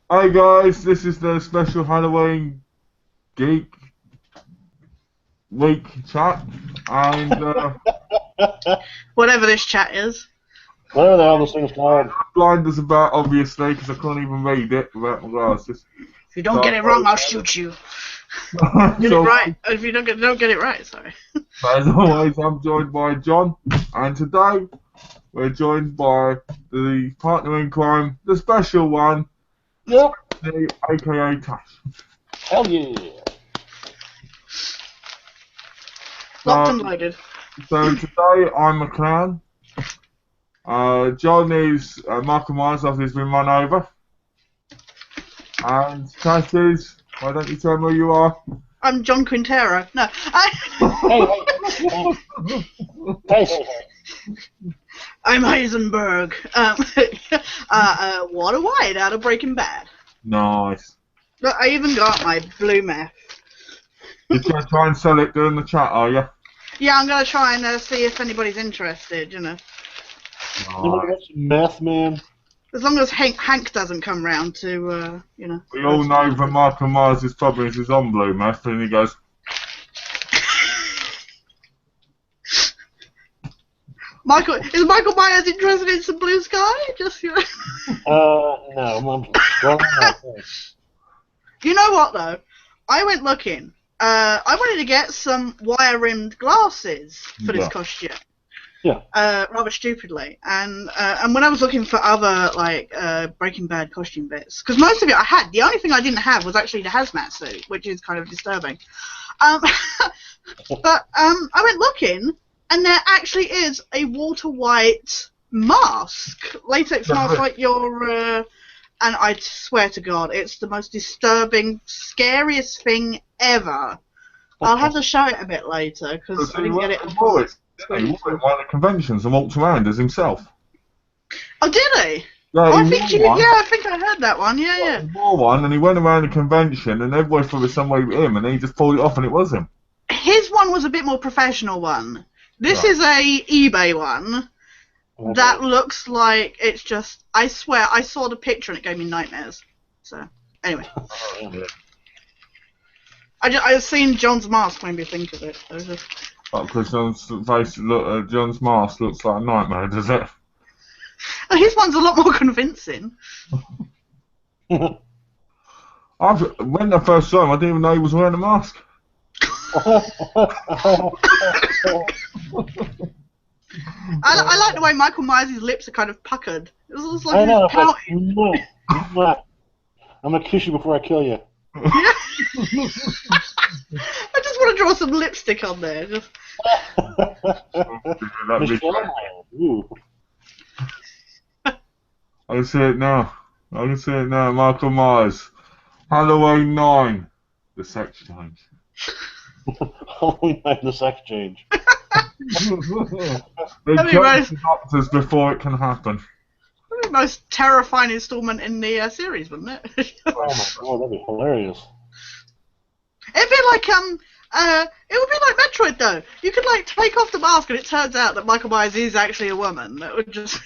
Hi guys, this is the special Halloween Geek Week chat, and Whatever this chat is. Whatever the hell this thing's called. blind as a bat, obviously, because I can't even read it without my glasses. If you don't get it wrong, I'll shoot you. Get it right. If you don't get it right, sorry. As always, I'm joined by John, and today we're joined by the partner in crime, the special one, Yep. aka Tash. Hell yeah. Locked and loaded. So today I'm a clown. John is Michael Myers after he's been run over. And Tash is, why don't you tell me who you are? I'm John Quintero. No, Hey. I'm Heisenberg. Walter White out of Breaking Bad. Nice. Look, I even got my blue meth. You're going to try and sell it during the chat, are you? Yeah, I'm gonna try and see if anybody's interested. You know, You want to get some meth, man? as long as Hank doesn't come round to, you know. We all know that Michael Myers' problem is he's on blue meth, and he goes, Is Michael Myers interested in some blue sky? Just you know. No, I'm strong enough. You know what though? I went looking. I wanted to get some wire-rimmed glasses for this costume. Yeah. Rather stupidly, and when I was looking for other like Breaking Bad costume bits, because most of it I had. The only thing I didn't have was actually the hazmat suit, which is kind of disturbing. But I went looking, and there actually is a Walter White mask, latex mask, like your. And I swear to God, it's the most disturbing, scariest thing ever. I'll have to show it a bit later because I didn't get it. He wore it at one of the conventions and walked around as himself. Oh, did he? Yeah, Oh, he wore one. I think I heard that one. Yeah. He wore one, and he went around the convention, and everybody thought it was somebody with him, and he just pulled it off, and it was him. His one was a bit more professional one. This Right. is a eBay one that looks like it's just. I swear, I saw the picture and it gave me nightmares. So anyway, I've seen John's mask made me think of it. So just... Because John's mask looks like a nightmare, does it? Oh, his one's a lot more convincing. When I first saw him, I didn't even know he was wearing a mask. I like the way Michael Myers' lips are kind of puckered. It was like I know, pouting. but I'm gonna kiss you before I kill you. I just want to draw some lipstick on there. Just... Ooh. I can see it now. Michael Myers. Halloween 9. The sex change. Halloween night in the sex change. They That'd be kill nice. the doctors before it can happen. The most terrifying installment in the series, wouldn't it? Oh my God, that'd be hilarious. It'd be like it would be like Metroid though. You could like take off the mask and it turns out that Michael Myers is actually a woman. That would just.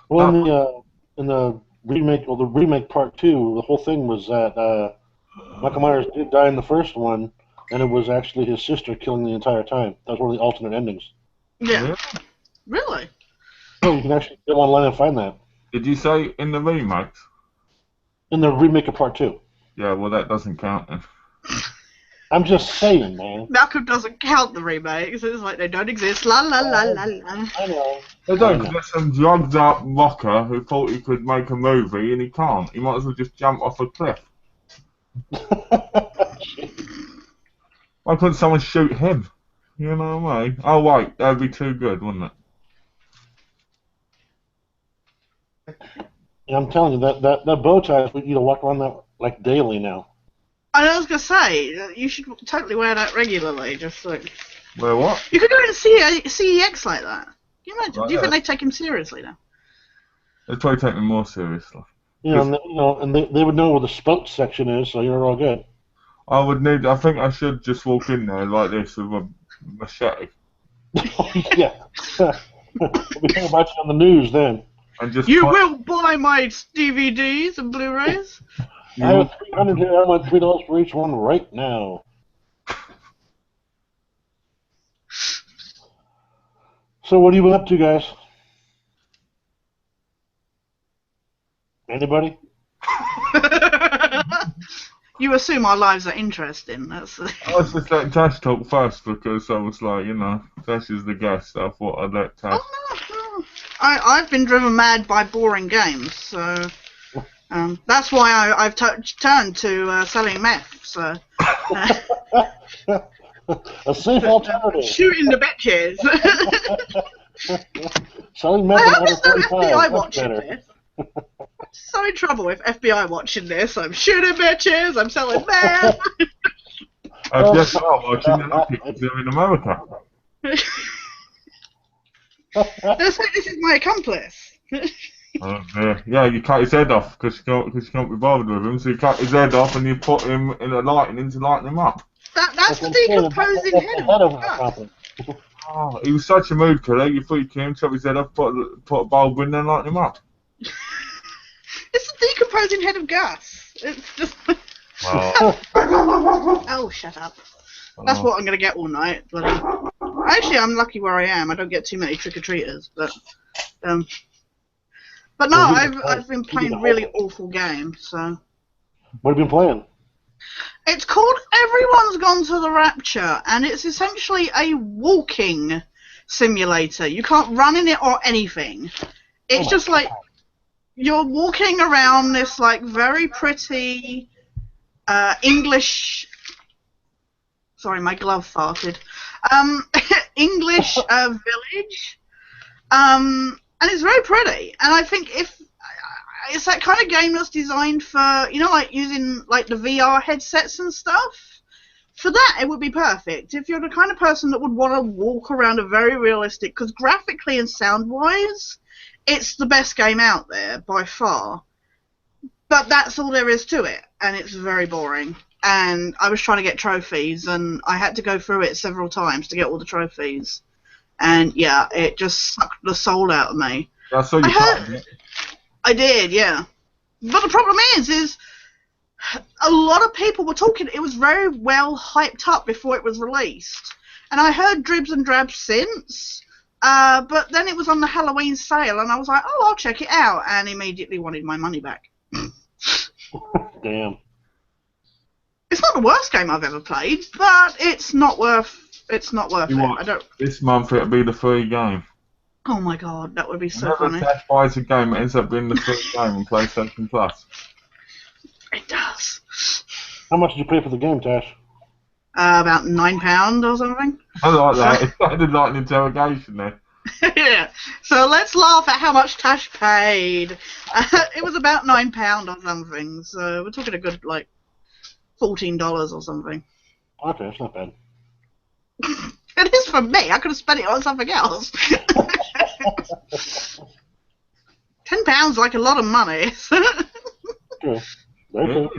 Well, in the remake part 2, the whole thing was that Michael Myers did die in the first one, and it was actually his sister killing the entire time. That was one of the alternate endings. Yeah. Really? So you can actually go online and find that. Did you say in the remake? In the remake of part 2. Yeah, well that doesn't count then. I'm just saying, man. Malcolm doesn't count the remakes. It's like they don't exist. La la la la la. I know. They don't, because there's some drugged up rocker who thought he could make a movie and he can't. He might as well just jump off a cliff. Why couldn't someone shoot him? You know what I mean? Oh wait, that'd be too good, wouldn't it? Yeah, I'm telling you, that bow tie, we need to walk around that like daily now. I was gonna say you should totally wear that regularly. Just like Well, what? you could go in CEX like that. Can you imagine? Like Do you think that? they take him seriously now? They try to take me more seriously. And they would know where the spokes section is, so you're all good. I think I should just walk in there like this with a machete. Yeah. We'll be talking about you on the news then. and just You will buy my DVDs and Blu-rays. I have 300 here. I want $3 for each one right now. So what have you been up to, guys? Anybody? You assume our lives are interesting. That's. I was just letting Tash talk first because I was like, Tash is the guest. So I thought I'd let Tash. Oh, no. I've been driven mad by boring games, so that's why I've turned to selling meth. So A safe alternative. shooting the bitches. Selling meth I at hope there's no 145. FBI That's watching better. this. I'm so in trouble with FBI watching this. I'm shooting bitches. I'm selling meth. Yes, well, watching the Olympics there in America. This is my accomplice. Yeah, you cut his head off because you can't be bothered with him. So you cut his head off and you put him in a lightning to lighten him up. That's the decomposing head of God. Oh, he was such a mood killer. You thought you came, chop his head off, put a bulb in there and lighten him up. It's the decomposing head of Gus. It's just. Oh. Oh, shut up. That's what I'm going to get all night. Bloody. Actually, I'm lucky where I am. I don't get too many trick-or-treaters. But no, I've been playing really awful games. So. What have you been playing? It's called Everyone's Gone to the Rapture, and it's essentially a walking simulator. You can't run in it or anything. It's just like you're walking around this like very pretty English. Sorry, my glove farted. English village, and it's very pretty. And I think if it's that kind of game that's designed for, like using like the VR headsets and stuff. For that, it would be perfect. If you're the kind of person that would want to walk around a very realistic, because graphically and sound-wise, it's the best game out there by far. But that's all there is to it, and it's very boring. And I was trying to get trophies, and I had to go through it several times to get all the trophies. And yeah, it just sucked the soul out of me. I saw you playing it. I did, yeah. But the problem is a lot of people were talking. It was very well hyped up before it was released. And I heard dribs and drabs since. But then it was on the Halloween sale, and I was like, oh, I'll check it out. And immediately wanted my money back. Damn. It's not the worst game I've ever played, but it's not worth it. I don't. This month it'll be the free game. Oh my god, that would be so Whenever funny. Tash buys a game, it ends up being the free game on PlayStation Plus. It does. How much did you pay for the game, Tash? About £9 or something. I like that. It sounded like an interrogation there. Yeah. So let's laugh at how much Tash paid. It was about £9 or something. So we're talking a good like $14 or something. Okay, that's not bad. It is for me. I could have spent it on something else. £10 like a lot of money. True. Very true.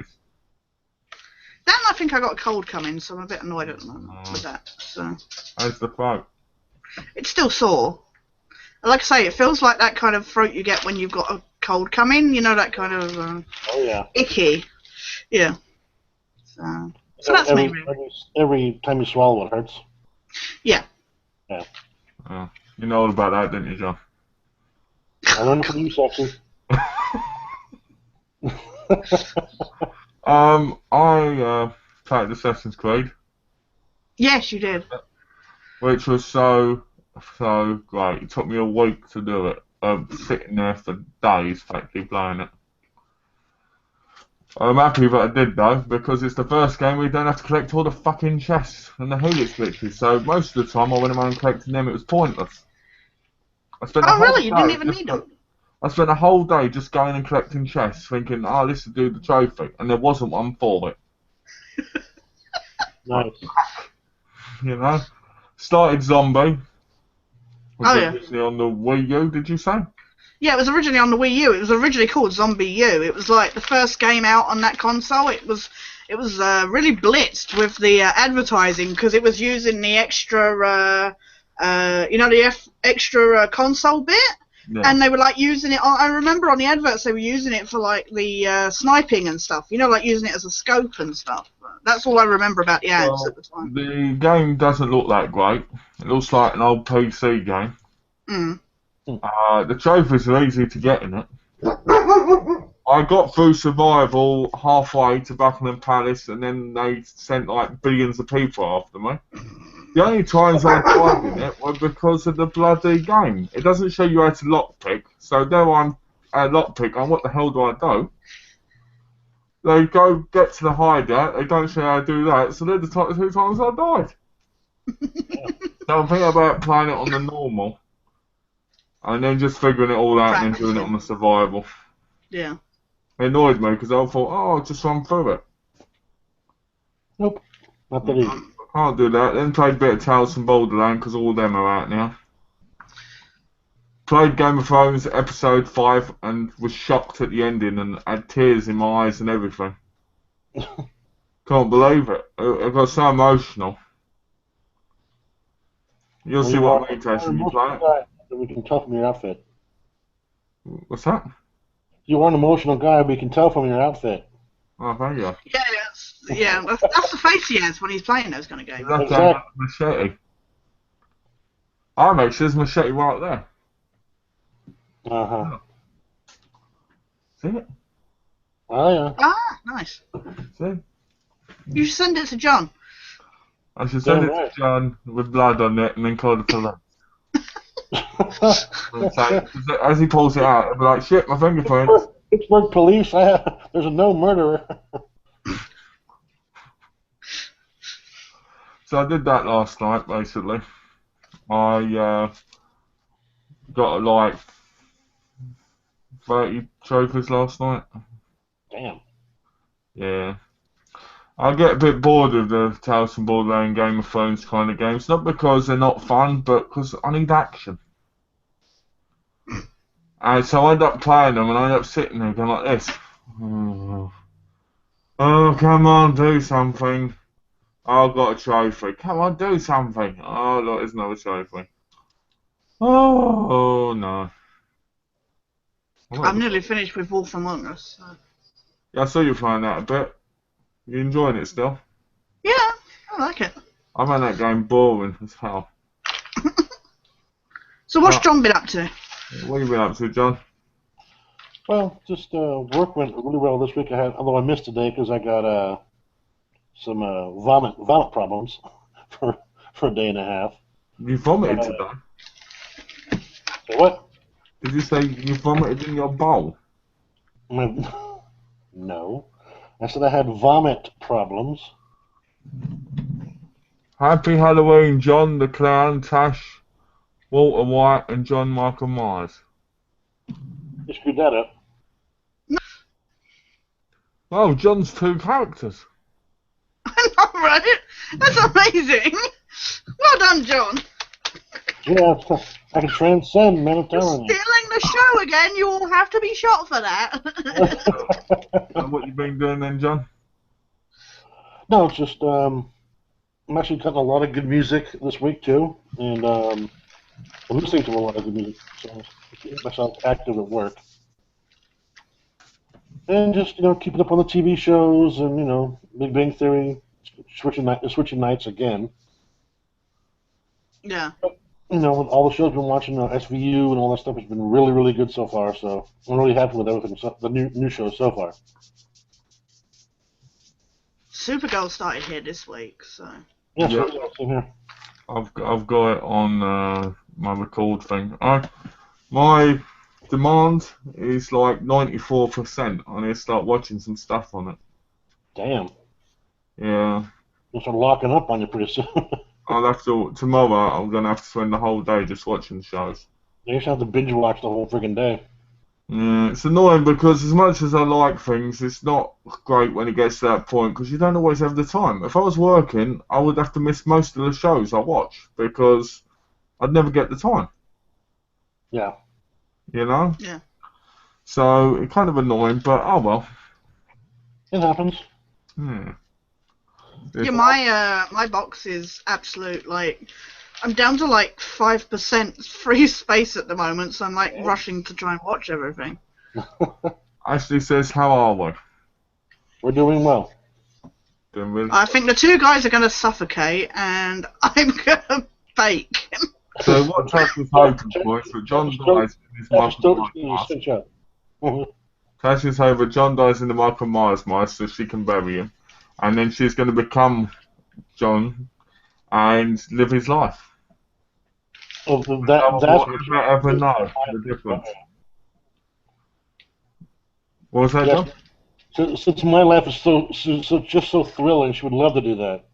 Then I think I got a cold coming, so I'm a bit annoyed at the moment with that. So How's the throat? it's still sore. Like I say, it feels like that kind of throat you get when you've got a cold coming. You know, that kind of Oh yeah. icky. Yeah. So that's me. Really. Every time you swallow, it hurts. Yeah. Yeah. Oh, you know all about that, didn't you, John? I learned from you, sexy. I played Assassin's Creed, Yes, you did. which was so great. It took me a week to do it. Sitting there for days, practically playing it. I'm happy that I did though, because it's the first game where you don't have to collect all the fucking chests and the helix glitches. So most of the time I went around collecting them, it was pointless. I spent Oh, really? You didn't even need them? I spent a whole day just going and collecting chests, thinking, oh, this will do the trophy, and there wasn't one for it. Nice. You know? Started Zombie. Was Oh, yeah. originally on the Wii U, did you say? Yeah, it was originally on the Wii U. It was originally called Zombie U. It was like the first game out on that console. It was really blitzed with the advertising because it was using the extra, extra console bit. Yeah. And they were like using it. I remember on the adverts they were using it for like the sniping and stuff. You know, like using it as a scope and stuff. That's all I remember about the ads Well, at the time. the game doesn't look that great. It looks like an old PC game. Mm. The trophies are easy to get in it. I got through survival halfway to Buckingham Palace, and then they sent like billions of people after me. The only times I died in it were because of the bloody game. It doesn't show you how to lockpick, so there I'm at lockpick, and what the hell do I do? They go get to the hideout, they don't show you how to do that, so they're the two times I died. So I'm thinking about playing it on the normal, and then just figuring it all out and then doing it on the survival. Yeah. It annoyed me because I thought, oh, I'll just run through it. Nope. Not that easy. Can't do that. Then played a bit of Tales from Borderland because all of them are out now. Played Game of Thrones episode 5 and was shocked at the ending and had tears in my eyes and everything. Can't believe it. I got so emotional. You'll see what I'm interested in. You play it. We can tell from your outfit. What's that? You are an emotional guy, but you can tell from your outfit. Oh, thank you. Yeah, that's the face he has when he's playing those kind of games. That's a machete. I'm actually, there's a machete right there. Uh-huh. See it? Oh, yeah. Ah, nice. See? You should send it to John. I should send Damn it right. to John with blood on it and then call the police. And say, as he pulls it out, he'll be like, shit, my fingerprints. Pittsburgh police, there's a no murderer. So I did that last night, basically. I got like 30 trophies last night. Damn. Yeah. I get a bit bored of the Tales from Borderland Game of Thrones kind of games. Not because they're not fun, but because I need action. And so I end up playing them and I end up sitting there going like this. Oh, come on, do something. Oh, I've got a trophy. Come on, do something. Oh, look, there's another trophy. Oh, no. I'm nearly finished with Wolf Among Us. So. Yeah, I saw you playing that a bit. You enjoying it still? Yeah, I like it. I found that game boring as hell. So what's John been up to? What have you been up to, John? Well, just work went really well this week. Although I missed today because I got some vomit problems for a day and a half. You vomited today? So what? Did you say you vomited in your bowl? No. I said I had vomit problems. Happy Halloween, John the Clown, Tash, Walter White, and John Michael Myers. You screwed that up. Oh, John's 2 characters. I know, right? That's amazing. Well done, John. Yeah, I can transcend, man. I'm You're telling you. stealing the show again. You will have to be shot for that. What you been doing then, John? No, it's just I'm actually cutting a lot of good music this week too, and I'm listening to a lot of good music, so I keep myself active at work. And just keeping up on the TV shows and Big Bang Theory, switching nights again. Yeah. With all the shows I've been watching, SVU and all that stuff has been really, really good so far. So I'm really happy with everything, the new shows so far. Supergirl started here this week, so. Yeah, Yeah. same here. I've got it on my record thing. My demand is like 94%. I need to start watching some stuff on it. Damn. Yeah. You'll start locking up on you pretty soon. I'll have to, tomorrow I'm going to have to spend the whole day just watching shows. You just have to binge watch the whole friggin' day. Yeah, it's annoying because as much as I like things, it's not great when it gets to that point because you don't always have the time. If I was working, I would have to miss most of the shows I watch because I'd never get the time. Yeah. Yeah. So it's kind of annoying, but oh well. It happens. Yeah. Yeah, my box is absolute, like, I'm down to like 5% free space at the moment, so I'm like rushing to try and watch everything. Ashley says, how are we? We're doing well. Doing really I think the two guys are going to suffocate, and I'm going to bake. So what Tash was hoping for is that John dies in his Michael Myers mask. Tash is hoping that John dies in the Michael Myers mask so she can bury him. And then she's going to become John and live his life. Oh, No that's one what will ever know the difference. What was that, John? Since my life is just so thrilling, she would love to do that.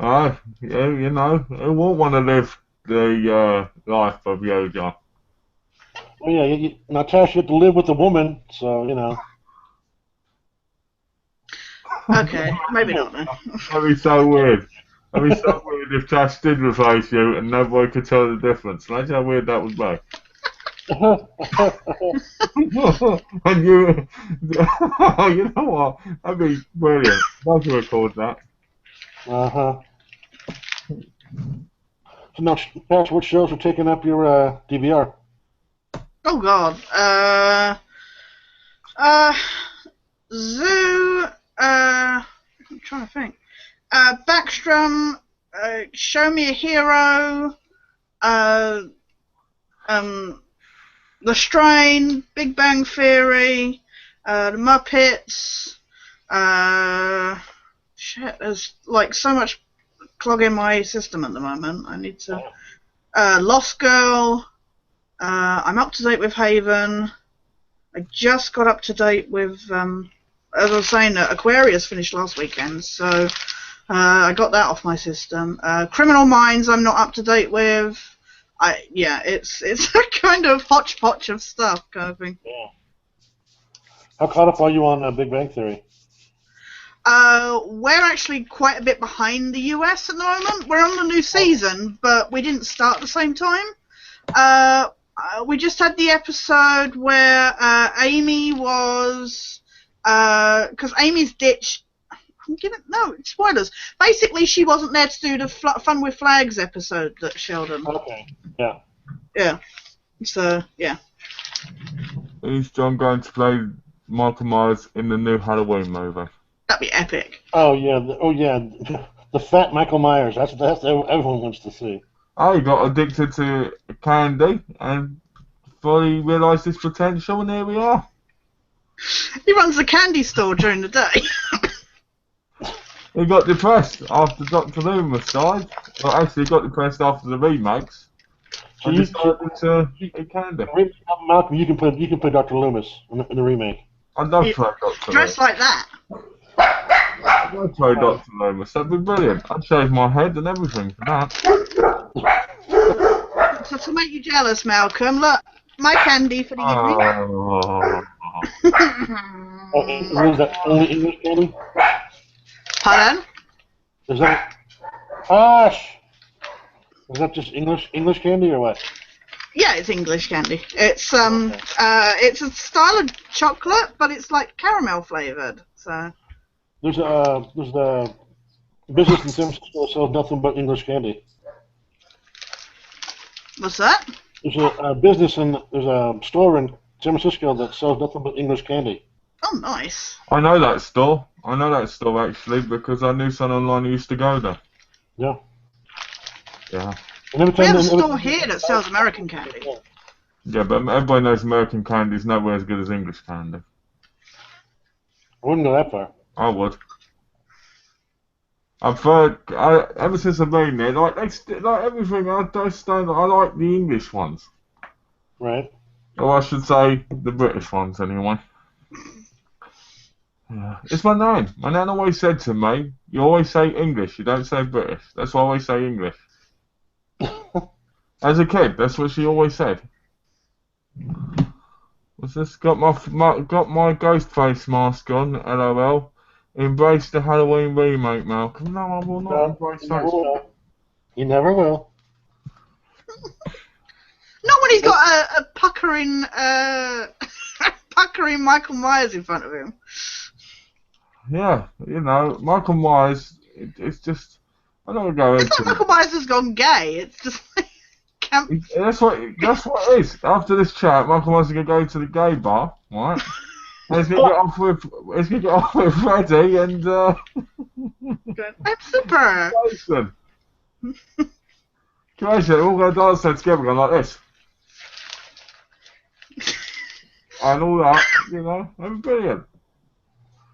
Oh, yeah, you know, who won't want to live the life of Yoga? Oh yeah, Natasha, you have to live with a woman, so you know. Okay, maybe not then. That'd be so weird. That'd be so weird if Tash did replace you and nobody could tell the difference. Imagine how weird that would be. And you, you know what? That'd be brilliant. I'd love to record that. So now, Tash, what shows are taking up your DVR? Oh God. Zoo. I'm trying to think. Backstrom. Show Me a Hero. The Strain. Big Bang Theory. The Muppets. Shit. There's like so much clogging my system at the moment. I need to. Lost Girl. I'm up to date with Haven. I just got up to date with, as I was saying, Aquarius finished last weekend, so I got that off my system. Criminal Minds I'm not up to date with. It's a kind of hodgepodge of stuff kind of thing. Yeah. How caught up are you on Big Bang Theory? We're actually quite a bit behind the US at the moment. We're on the new season, but we didn't start at the same time. We just had the episode where Amy was, because Amy's ditched. No, spoilers. Basically, she wasn't there to do the Fun with Flags episode that Sheldon. Okay. Yeah. Yeah. So yeah. Is John going to play Michael Myers in the new Halloween movie? That'd be epic. Oh yeah. The fat Michael Myers. That's everyone wants to see. Oh, he got addicted to candy and fully realised his potential, and here we are. He runs a candy store during the day. He got depressed after Dr. Loomis died. Well, actually, he got depressed after the remakes. So And decided to eat candy. Malcolm, you can play Dr. Loomis in the remake. I'd love to play Dr. Dressed Loomis. like that. I'd love to play Dr. Loomis. That'd be brilliant. I'd shave my head and everything for that. So to make you jealous, Malcolm, look, my candy for the evening. Is that only English candy? Pardon? Is that Ash? Is that just English candy or what? Yeah, it's English candy. It's it's a style of chocolate, but it's like caramel flavored. So There's the business in San Francisco that sells nothing but English candy. what's that? There's a store in San Francisco that sells nothing but English candy. Oh, nice. I know that store. I know that store actually because I knew someone online who used to go there. Yeah. Yeah. And every We time have a store here that sells American candy. Yeah, but everybody knows American candy is nowhere as good as English candy. I wouldn't go that far. I would. I've heard, ever since I've been there, like everything, I like the English ones. Right. Or I should say, the British ones anyway. Yeah. It's my name. My nan always said to me, you always say English, you don't say British. That's why I always say English. As a kid, that's what she always said. What's this? Got my ghost face mask on, LOL. Embrace the Halloween remake, Malcolm. No, I will not embrace that. You never will. Not when he's got a puckering Michael Myers in front of him. Yeah, you know, Michael Myers, it's just, I'm not gonna go It's into like Michael Myers has gone gay. It's just like camp. That's what it is. After this chat, Michael Myers is gonna go to the gay bar, right? And he's gonna get off with Freddy and I'm super. Jason. Jason, they're all gonna dance there together, going like this, and all that, you know. That'd be brilliant.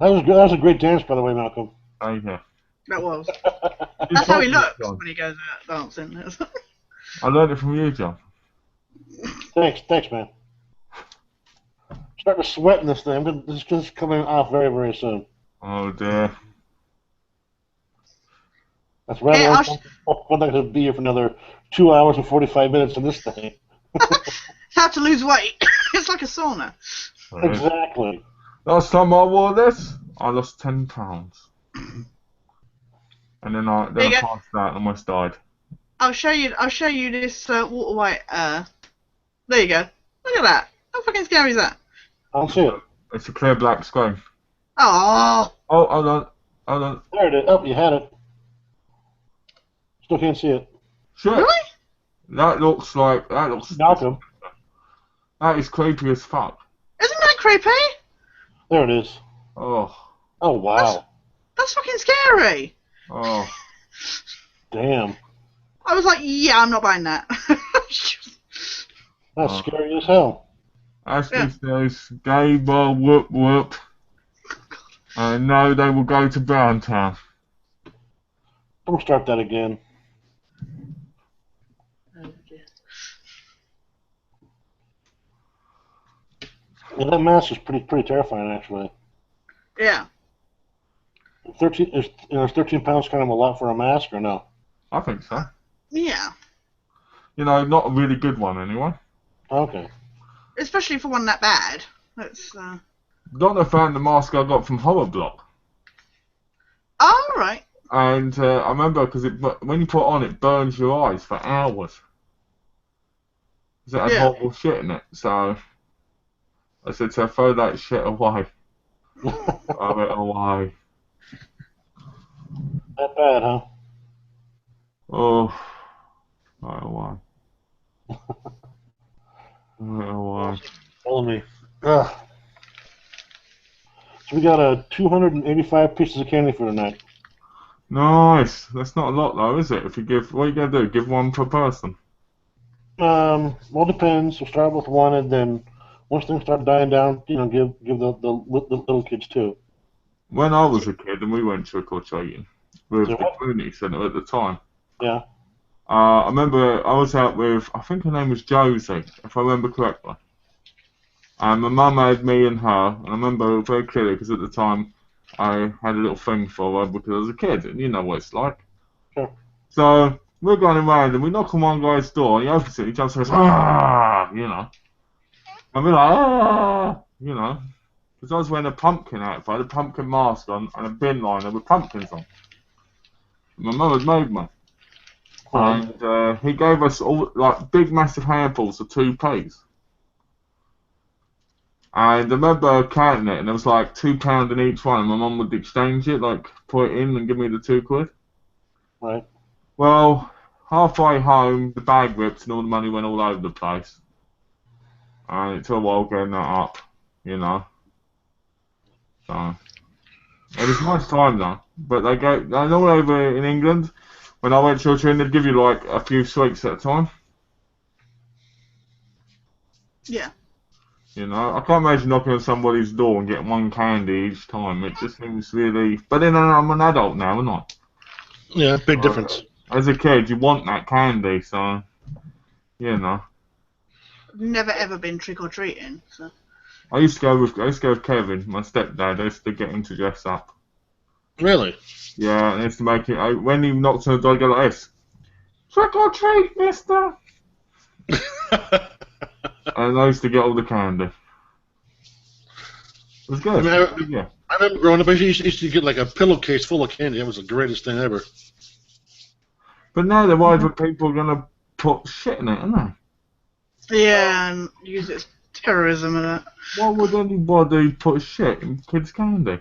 That was good. That was a great dance, by the way, Malcolm. Thank you. That was. That's how he looks when he goes out dancing. I learned it from you, John. Thanks, man. Starting to sweat in this thing. This is coming off very, very soon. Oh dear. That's rather uncomfortable. I'm not going to be here for another 2 hours and 45 minutes in this thing. How to lose weight. It's like a sauna. Exactly. Last time I wore this, I lost 10 pounds. And then I passed out and almost died. I'll show you this water white. There you go. Look at that. How fucking scary is that? I don't see it. It's a clear black screen. Oh. Oh, hold on. There it is. Oh, you had it. Still can't see it. Shit. Really? That looks. Malcolm. That is creepy as fuck. Isn't that creepy? There it is. Oh. Oh, wow. That's fucking scary. Oh. Damn. I was like, yeah, I'm not buying that. That's scary as hell. Ashley says, gay bar whoop whoop. I know they will go to Browntown. Don't start that again. Yeah, that mask is pretty terrifying, actually. Yeah. 13 pounds kind of a lot for a mask, or no? I think so. Yeah. You know, not a really good one anyway. Okay. Especially for one that bad. That's. Donna found the mask I got from Horror Block. Oh, right. And I remember because when you put it on, it burns your eyes for hours. Because it had horrible shit in it. So I said to her, throw that shit away. Throw it away. That bad, huh? Oh, throw it away. Throw it away. Follow me. Ugh. So we got 285 pieces of candy for tonight. Nice. That's not a lot though, is it? If you give, what are you gonna do? Give one per person? Well, it depends. We'll start with one, and then once things start dying down, you know, give the little kids too. When I was a kid and we went trick or treating with the community centre at the time. Yeah. I remember I was out with, I think her name was Josie, if I remember correctly. And my mum had me and her, and I remember very clearly because at the time I had a little thing for her because I was a kid, and you know what it's like. Sure. So we're going around and we knock on one guy's door, and he opens it, he jumps and goes, ah, you know. And we're like, ah, you know. Because I was wearing a pumpkin outfit, a pumpkin mask on, and a bin liner with pumpkins on. My mum had made me. And he gave us all like big massive handfuls of 2p. And I remember counting it, and it was like £2 in each one, and my mum would exchange it, like put it in and give me the £2. Right. Well, halfway home, the bag ripped and all the money went all over the place. And it took a while getting that up, you know. So it was a nice time though. But they all over in England. When I went trick-or-treating, they'd give you like a few sweets at a time. Yeah. You know, I can't imagine knocking on somebody's door and getting one candy each time. It just seems really. But then I'm an adult now, aren't I? Yeah, big difference. As a kid, you want that candy, so you know. I've never ever been trick or treating. So. I used to go with Kevin, my stepdad. I used to get him to dress up. Really? Yeah, and I used to make it. When he knocked on the door, I'd go like this: "Trick or treat, mister." And I used to get all the candy. It was good. I remember growing up, I used to get like a pillowcase full of candy. That was the greatest thing ever. But now they're worried that people are going to put shit in it, aren't they? Yeah, and use it as terrorism and that. Why would anybody put shit in kids' candy?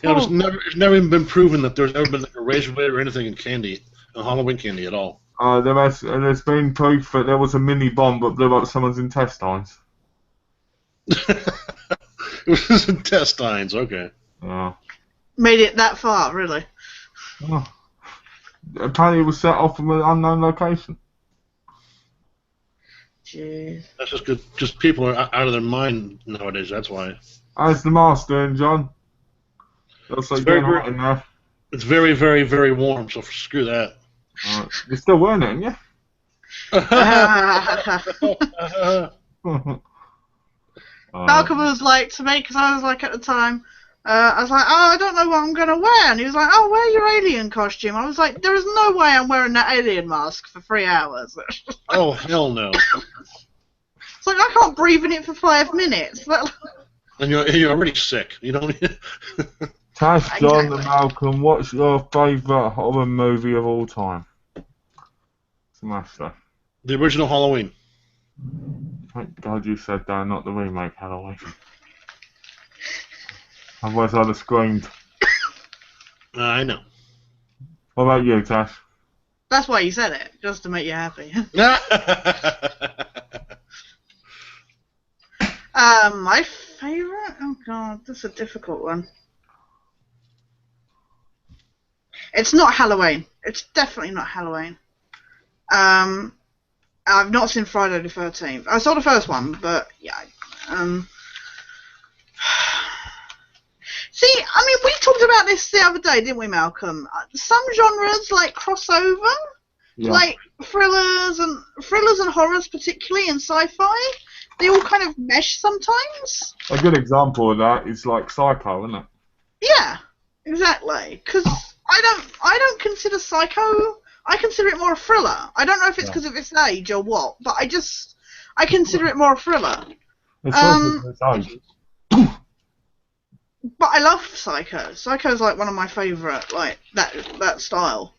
You know, it's never even been proven that there's ever been like a razor blade or anything in candy, in Halloween candy at all. There's been proof that there was a mini bomb that blew up someone's intestines. It was his intestines, okay. Made it that far, really? Oh. Apparently it was set off from an unknown location. Jeez. That's just good. Just people are out of their mind nowadays, that's why. How's the mask doing, John? Looks like very, you're in there. It's very, very, very warm, so screw that. You're still wearing it, aren't you? Malcolm was like to me, because I was like at the time, I was like, oh, I don't know what I'm going to wear. And he was like, oh, wear your alien costume. I was like, there is no way I'm wearing that alien mask for 3 hours. Oh, hell no. It's like, I can't breathe in it for 5 minutes. And you're already sick. You don't. Tash, John, and Malcolm, what's your favourite horror movie of all time? Smash that. The original Halloween. Thank God you said that, not the remake Halloween. Otherwise I'd have screamed. I know. What about you, Tash? That's why you said it, just to make you happy. My favourite? Oh God, that's a difficult one. It's not Halloween. It's definitely not Halloween. I've not seen Friday the 13th. I saw the first one, but yeah. See, I mean, we talked about this the other day, didn't we, Malcolm? Some genres like crossover, like thrillers and horrors, particularly, and sci-fi. They all kind of mesh sometimes. A good example of that is like Psycho, isn't it? Yeah, exactly. Because I don't consider Psycho. I consider it more a thriller. I don't know if it's because of its age or what, but I consider it more a thriller. It's also its age. But I love Psycho. Psycho's like one of my favourite, like that style.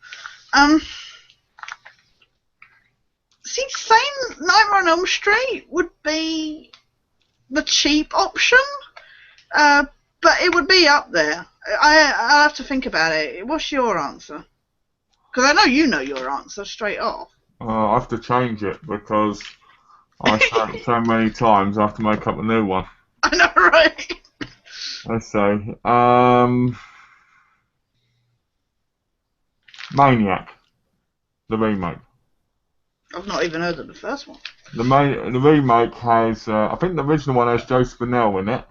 See, saying Nightmare on Elm Street would be the cheap option, but it would be up there. I'll have to think about it. What's your answer? Because I know you know your answer straight off. I have to change it because I said it so many times I have to make up a new one. I know, right? Let's say, Maniac, the remake. I've not even heard of the first one. The remake has, I think the original one has Joseph Bonnell in it,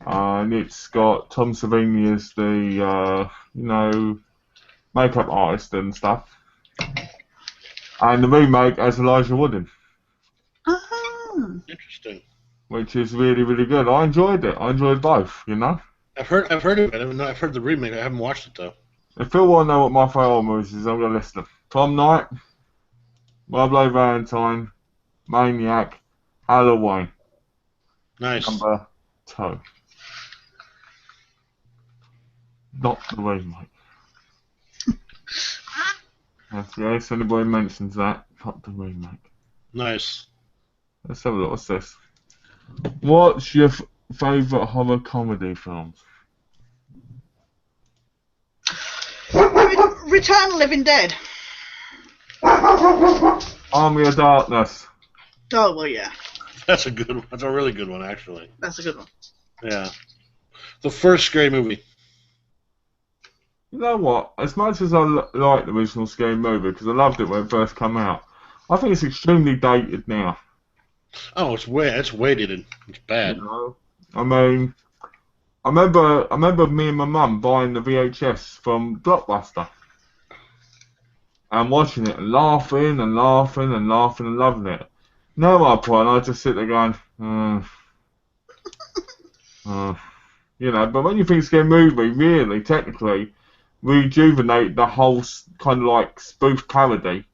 and it's got Tom Savini as the, makeup artist and stuff, and the remake has Elijah Wood in. Interesting. Which is really, really good. I enjoyed it. I enjoyed both, you know? I've heard of it. I've heard the remake. I haven't watched it, though. If you want to know what my favourite movies is, I'm going to list them. Prom Night, My Bloody Valentine, Maniac, Halloween. Nice. Number 2. Not the remake. Yes, anybody mentions that, not the remake. Nice. Let's have a look. What's this? What's your favourite horror comedy films? Return of the Living Dead. Army of Darkness. Oh, well, yeah. That's a good one. That's a really good one, actually. That's a good one. Yeah. The first Scary movie. You know what? As much as I like the original Scary movie, because I loved it when it first came out, I think it's extremely dated now. Oh, it's way dated. It's bad. You know? I mean, I remember me and my mum buying the VHS from Blockbuster and watching it and laughing and laughing and laughing and loving it. Now at my point, I just sit there going, you know. But when you think Scary movie, really, technically, rejuvenate the whole kind of like spoof parody.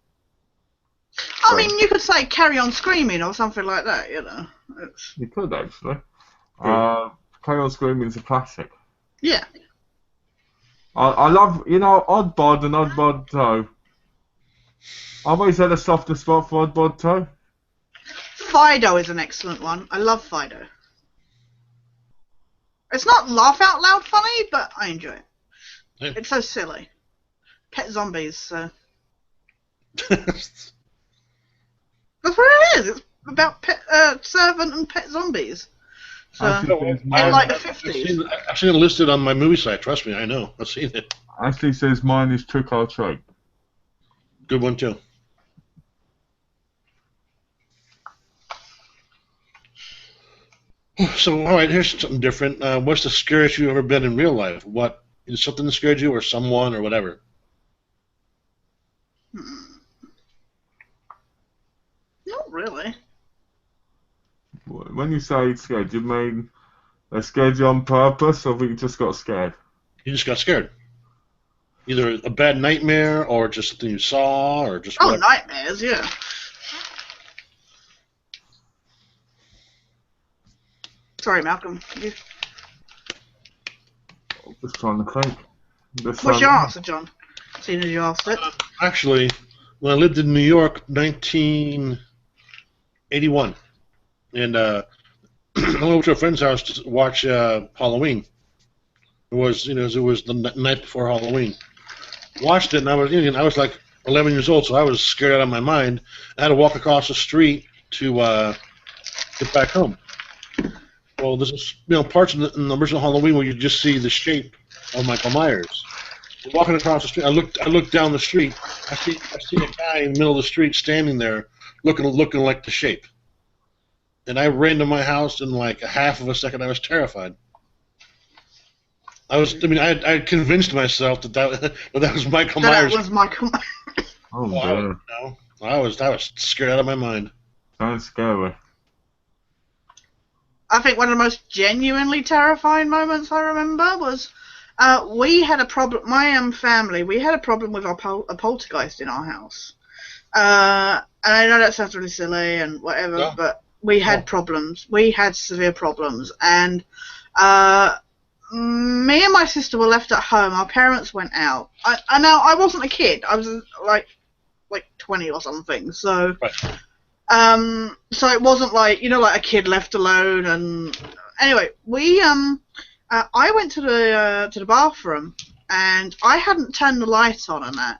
I mean, you could say Carry On Screaming or something like that, you know. You could actually. Carry On Screaming's a classic. Yeah. I love, you know, Odd Bod and Odd Bod 2. I've always had a softer spot for Odd Bod 2. Fido is an excellent one. I love Fido. It's not laugh out loud funny, but I enjoy it. Yeah. It's so silly. Pet zombies, so... That's what it is. It's about pet, servant and pet zombies. So, in like the 50s. I've seen it listed on my movie site. Trust me, I know. I've seen it. Ashley says mine is Trick or Treat. Good one, too. So, all right, here's something different. What's the scariest you've ever been in real life? What is something that scared you, or someone, or whatever? Not really. When you say scared, do you mean they scared you on purpose, or you just got scared? You just got scared. Either a bad nightmare, or just something you saw, or just Oh, whatever. nightmares, yeah. Sorry, Malcolm. I'm just trying to think. What's your answer, John? Seeing as you asked it. Actually, when I lived in New York, 1981, and I went over to a friend's house to watch Halloween. It was the night before Halloween. Watched it, and I was like 11 years old, so I was scared out of my mind. I had to walk across the street to get back home. Well, there's parts in the original Halloween where you just see the shape of Michael Myers. Walking across the street, I looked down the street. I see a guy in the middle of the street standing there, looking like the shape. And I ran to my house in like a half of a second. I was terrified. I had convinced myself that was Michael Myers. That was Michael Myers. Oh, dear. No, I was scared out of my mind. That's scary. I think one of the most genuinely terrifying moments I remember was we had a problem. My family, we had a problem with a poltergeist in our house. And I know that sounds really silly and whatever, Yeah. but we had problems. We had severe problems, and me and my sister were left at home. Our parents went out. I wasn't a kid. I was like 20 or something. So. Right. So it wasn't like a kid left alone. And anyway, I went to the bathroom, and I hadn't turned the light on and that.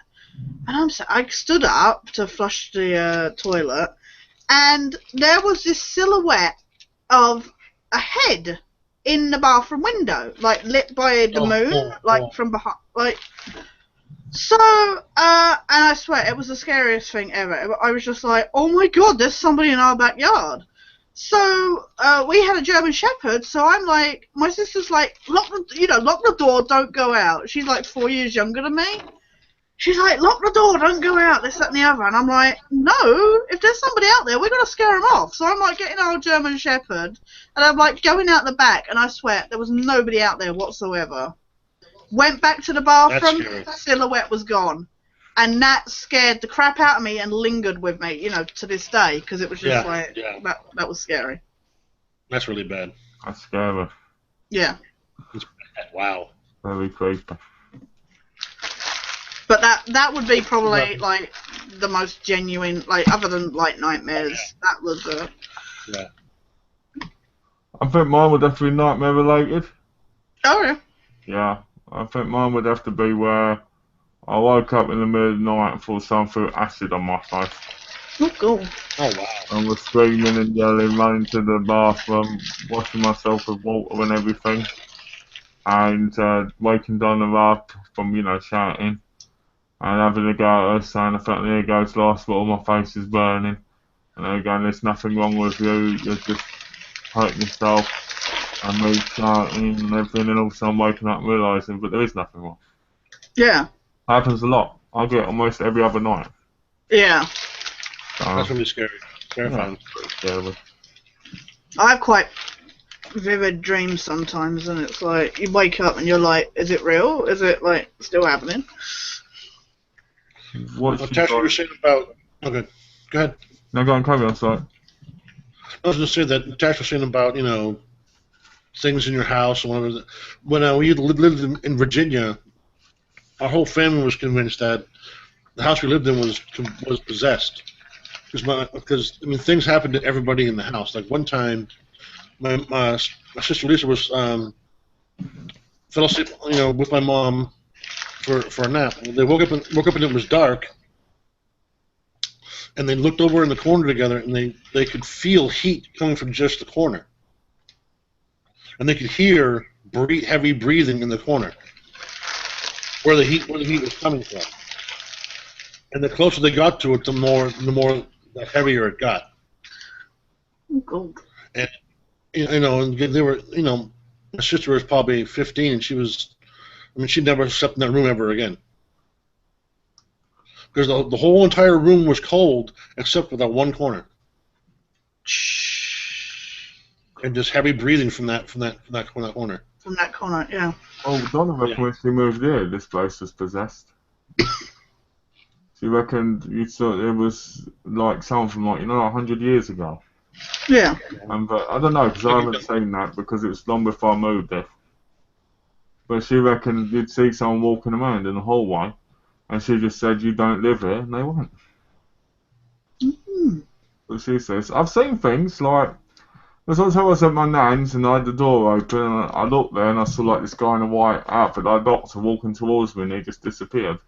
And I stood up to flush the toilet, and there was this silhouette of a head in the bathroom window, like lit by the moon, from behind, like. So, and I swear, it was the scariest thing ever. I was just like, oh my god, there's somebody in our backyard. So, we had a German Shepherd, so I'm like, my sister's like, lock the door, don't go out. She's like 4 years younger than me. She's like, lock the door, don't go out, this, that, and the other. And I'm like, no, if there's somebody out there, we're going to scare them off. So I'm like getting our German Shepherd, and I'm like going out the back, and I swear, there was nobody out there whatsoever. Went back to the bathroom, silhouette was gone. And that scared the crap out of me and lingered with me, to this day, because it was just that was scary. That's really bad. That's scary. Yeah. It's bad. Wow. Very creepy. But that would be probably, like, the most genuine, like, other than, like, nightmares, that was, Yeah. I think mine would have to be nightmare related. Oh, yeah. Yeah. I think mine would have to be where I woke up in the middle of the night and thought someone threw acid on my face. Oh, cool. Oh, wow. I was screaming and yelling, running to the bathroom, washing myself with water and everything, and waking Donna up from, shouting, and having a go at her, saying I felt the air goes last, but all my face is burning, and they're going, there's nothing wrong with you, you're just hurting yourself. And me shouting and everything, and also I'm waking up and realising, but there is nothing wrong. Yeah. Happens a lot. I get it almost every other night. Yeah. So, That's really scary. Terrifying. pretty scary. I have quite vivid dreams sometimes, and it's like, you wake up and you're like, is it real? Is it, like, still happening? Tasha, you were saying about... Okay, go ahead. No, go on, carry on, sorry. I was going to say that Tasha was saying about, things in your house or whatever. When we lived in Virginia, our whole family was convinced that the house we lived in was possessed. Because things happened to everybody in the house. Like one time, my sister Lisa was fell asleep, with my mom for a nap. They woke up and it was dark, and they looked over in the corner together, and they could feel heat coming from just the corner, and they could hear heavy breathing in the corner where the heat was coming from. And the closer they got to it, the heavier it got. Cool. And and they were, my sister was probably 15, and she never slept in that room ever again. Because the whole entire room was cold except for that one corner. And just heavy breathing from that corner. From that corner, yeah. Oh, Donna reckoned when she moved here, this place was possessed. She reckoned you thought it was like something from 100 years ago. Yeah. But I don't know, because I haven't seen that because it was long before I moved there. But she reckoned you'd see someone walking around in the hallway, and she just said, "You don't live here," and they went. Mm-hmm. But she says, I've seen things like, there's one time I was at my nan's and I had the door open and I looked there and I saw like this guy in a white outfit, like a doctor, walking towards me and he just disappeared.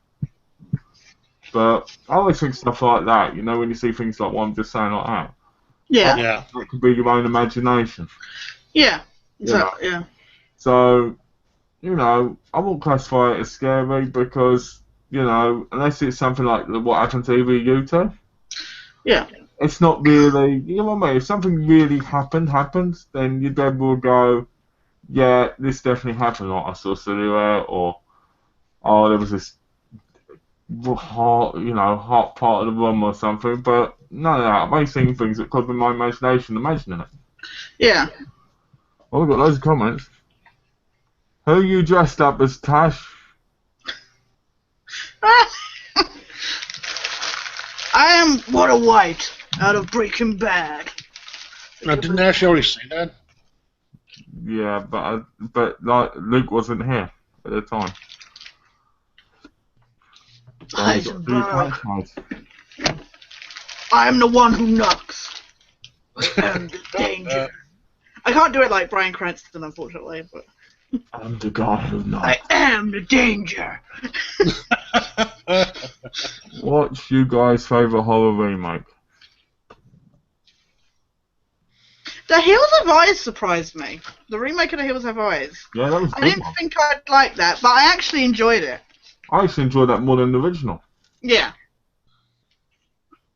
But I always think stuff like that, when you see things like what I'm just saying like that. Yeah. It could be your own imagination. Yeah. Yeah. So, I won't classify it as scary because, unless it's something like what happened to either you two. Yeah. It's not really, you know what I mean? If something really happened, then your dad will go, yeah, this definitely happened. Like I saw a silhouette, or there was this hot part of the room or something. But none of that. I may see things that could be my imagination imagining it. Yeah. Well, we've got loads of comments. Who you dressed up as, Tash? I am Walter White out of Breaking Bad. Now, didn't Ashley already say that? Yeah, but Luke wasn't here at the time. Heisenberg. I am the one who knocks. I am the danger. I can't do it like Bryan Cranston, unfortunately, but I'm the guy who knocks. I am the danger. What's you guys' favourite horror remake? The Hills Have Eyes surprised me. The remake of The Hills Have Eyes. Yeah, that was I good. didn't think I'd like that, but I actually enjoyed it. I actually enjoyed that more than the original. Yeah.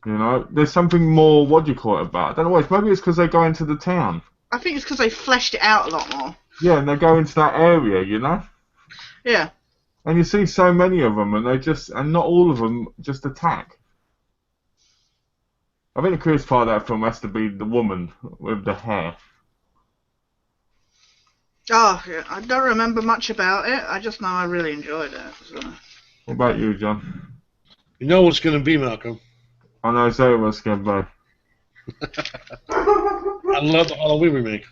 There's something more, what do you call it, about? I don't know, maybe it's because they go into the town. I think it's because they fleshed it out a lot more. Yeah, and they go into that area, Yeah. And you see so many of them, and and not all of them just attack. I think the curious part of that film has to be the woman with the hair. Oh, yeah. I don't remember much about it. I just know I really enjoyed it. So. What about you, John? You know what's going to be, Malcolm. I know exactly what it's going to be. I love the Halloween remake.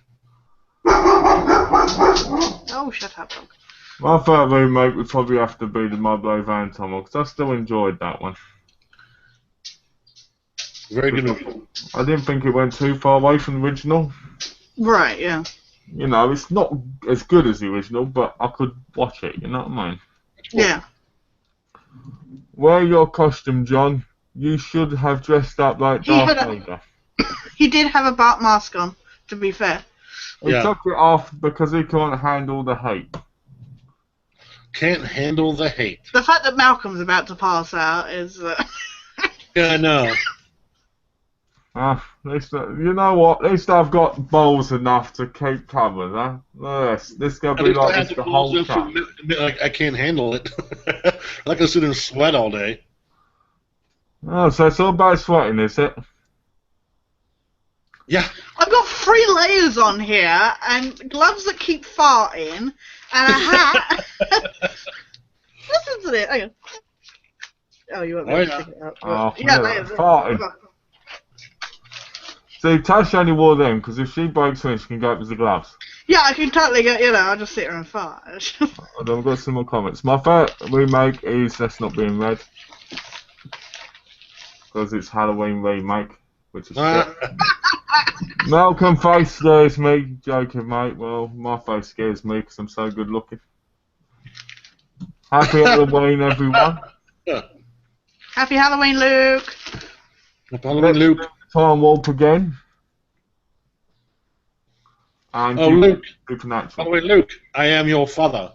Oh, shut up, dog. My favourite remake would probably have to be the My Brave Valentine one, because I still enjoyed that one. Very good movie. I didn't think it went too far away from the original. Right, yeah. It's not as good as the original, but I could watch it, you know what I mean? Yeah. Wear your costume, John. You should have dressed up like Darth Vader. He did have a Bart mask on, to be fair. He took it off because he can't handle the hate. Can't handle the hate. The fact that Malcolm's about to pass out is... Yeah, I know. At least, you know what? At least I've got balls enough to keep covered, huh? Yes, this is going to be like this the whole time. I can't handle it. I'm not going to sit and sweat all day. Oh, so it's all about sweating, is it? Yeah. I've got 3 layers on here, and gloves that keep farting, and a hat. Listen to it. Hang on. Oh, you won't be able to pick it up. Layers. Farting. See, Tash only wore them, because if she breaks in, she can go up with the gloves. Yeah, I can totally get, I'll just sit here and fart. Then we've got some more comments. My favourite remake is Let's Not Be in Red. Because it's Halloween remake, which is shit. Malcolm face scares me. Joking, mate. Well, my face scares me because I'm so good looking. Happy Halloween, everyone. Happy Halloween, Luke. Happy Halloween, Luke. Time warp again. And Luke. Supernatural. By the way, Luke, I am your father.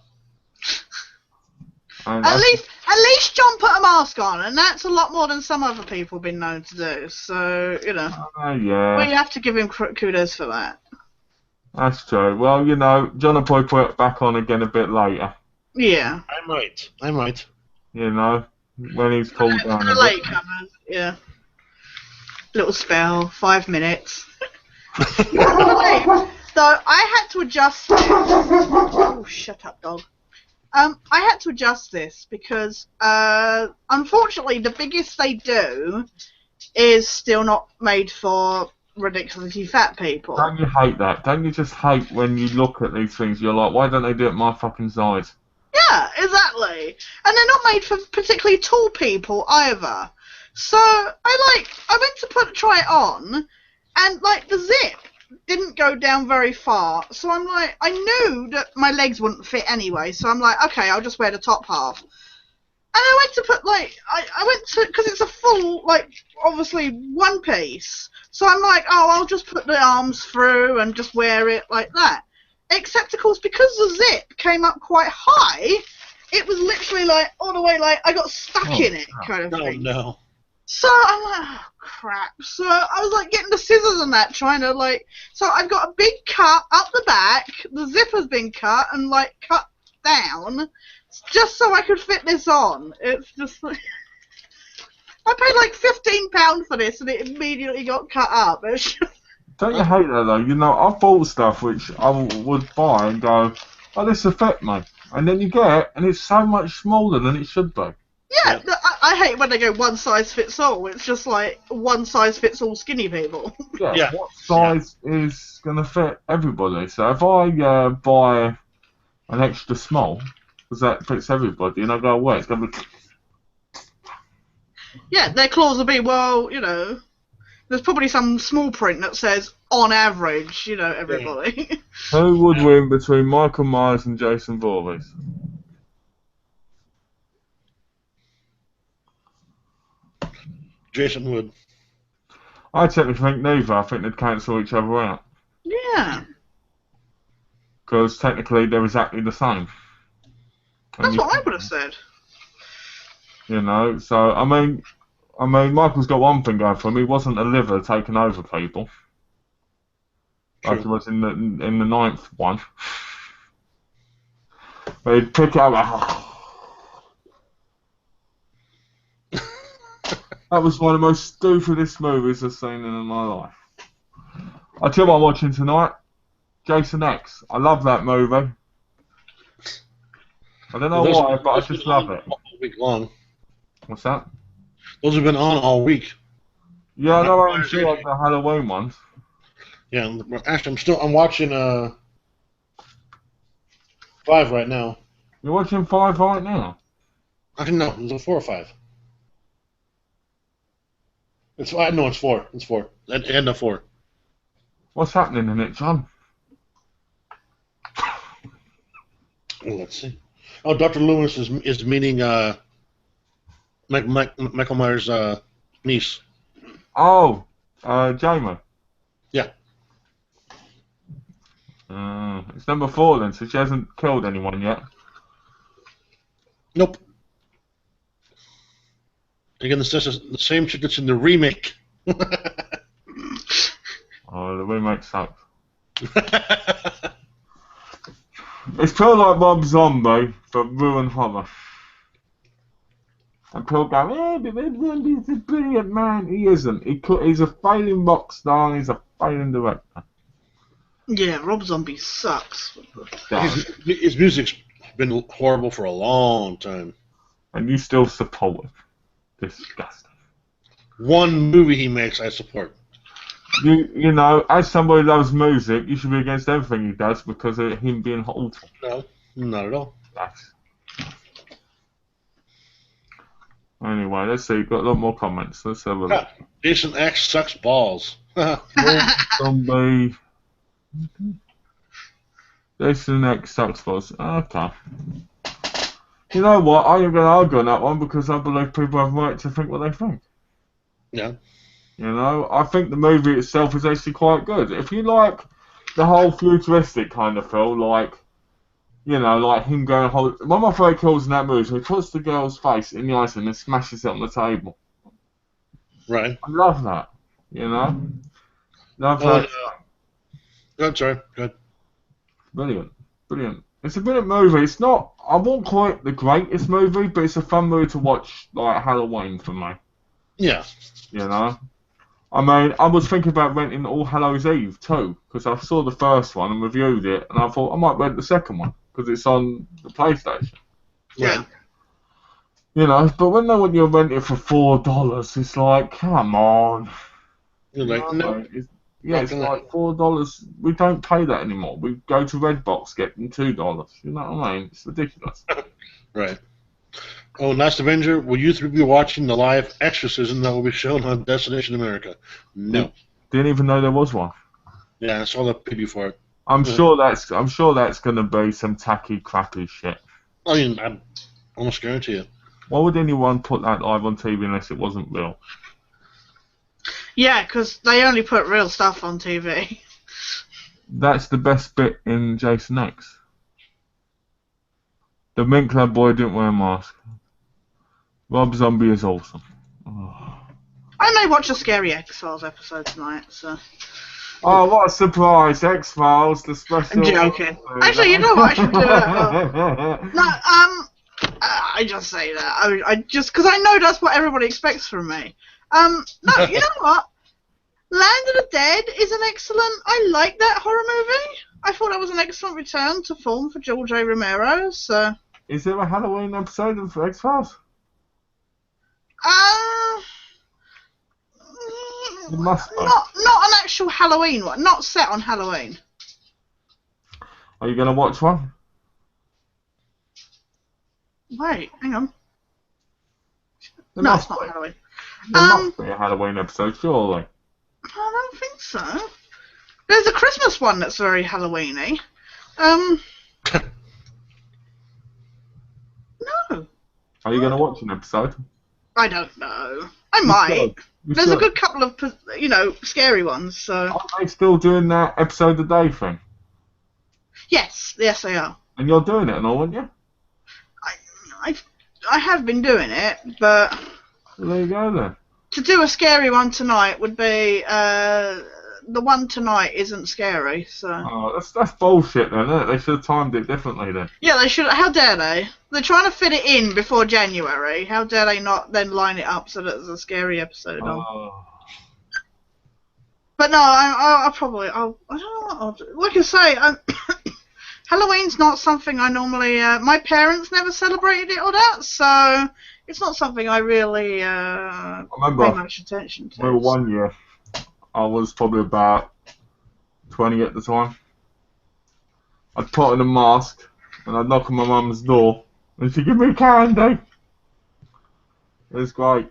And At least John put a mask on, and that's a lot more than some other people have been known to do. So, yeah. we have to give him kudos for that. That's true. Well, John will probably put it back on again a bit later. Yeah. I might. When he's cooled down a bit. Yeah. Little spell, 5 minutes. So I had to adjust this. Oh, shut up, dog. I had to adjust this because, unfortunately, the biggest they do is still not made for ridiculously fat people. Don't you hate that? Don't you just hate when you look at these things, you're like, why don't they do it my fucking size? Yeah, exactly. And they're not made for particularly tall people either. So I went to try it on, and the zip didn't go down very far. So I'm like, I knew that my legs wouldn't fit anyway. So I'm like, okay, I'll just wear the top half. And I went to put I went to, because it's a full obviously one piece. So I'm like, oh, I'll just put the arms through and just wear it like that. Except, of course, because the zip came up quite high, it was literally all the way I got stuck in it kind of thing. Oh, no. So I'm like, oh, crap. So I was getting the scissors and that, trying to so I've got a big cut up the back, the zipper's been cut and cut down, just so I could fit this on. It's just I paid £15 for this and it immediately got cut up. Don't you hate that though? I bought stuff which I would buy and go, oh, this will fit me. And then you get it and it's so much smaller than it should be. Yeah, I hate when they go one size fits all. It's just one size fits all skinny people. Yeah. What size is going to fit everybody? So if I buy an extra small, because that fits everybody, and I go, well, it's going to be... Yeah, their clause will be, well, there's probably some small print that says, on average, everybody. Yeah. Who would win between Michael Myers and Jason Voorhees? Jason would. I technically think neither. I think they'd cancel each other out. Yeah. Because technically they're exactly the same. That's what I would have said. So I mean, Michael's got one thing going for him. He wasn't a liver taking over people, like he was in the ninth one. But he'd pick it up. That was one of the most stupidest movies I've seen in my life. I'll tell you what I'm watching tonight. Jason X. I love that movie. I don't know why, but I just love it. All week long. What's that? Those have been on all week. Yeah, I know. I'm sure like the Halloween ones. Yeah, actually, I'm watching 5 right now. You're watching 5 right now? Actually, no, it's a 4 or 5. It's 4. It's 4. End of 4. What's happening in it, John? Well, let's see. Oh, Dr. Loomis is meeting Michael Myers' niece. Oh, Jamie. Yeah. It's number 4 then, so she hasn't killed anyone yet. Nope. Again, this is the same shit that's in the remake. Oh, the remake sucks. It's kind of like Rob Zombie, but ruined horror. And people go, but Rob Zombie's a brilliant man. He isn't. He's a failing rock star and he's a failing director. Yeah, Rob Zombie sucks. His music's been horrible for a long time. And you still support it. Disgusting. One movie he makes, I support. You know, as somebody who loves music, you should be against everything he does because of him being awful. No, not at all. Yes. Anyway, let's see. Got a lot more comments. Let's have a look. Jason X sucks balls. Zombie. Jason X sucks balls. Okay. You know what? I ain't going to argue on that one because I believe people have right to think what they think. Yeah. You know, I think the movie itself is actually quite good. If you like the whole futuristic kind of feel, like, you know, like him going one of my favourite kills in that movie is he puts the girl's face in the ice and then smashes it on the table. Right. I love that. You know? Love Oh, that. good. Sorry. Good. Brilliant. Brilliant. It's a brilliant movie. It's not, I won't call it the greatest movie, but it's a fun movie to watch, like Halloween for me. Yeah. You know? I mean, I was thinking about renting All Hallows Eve too, because I saw the first one and reviewed it, and I thought I might rent the second one, because it's on the PlayStation. Right. You know, but when they want you to rent it for $4, it's like, come on. You're like, no. It's like $4. We don't pay that anymore. We go to Redbox, get them $2. You know what I mean? It's ridiculous. Right. Oh, Last Avenger, will you three be watching the live exorcism that will be shown on Destination America? No. Didn't even know there was one. Yeah, I saw the preview for it. I'm sure that's going to be some tacky, crappy shit. I mean, I almost guarantee it. Why would anyone put that live on TV unless it wasn't real? Yeah, because they only put real stuff on TV. That's the best bit in Jason X. The Mint Club boy didn't wear a mask. Rob Zombie is awesome. Oh. I may watch a Scary X-Files episode tonight, so... Oh, what a surprise! X-Files, the special... I'm joking. Actually, you know what? I should do it. No, I just say that. I just... Because I know that's what everybody expects from me. No, you know what? Land of the Dead is an excellent... I like that horror movie. I thought that was an excellent return to form for George A. Romero, so... Is there a Halloween episode of X-Files? It must be. Not an actual Halloween one. Not set on Halloween. Are you going to watch one? Wait, hang on. There No, must it's not be. Halloween. There must be a Halloween episode, surely. I don't think so. There's a Christmas one that's very Halloween-y. No. Are you going to watch an episode? I don't know. I might. There's a good couple of, scary ones, so... Are they still doing that episode a day thing? Yes, they are. And you're doing it and all, aren't you? I have been doing it, but... Well, there you go then. To do a scary one tonight would be... the one tonight isn't scary, so... Oh, that's bullshit then, isn't it? They should have timed it differently then. Yeah, they should... How dare they? They're trying to fit it in before January. How dare they not then line it up so that there's a scary episode on? But no, I don't know what I'll do. Like I say, Halloween's not something I normally... my parents never celebrated it or that, so it's not something I really pay much attention to. I remember one year, I was probably about 20 at the time. I'd put on a mask, and I'd knock on my mum's door, and she'd give me candy. It was great.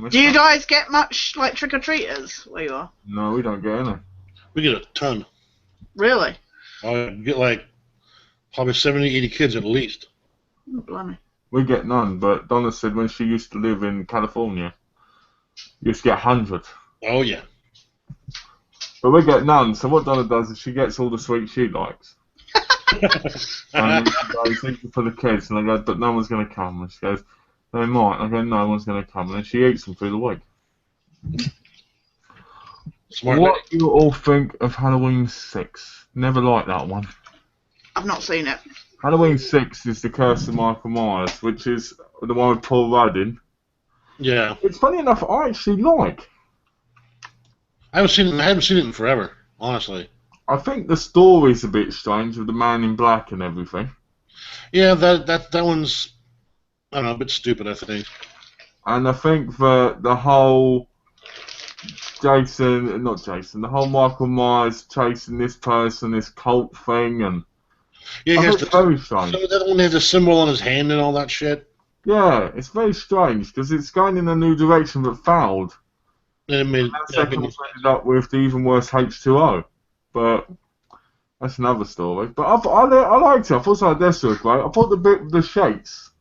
Do you guys get much, like, trick-or-treaters where you are? No, we don't get any. We get a ton. Really? I get, like, probably 70, 80 kids at least. Oh, blimey. We get none, but Donna said when she used to live in California, you used to get hundreds. Oh, yeah. But we get none, so what Donna does is she gets all the sweets she likes. And then she goes, "These are for the kids," and I go, "But no one's going to come." And she goes, "They might." And I go, "No one's going to come." And then she eats them through the week. Smart What do you all think of Halloween 6? Never liked that one. I've not seen it. Halloween 6 is The Curse of Michael Myers, which is the one with Paul Rudd in. Yeah. It's funny enough, I actually like. I haven't seen it in forever, honestly. I think the story's a bit strange with the man in black and everything. Yeah, that one's, I don't know, a bit stupid, I think. And I think that the whole the whole Michael Myers chasing this person, this cult thing, and Yeah, I think it's very strange. So that one has a symbol on his hand and all that shit. Yeah, it's very strange because it's going in a new direction but failed. And it made, And that second one ended up with the even worse H2O. But That's another story. But I liked it. I thought some of this was great. I thought the bit with the shakes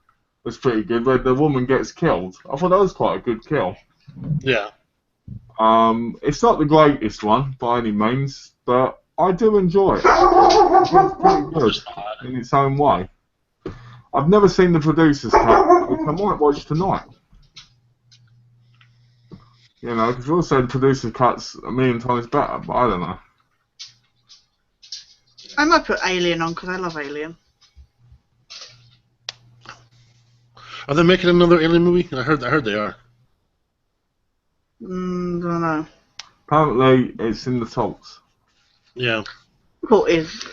was pretty good, where the woman gets killed. I thought that was quite a good kill. Yeah. It's not the greatest one by any means, but I do enjoy it. It's pretty good in its own way. I've never seen the producer's cut, which I might watch tonight. You know, because also the producer's cut's a million times better, but I don't know. I might put Alien on because I love Alien. Are they making another Alien movie? I heard they are. Don't know. Apparently, it's in the talks. Yeah. Of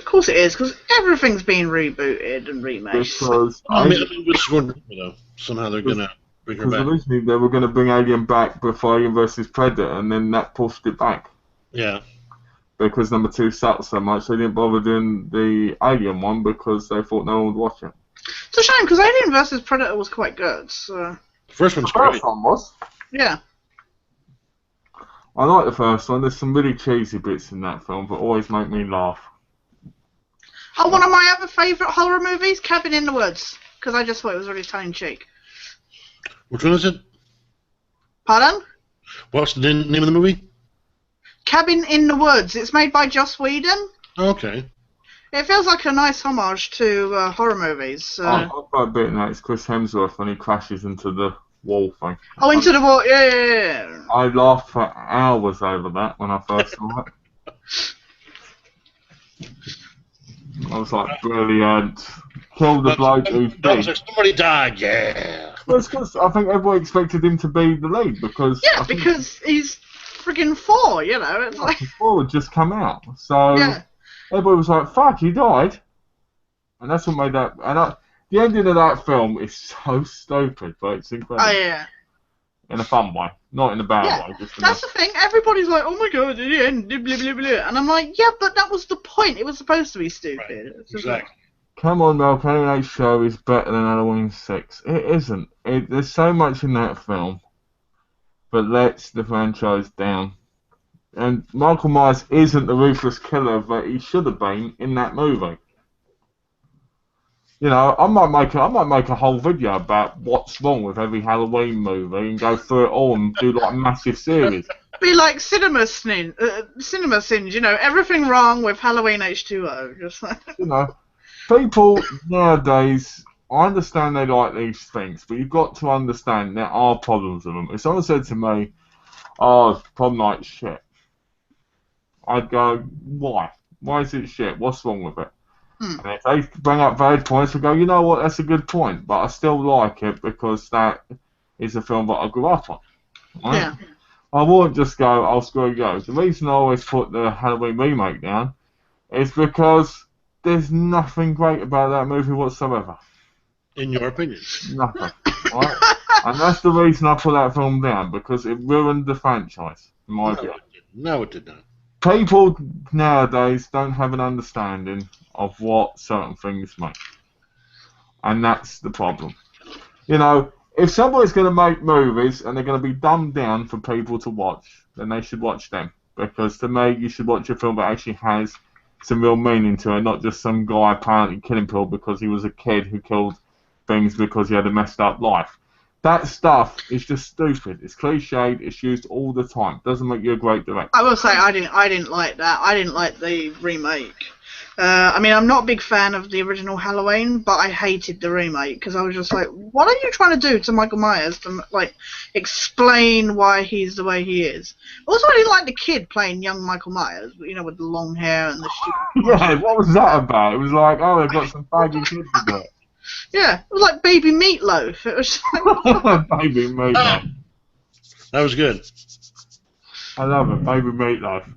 course it is, because everything's being rebooted and remade. Because I mean, which one, though? Somehow they're going to bring her back. Originally they were going to bring Alien back before Alien vs Predator, and then that pushed it back. Yeah. Because number 2 sucked so much, they didn't bother doing the Alien one because they thought no one would watch it. It's a shame, because Alien vs Predator was quite good. So. The first one's The great. first one was. Yeah. I like the first one. There's some really cheesy bits in that film, but always make me laugh. Oh, one of my other favourite horror movies, Cabin in the Woods, because I just thought it was really tongue-in-cheek. Which one is it? Pardon? What's the name of the movie? Cabin in the Woods. It's made by Joss Whedon. Okay. It feels like a nice homage to horror movies. I like a bit in that. It's Chris Hemsworth when he crashes into the wall thing. Oh, Into the Wall. Yeah. I laughed for hours over that when I first saw it. I was like, brilliant. Kill the bloke who's big. Somebody died, yeah. Well, it's 'cause I think everyone expected him to be the lead because... Yeah, because he's friggin' Thor, you know. It's like... Thor had just come out. So Yeah. everybody was like, fuck, he died. And that's what made that... And the ending of that film is so stupid, but it's incredible. Oh, yeah. In a fun way. Not in a bad Yeah, way. Just in that's the thing. Everybody's like, "Oh my god, the end, blah blah blah," and I'm like, "Yeah, but that was the point. It was supposed to be stupid." Right. It's just Exactly. Come on, Mel, Halloween show is better than Halloween 6. It isn't. There's so much in that film that lets the franchise down. And Michael Myers isn't the ruthless killer that he should have been in that movie. You know, I might make a whole video about what's wrong with every Halloween movie and go through it all and do like a massive series. be like cinema sins, you know, everything wrong with Halloween H2O. Just like... You know, people nowadays, I understand they like these things, but you've got to understand there are problems with them. If someone said to me, "Oh, Prom Night's shit," I'd go, "Why? Why is it shit? What's wrong with it?" And if they bring up valid points, I go, "You know what? That's a good point, but I still like it because that is a film that I grew up on." Right? Yeah. I won't just go, "I'll screw you." The reason I always put the Halloween remake down is because there's nothing great about that movie whatsoever. In your opinion? Nothing. Right? And that's the reason I put that film down, because it ruined the franchise, in my view. No, it did not. People nowadays don't have an understanding of what certain things mean. And that's the problem. You know, if somebody's going to make movies and they're going to be dumbed down for people to watch, then they should watch them. Because to me, you should watch a film that actually has some real meaning to it, not just some guy apparently killing people because he was a kid who killed things because he had a messed up life. That stuff is just stupid. It's cliched. It's used all the time. Doesn't make you a great director. I will say I didn't like that. I didn't like the remake. I mean, I'm not a big fan of the original Halloween, but I hated the remake because I was just like, what are you trying to do to Michael Myers to like explain why he's the way he is? Also, I didn't like the kid playing young Michael Myers, you know, with the long hair and the stupid. Yeah, what was that about? It was like, oh, they've got some faggy kids to do it. Yeah, it was like Baby Meatloaf. It was like... Baby Meatloaf. That was good. I love it, Baby Meatloaf.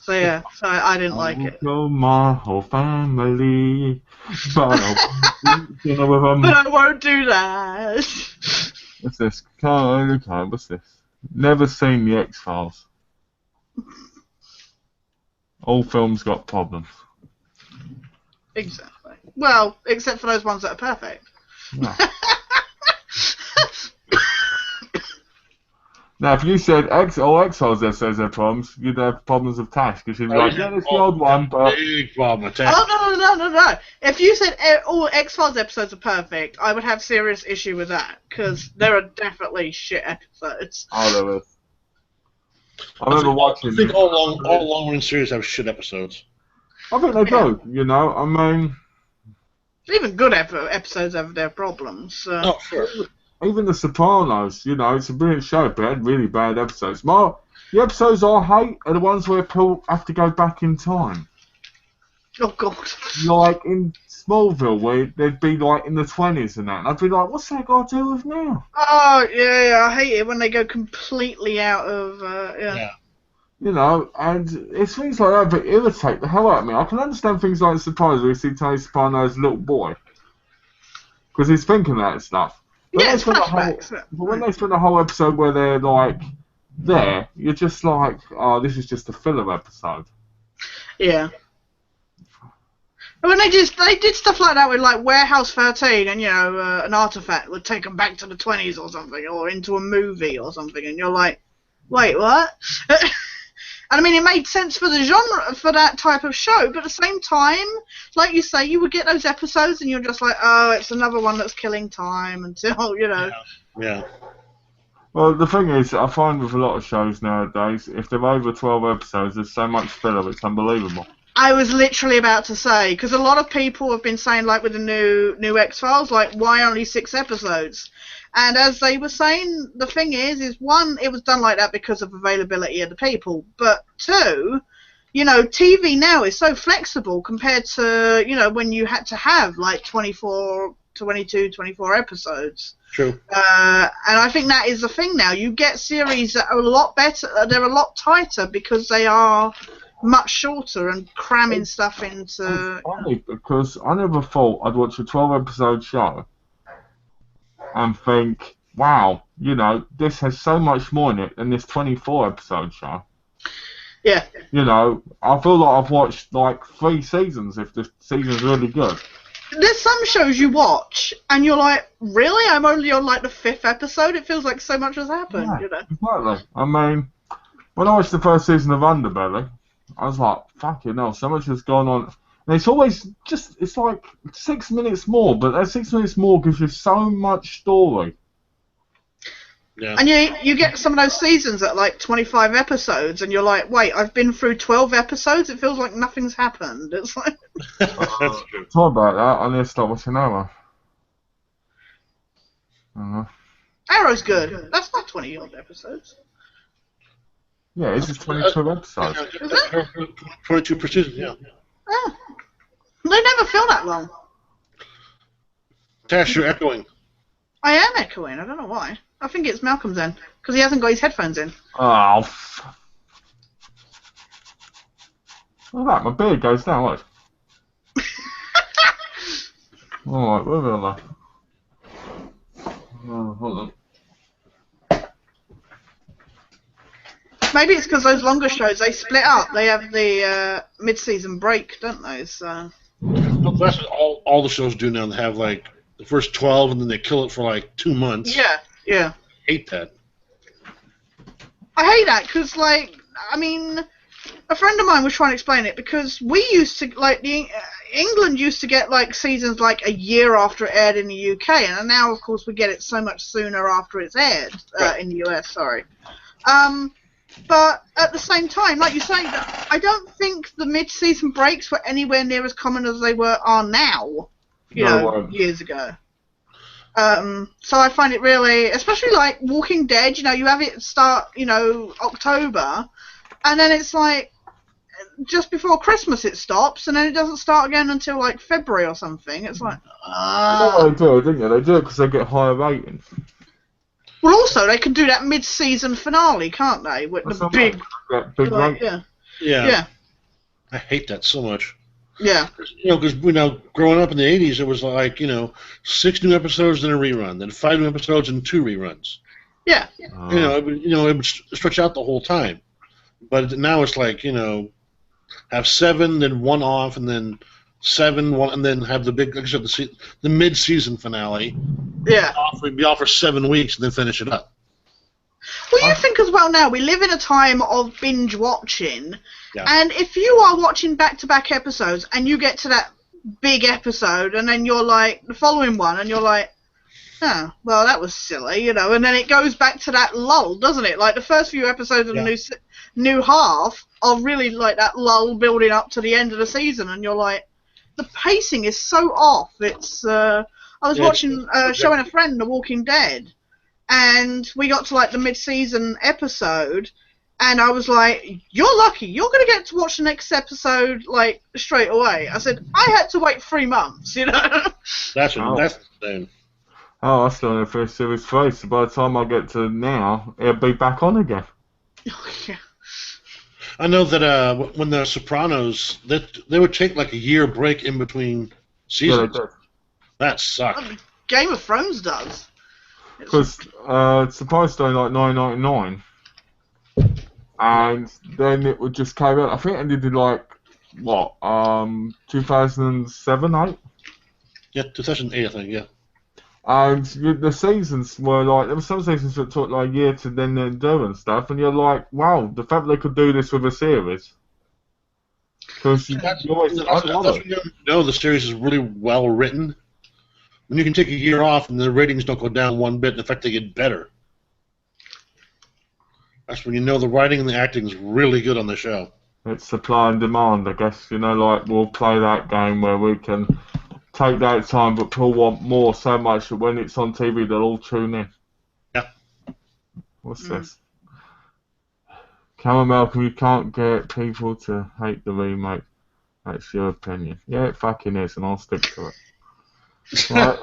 So yeah, so I didn't like it. Kill my whole family, but I won't do dinner with them. But I won't do that. What's this? What's this? Never seen the X-Files. All films got problems. Exactly. Well, except for those ones that are perfect. No. Now, if you said all X-Files episodes have problems, you'd have problems with Tash, because you'd be like, yeah, it's the old one, but... Big problem with Tash. Oh, no. If you said all X-Files episodes are perfect, I would have serious issue with that, because there are definitely shit episodes. Oh, there is. I remember watching... I think all long-running series have shit episodes. I think they do, you know, I mean... Even good episodes have their problems. So. Oh, sure. Even The Sopranos, you know, it's a brilliant show, but it had really bad episodes. The episodes I hate are the ones where people have to go back in time. Oh, God. Like in Smallville, where they'd be like in the 20s and that. And I'd be like, what's that got to do with now? Oh, yeah, I hate it when they go completely out of, Yeah. You know, and it's things like that that irritate the hell out of me. I can understand things like Sopranos, where you see Tony Soprano's little boy. Because he's thinking that stuff. But Yeah, it's flashbacks. But when they spend a whole episode where they're like there, you're just like, oh, this is just a filler episode. Yeah. When they did stuff like that with like Warehouse 13, and you know, an artifact would take them back to the 20s or something, or into a movie or something, and you're like, wait, what? And I mean, it made sense for the genre, for that type of show, but at the same time, like you say, you would get those episodes and you're just like, oh, it's another one that's killing time until, you know. Yeah. Well, the thing is, I find with a lot of shows nowadays, if they're over 12 episodes, there's so much filler, it's unbelievable. I was literally about to say, because a lot of people have been saying, like with the new X-Files, like, why only 6 episodes? And as they were saying, the thing is one, it was done like that because of availability of the people, but 2, you know, TV now is so flexible compared to, you know, when you had to have like 24 episodes. True. And I think that is the thing now. You get series that are a lot better, they're a lot tighter because they are much shorter and cramming stuff into... It's funny, because I never thought I'd watch a 12-episode show and think, wow, you know, this has so much more in it than this 24-episode show. Yeah. You know, I feel like I've watched like 3 seasons if the season's really good. There's some shows you watch and you're like, really? I'm only on like the 5th episode? It feels like so much has happened, Yeah, you know? Exactly. I mean, when I watched the first season of Underbelly, I was like, fucking hell, so much has gone on. And it's always just, it's like 6 minutes more, but that 6 minutes more gives you so much story. Yeah. And you get some of those seasons at like 25 episodes, and you're like, wait, I've been through 12 episodes? It feels like nothing's happened. It's like... That's true. Sorry about that, I need to start watching Arrow. Arrow's good. That's not 20-odd episodes. Yeah, it's just 22 episodes. Is it? 22 per season, yeah. Oh. They never feel that long. Tash, you're echoing. I am echoing. I don't know why. I think it's Malcolm's in, because he hasn't got his headphones in. Oh, look at that, my beard goes down, look. Alright, where am I? Oh, hold on. Maybe it's because those longer shows, they split up. They have the mid-season break, don't they? So. Well, that's what all the shows do now. They have like the first 12 and then they kill it for like 2 months. Yeah. I hate that. I hate that because, like, I mean, a friend of mine was trying to explain it because we used to, like, England used to get, like, seasons, like, a year after it aired in the UK, and now, of course, we get it so much sooner after it's aired in the US, sorry. But at the same time, like you say, I don't think the mid-season breaks were anywhere near as common as they are now, years ago. So I find it really, especially like Walking Dead, you know, you have it start, you know, October, and then it's like just before Christmas it stops, and then it doesn't start again until like February or something. It's like, You know what they do, didn't you? They do it because they get higher ratings. Well, also they can do that mid-season finale, can't they? With the big like, Yeah. I hate that so much. Yeah. You know, because growing up in the '80s, it was like 6 new episodes and a rerun, then 5 new episodes and 2 reruns. Yeah. It would stretch out the whole time. But now it's like have 7, then 1 off, and then 7, 1, and then have the big, like I said, the mid-season finale. Yeah. Be off for 7 weeks and then finish it up. Well, you think as well now, we live in a time of binge watching, Yeah. and if you are watching back-to-back episodes and you get to that big episode and then you're like, the following one, and you're like, oh, well, that was silly, you know, and then it goes back to that lull, doesn't it? Like, the first few episodes of the new half are really like that lull building up to the end of the season, and you're like, the pacing is so off. It's, I was watching, showing a friend The Walking Dead, and we got to, like, the mid-season episode, and I was like, you're lucky, you're going to get to watch the next episode, like, straight away. I said, I had to wait 3 months, you know? That's insane. Oh, I still haven't finished Series 3, so by the time I get to now, it'll be back on again. Yeah. I know that when the Sopranos, they would take like a year break in between seasons. Yeah, they do. That sucked. Game of Thrones does. Because it's supposed to be like $9.99, and then it would just carry on. I think it ended in like, what, 2007, 8? Yeah, 2008, I think, yeah. And the seasons were like, there were some seasons that took like a year to then do and stuff, and you're like, wow, the fact they could do this with a series. Because you always, I love it. You know the series is really well written. When you can take a year off and the ratings don't go down one bit, in fact, they get better. That's when you know the writing and the acting is really good on the show. It's supply and demand, I guess. You know, like, we'll play that game where we can take that time, but people want more so much that when it's on TV, they'll all tune in. Yeah. What's this? Cameron Malcolm, you can't get people to hate the remake. That's your opinion. Yeah, it fucking is, and I'll stick to it. Right.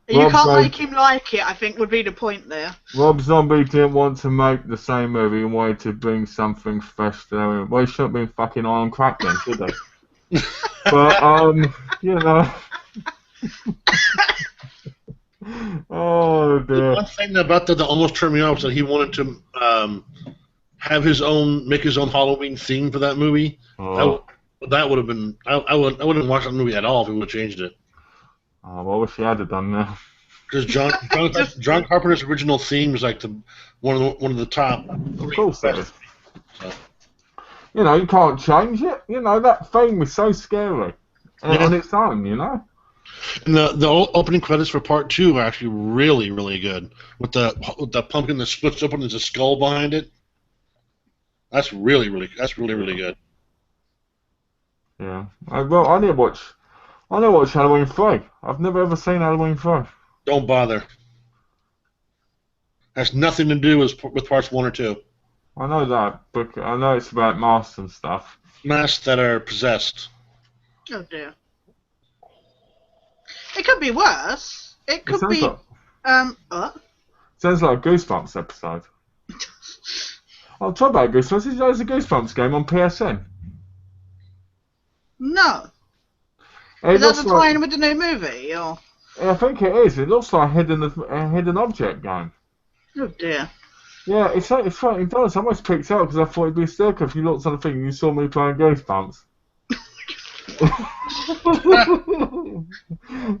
You can't make him like it, I think, would be the point there. Rob Zombie didn't want to make the same movie and wanted to bring something fresh to them. Well, he shouldn't have been fucking Iron Crack then, should he? But, you know. Oh, dear. One thing about that almost turned me off was that he wanted to have his own, make his own Halloween theme for that movie. Oh. That would have been, I wouldn't watch that movie at all if he would have changed it. Oh, well, I wish he had it done now. Because John Carpenter's original theme is like one of the top. Of course it is. You know, you can't change it. You know, that theme is so scary on its own, you know? And the opening credits for part 2 are actually really, really good. With the pumpkin that splits open, there's a skull behind it. That's really, really good. Yeah. Well, I need to watch Halloween 3. I've never ever seen Halloween 3. Don't bother. Has nothing to do with parts 1 or 2. I know that, but I know it's about masks and stuff. Masks that are possessed. Oh dear. It could be worse. It could be. What? Sounds like a Goosebumps episode. I'll talk about Goosebumps. There's a Goosebumps game on PSN. No. Is that the tie-in with the new movie, or? I think it is. It looks like a hidden object game. Oh dear. Yeah, it's funny. It does. I almost picked it up because I thought it'd be a sticker if you looked on the thing and you saw me playing Goosebumps.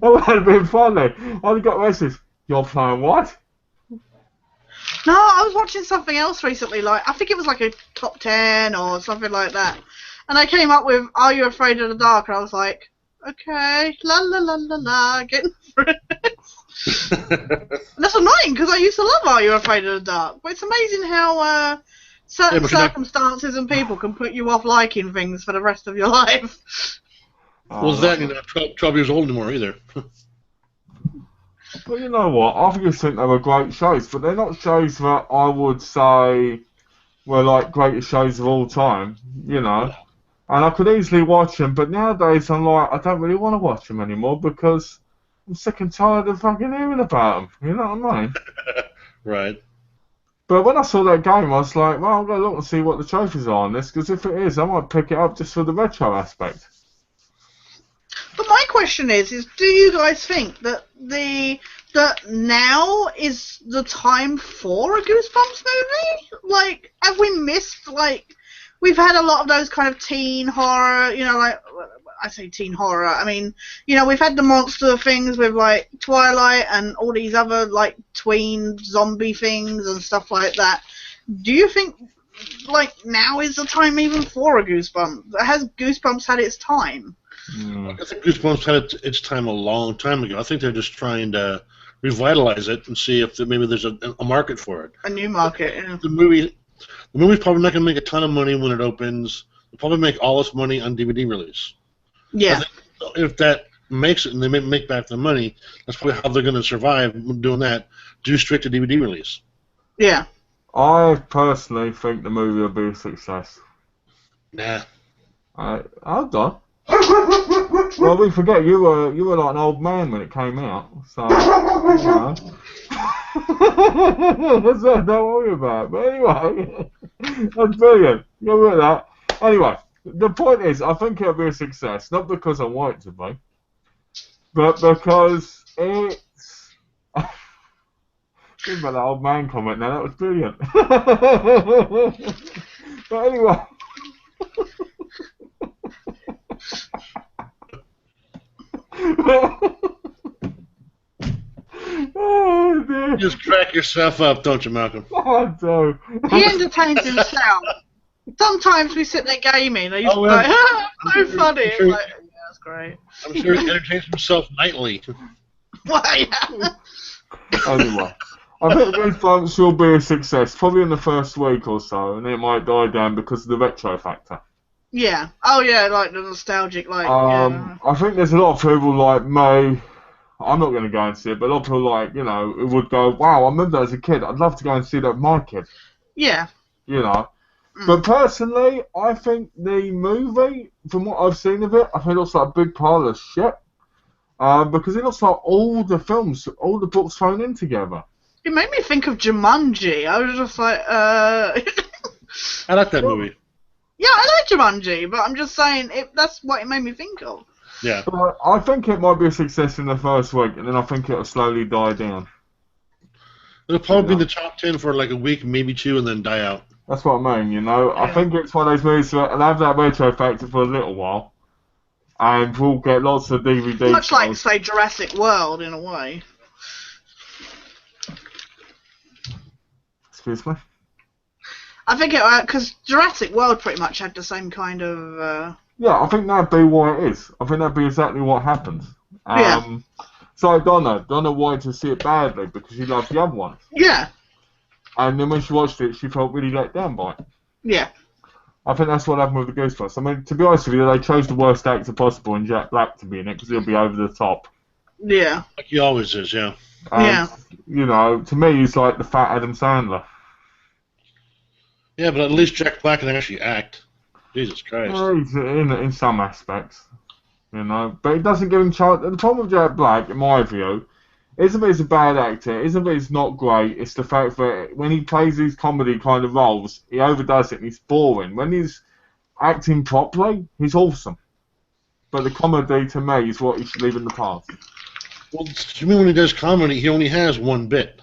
That would have been funny. I got messages. You're playing what? No, I was watching something else recently. Like, I think it was like a top 10 or something like that. And I came up with "Are You Afraid of the Dark?" and I was like, okay, la la la la la, getting through it. That's annoying because I used to love "Are You Afraid of the Dark?" But it's amazing how certain circumstances and people can put you off liking things for the rest of your life. Well, that you're not 12 years old anymore either. But you know what? I just think they were great shows, but they're not shows that I would say were like greatest shows of all time, you know. And I could easily watch them, but nowadays I'm like, I don't really want to watch them anymore because I'm sick and tired of fucking hearing about them. You know what I mean? Right. But when I saw that game, I was like, well, I'm going to look and see what the trophies are on this, because if it is, I might pick it up just for the retro aspect. But my question is do you guys think that that now is the time for a Goosebumps movie? Like, have we missed, like, we've had a lot of those kind of teen horror, you know, like, I say teen horror. I mean, we've had the monster things with like Twilight and all these other like tween zombie things and stuff like that. Do you think like now is the time even for a Goosebumps? Has Goosebumps had its time? I think Goosebumps had its time a long time ago. I think they're just trying to revitalize it and see if maybe there's a market for it. A new market. Yeah. The movie's probably not going to make a ton of money when it opens. They'll probably make all its money on DVD release. Yeah. If that makes it and they make back their money, that's probably how they're going to survive doing that. Do straight to DVD release. Yeah. I personally think the movie will be a success. Nah. I've done. Well, we forget you were like an old man when it came out, so don't worry about it. But anyway, that's brilliant. You're with that. Anyway, the point is, I think it'll be a success, not because I want it to be, but because it's. Think about that old man comment now. That was brilliant. But anyway. Oh, dear. You just crack yourself up, don't you, Malcolm? I do. He entertains himself. Sometimes we sit there gaming and he's like, so funny. Sure. Like, yeah, that's great. I'm sure he entertains himself nightly. Well, yeah. Anyway, I think Goosebumps will be a success, probably in the first week or so, and it might die down because of the retro factor. Yeah. Oh, yeah, like the nostalgic, like, yeah. I think there's a lot of people like me. I'm not going to go and see it, but a lot of people like, who would go, wow, I remember that as a kid. I'd love to go and see that with my kid. Yeah. But personally, I think the movie, from what I've seen of it, I think it looks like a big pile of shit. Because it looks like all the films, all the books thrown in together. It made me think of Jumanji. I was just like, I like that movie. Yeah, I like Jumanji, but I'm just saying, that's what it made me think of. Yeah. But I think it might be a success in the first week, and then I think it'll slowly die down. It'll probably be in the top 10 for like a week, maybe two, and then die out. That's what I mean, I think it's one of those movies that will have that retro factor for a little while, and we'll get lots of DVD Much like, shows. say, Jurassic World, in a way. Excuse me? I think because Jurassic World pretty much had the same kind of... Yeah, I think that'd be what it is. I think that'd be exactly what happens. Yeah. So Donna wanted to see it badly because she loves the other ones. Yeah. And then when she watched it, she felt really let down by it. Yeah. I think that's what happened with the Goosebumps. I mean, to be honest with you, they chose the worst actor possible in Jack Black to be in it because he'll be over the top. Yeah. Like he always is, yeah. And, to me, he's like the fat Adam Sandler. Yeah, but at least Jack Black can actually act. Jesus Christ. He's in some aspects, but it doesn't give him chance. The problem with Jack Black, in my view, isn't that he's a bad actor, isn't that he's not great, it's the fact that when he plays these comedy kind of roles, he overdoes it and he's boring. When he's acting properly, he's awesome. But the comedy, to me, is what he should leave in the past. Well, to me, when he does comedy, he only has one bit.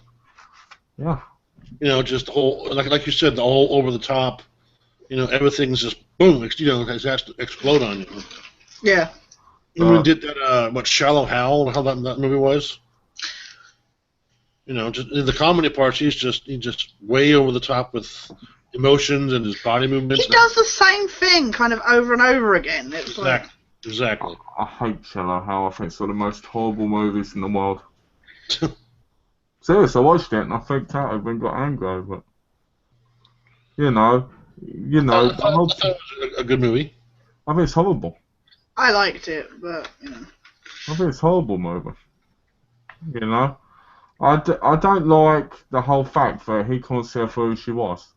Yeah. Just the whole, like you said, the whole over the top. Everything's just boom. It has to explode on you. Yeah. When we did that, Shallow Hal, how that movie was. Just in the comedy parts, he's just way over the top with emotions and his body movements. He does the same thing kind of over and over again. It's Exactly. I hate Shallow Hal. I think it's one of the most horrible movies in the world. Seriously, I watched it and I freaked out over and got angry over it. I thought it was a good movie. I think it's horrible. I liked it, but, I think it's a horrible movie. I don't like the whole fact that he couldn't see her for who she was.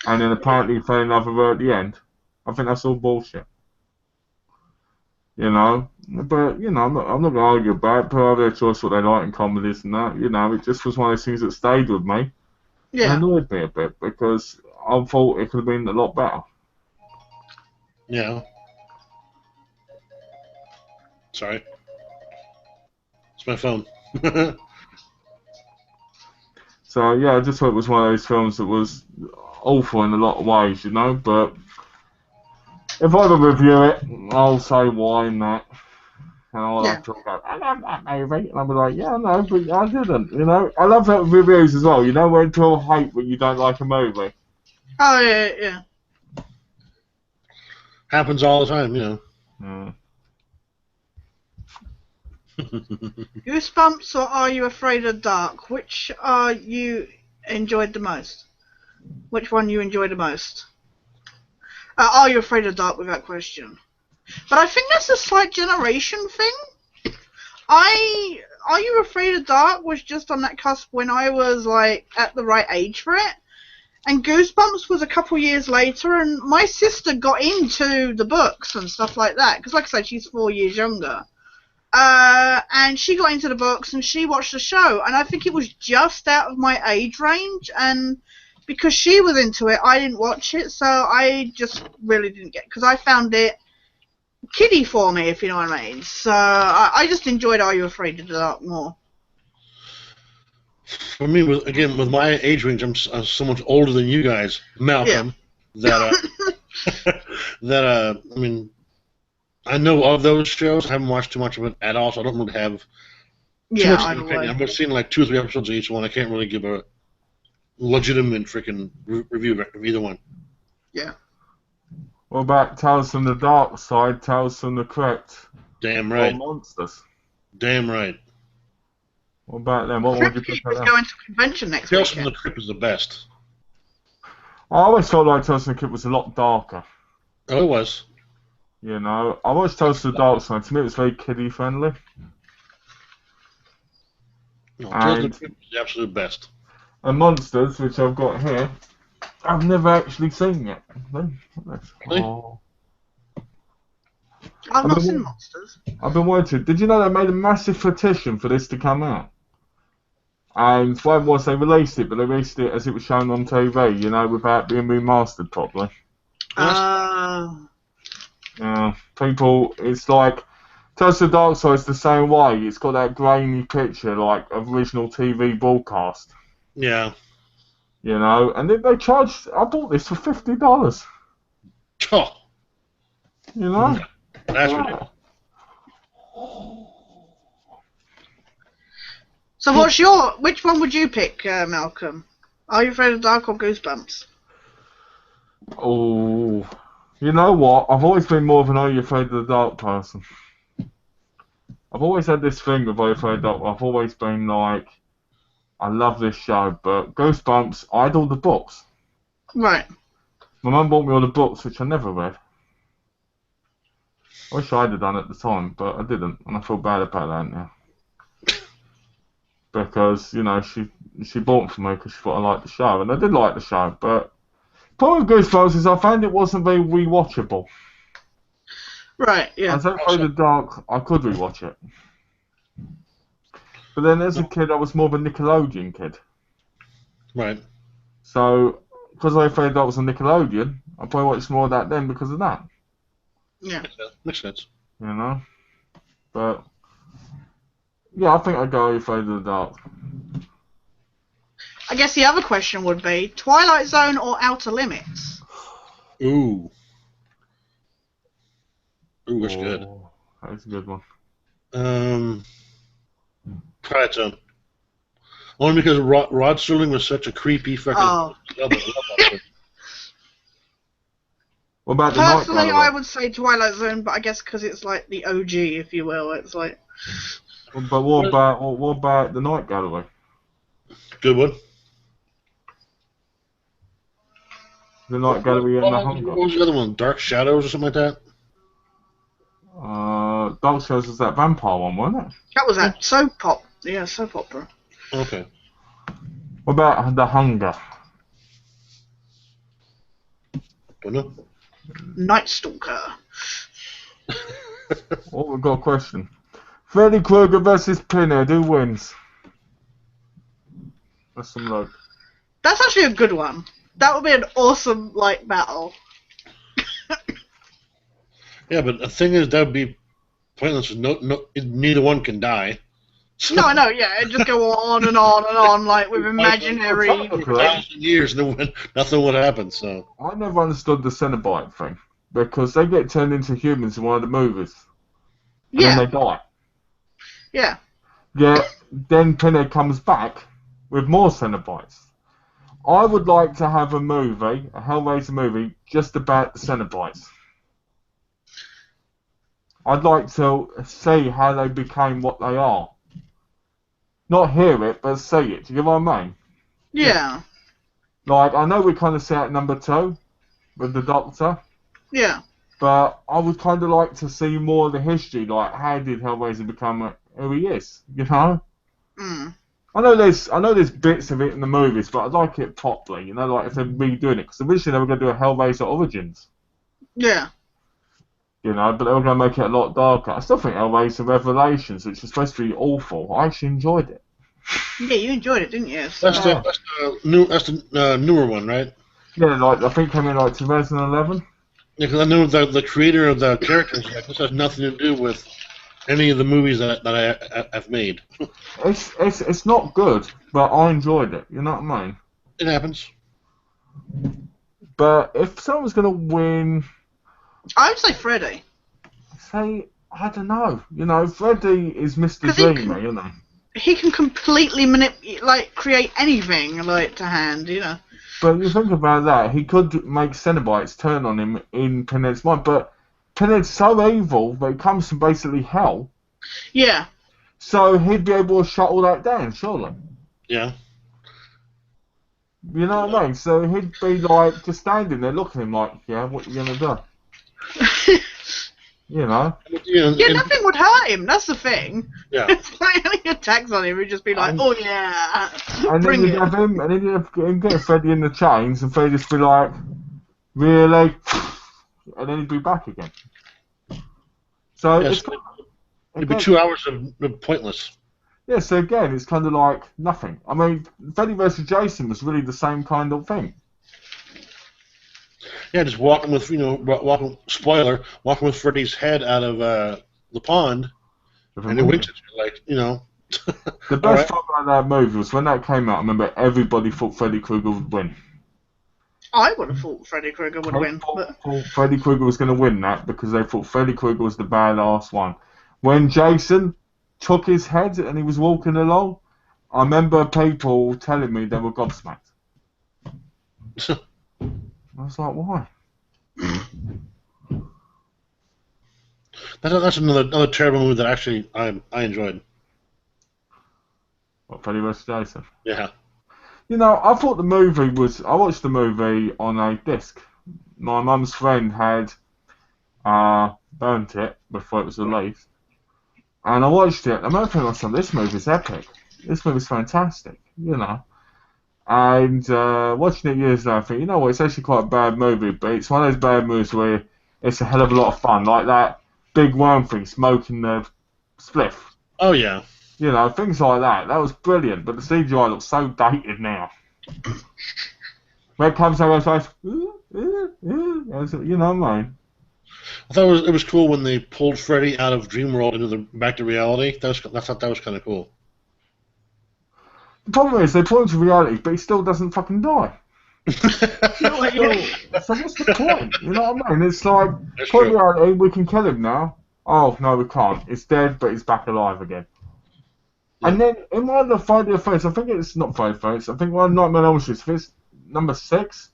And then apparently he fell in love with her at the end. I think that's all bullshit. But, I'm not going to argue about it. People have their choice what they like in comedies and that. It just was one of those things that stayed with me. yeah. It annoyed me a bit because I thought it could have been a lot better. Yeah. Sorry. It's my phone. So, yeah, I just thought it was one of those films that was awful in a lot of ways, but if I ever review it, I'll say why and that. And I'll Yeah. have to go, I love that movie. And I'll be like, yeah, no, but I didn't, you know. I love that with reviews as well, you know, when people hate when you don't like a movie. Oh, yeah. Happens all the time, you know. Mm. Goosebumps or Are You Afraid of Dark? Which are you enjoyed the most? Which one you enjoyed the most? Are You Afraid of Dark, without question. But I think that's a slight generation thing. Are You Afraid of Dark was just on that cusp when I was like at the right age for it. And Goosebumps was a couple years later, and my sister got into the books and stuff like that, because like I said, she's 4 years younger. And she got into the books and she watched the show, and I think it was just out of my age range, and because she was into it, I didn't watch it, so I just really didn't get it, because I found it kiddie for me, if you know what I mean. So I just enjoyed Are You Afraid of the Dark more. For me, with my age range, I'm so much older than you guys, Malcolm. Yeah. That I mean, I know of those shows. I haven't watched too much of it at all, so I don't really have too much of an opinion. I've seen like 2 or 3 episodes of each one. I can't really give a legitimate freaking review of either one. Yeah. What about Tales from the Dark Side, Tales from the Crypt? Damn right. Or Monsters? Damn right. What about them? What would you pick Crypt out? is going to a convention next Tales from weekend. the Crypt is the best. I always felt like Tales from the Crypt was a lot darker. Oh, it was. You know, I watched Tales from the Dark Side. To me, it was very kiddie friendly. No, Tales from the Crypt is the absolute best. And Monsters, which I've got here, I've never actually seen yet. Really? Oh. I've not seen Monsters. I've been waiting. Did you know they made a massive petition for this to come out? And what was they released it, but they released it as it was shown on TV, you know, without being remastered properly. People, it's like, Tales of the Dark Side's the same way. It's got that grainy picture like original TV broadcast. Yeah. You know, and then they charged, I bought this for $50. Oh. You know? That's ridiculous. So which one would you pick, Malcolm? Are You Afraid of the Dark or Goosebumps? Oh, you know what? I've always been more of an Are You Afraid of the Dark person. I've always had this thing with Are You Afraid of the Dark. I've always been like, I love this show, but Goosebumps, I had all the books. Right. My mum bought me all the books, which I never read. I wish I'd have done at the time, but I didn't, and I feel bad about that now. Because, you know, she bought them for me because she thought I liked the show, and I did like the show, but the problem with Goosebumps is I found it wasn't very rewatchable. Right, yeah. As I Afraid of the Dark, I could rewatch it. But then as a kid, I was more of a Nickelodeon kid. Right. So, because I Afraid of the Dark was on Nickelodeon, I probably watched more of that then because of that. Yeah. Makes sense. You know? But, yeah, I think I'd go Afraid of the Dark. I guess the other question would be Twilight Zone or Outer Limits? Ooh. Ooh, that's good. That's a good one. Twilight Zone. Only because Rod Serling was such a creepy fucking... Oh. What about the Night Personally, Gallery? I would say Twilight Zone, but I guess because it's like the OG, if you will. It's like... But what about the Night Gallery? Good one. The Night Gallery and the Hunger. What was the other one? Dark Shadows or something like that? Dark Shadows was that vampire one, wasn't it? That was that soap opera. Okay. What about the Hunger? Don't know. Night Stalker. Oh, we've got a question. Freddy Krueger versus Pinhead, who wins? That's some look. That's actually a good one. That would be an awesome, like, battle. Yeah, but the thing is, that would be pointless. Neither one can die. No, I know, yeah. It'd just go on and on and on, like, with imaginary... For 1,000 years, nothing would happen, so... I never understood the Cenobite thing. because they get turned into humans in one of the movies, and Yeah. then they die. Yeah. Yet then Pinhead comes back with more Cenobites. I would like to have a movie, a Hellraiser movie, just about the Cenobites. I'd like to see how they became what they are. Not hear it, but see it. Do you get what I mean? Yeah. Like, I know we kind of see it at number 2 with the Doctor, Yeah. but I would kind of like to see more of the history. Like, how did Hellraiser become who he is? You know? Mm. I know there's bits of it in the movies, but I'd like it properly. You know, like if they're redoing it, because originally they were going to do a Hellraiser Origins. Yeah. You know, but they were going to make it a lot darker. I still think Hellraiser Revelations, which was supposed to be awful, I actually enjoyed it. Yeah, you enjoyed it, didn't you? That's the newer one, right? Yeah, like I think it came in like 2011. Yeah, because I know the creator of the characters. Like, this has nothing to do with any of the movies that I've made. It's not good, but I enjoyed it. You know what I mean? It happens. But if someone's going to win, I would say Freddy. say, I don't know. You know, Freddy is Mr. 'Cause he Dreamer, can- you know. He can completely create anything, to hand, you know. But you think about that, he could make Cenobites turn on him in Pinhead's mind, but Pinhead's so evil that it comes from basically hell, Yeah. so he'd be able to shut all that down, surely. Yeah. You know what I mean? So he'd be like, just standing there looking at him like, yeah, what are you going to do? You know? Yeah, nothing would hurt him, that's the thing. Yeah. If any attacks on him, he'd just be like, oh yeah, And bring then it. you'd have him, and then you'd have him get Freddy in the chains, and Freddy'd just be like, really? And then he'd be back again. So Yes. it's It'd be 2 hours of pointless. yeah, so again, it's kind of like nothing. I mean, Freddy vs. Jason was really the same kind of thing. Yeah, just walking with walking with Freddy's head out of the pond, and it went like The best part about that movie was when that came out. I remember everybody thought Freddy Krueger would win. I would have thought Freddy Krueger would They win, thought but Freddy Krueger was going to win that because they thought Freddy Krueger was the badass one. When Jason took his head and he was walking along, I remember people telling me they were gobsmacked. I was like, why? That's another terrible movie that actually I enjoyed. What, Freddy vs. Jason? Yeah. You know, I thought the movie was... I watched the movie on a disc. My mum's friend had burnt it before it was released. And I watched it. I remember thinking to myself, this movie's epic. This movie's fantastic, you know. And watching it years later, I think, you know what, it's actually quite a bad movie, but it's one of those bad movies where it's a hell of a lot of fun. Like that big worm thing, smoking the spliff. Oh, yeah. You know, things like that. That was brilliant, but the CGI looks so dated now. When it comes out, it's like, you know what I mean? I thought it was cool when they pulled Freddy out of Dreamworld into back to reality. I thought that was kind of cool. The problem is, they put him to reality, but he still doesn't fucking die. So what's the point? You know what I mean? It's like, put reality, we can kill him now. Oh, no, we can't. It's dead, but he's back alive again. Yeah. And then, in one of the Friday the 13th, I think it's not Friday the 13th, I think one of Nightmare on Elm Street, if it's number 6,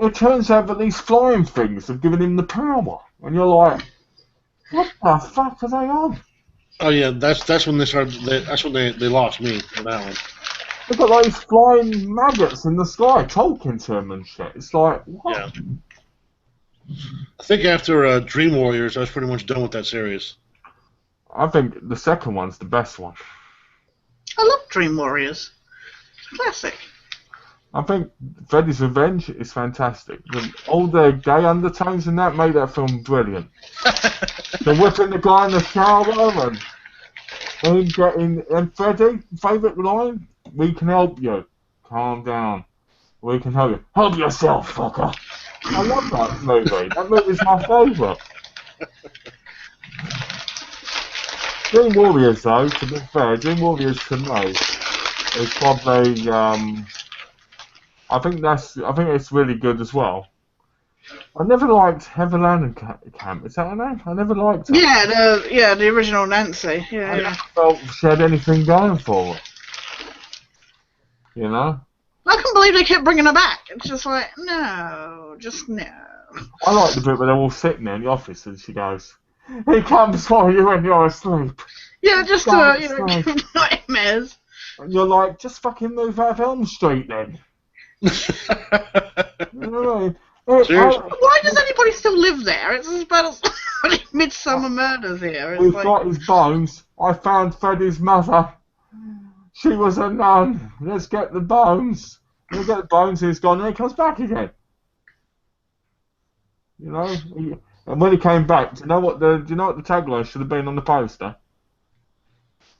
it turns out that these flying things have given him the power. And you're like, what the fuck are they on? Oh, yeah, that's when they started, that's when they lost me on that one. They've got those flying maggots in the sky talking to him and shit. It's like, what? Yeah. I think after Dream Warriors, I was pretty much done with that series. I think the second one's the best one. I love Dream Warriors. It's a classic. I think Freddy's Revenge is fantastic. All the gay undertones in that made that film brilliant. They're whipping the guy in the shower and him getting... And Freddy, favourite line? We can help you. Calm down. We can help you. Help yourself, fucker. I love that movie. That movie's my favourite. Dream Warriors, though, to be fair, Dream Warriors to me is probably... I think it's really good as well. I never liked Heatherland Camp. Is that her name? I never liked her. Yeah, the original Nancy. Yeah, I yeah. never felt she had anything going for her. You know? I couldn't believe they kept bringing her back. It's just like, no, just no. I like the bit where they're all sitting there in the office and she goes, "He comes for you when you're asleep." Yeah, just Don't give sleep. them nightmares. And you're like, just fucking move out of Elm Street then. You know what I mean? Seriously? Why does anybody still live there? It's as bad as Midsummer Murders here. It's We've like, got his bones. I found Freddie's mother. She was a nun. Let's get the bones. We get the bones, he's gone, and he comes back again. You know? And when he came back, do you know what the tagline should have been on the poster?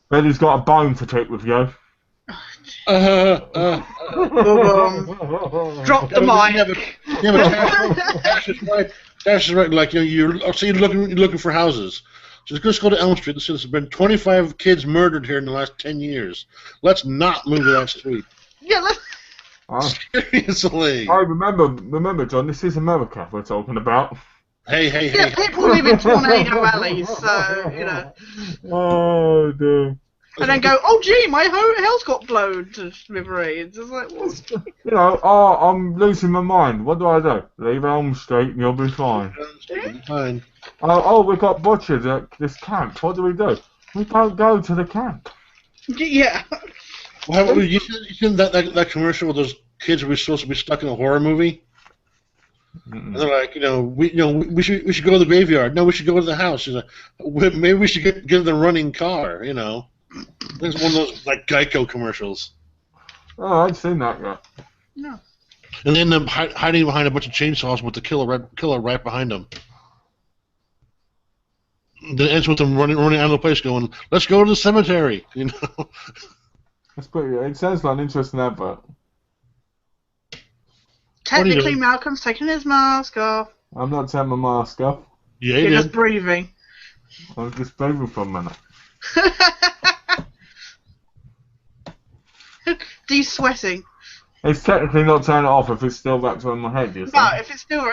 Freddie's got a bone to pick with you. drop the mic. Yeah, but Dash is right. Like you're looking for houses. Just go to Elm Street. There's been 25 kids murdered here in the last 10 years. Let's not move to that street. Yeah, let's... Seriously. I remember, John. This is America we're talking about. Hey. Yeah, people live in tornado alleys, so, you know. Oh, dear. And then go, oh gee, my house got blown to smithereens. It's like, what? You know, I'm losing my mind. What do? Leave Elm Street and you'll be fine. Fine. We got butchered at this camp. What do? We don't go to the camp. Yeah. Well, you seen that commercial where those kids were supposed to be stuck in a horror movie? And they're like, we should go to the graveyard. No, we should go to the house. She's like, maybe we should get the running car. You know, it's one of those like Geico commercials. Oh, I've seen that yet. No. And then them hiding behind a bunch of chainsaws with the killer right behind them. Then it ends with them running out of the place, going, "Let's go to the cemetery." You know. That's pretty. It sounds like an interesting advert. Technically, Malcolm's taking his mask off. I'm not taking my mask off. Yeah, You're just breathing. I'm just breathing for a minute. De-sweating. It's technically not turning it off if it's still wrapped around my head, you see. No, if it's still...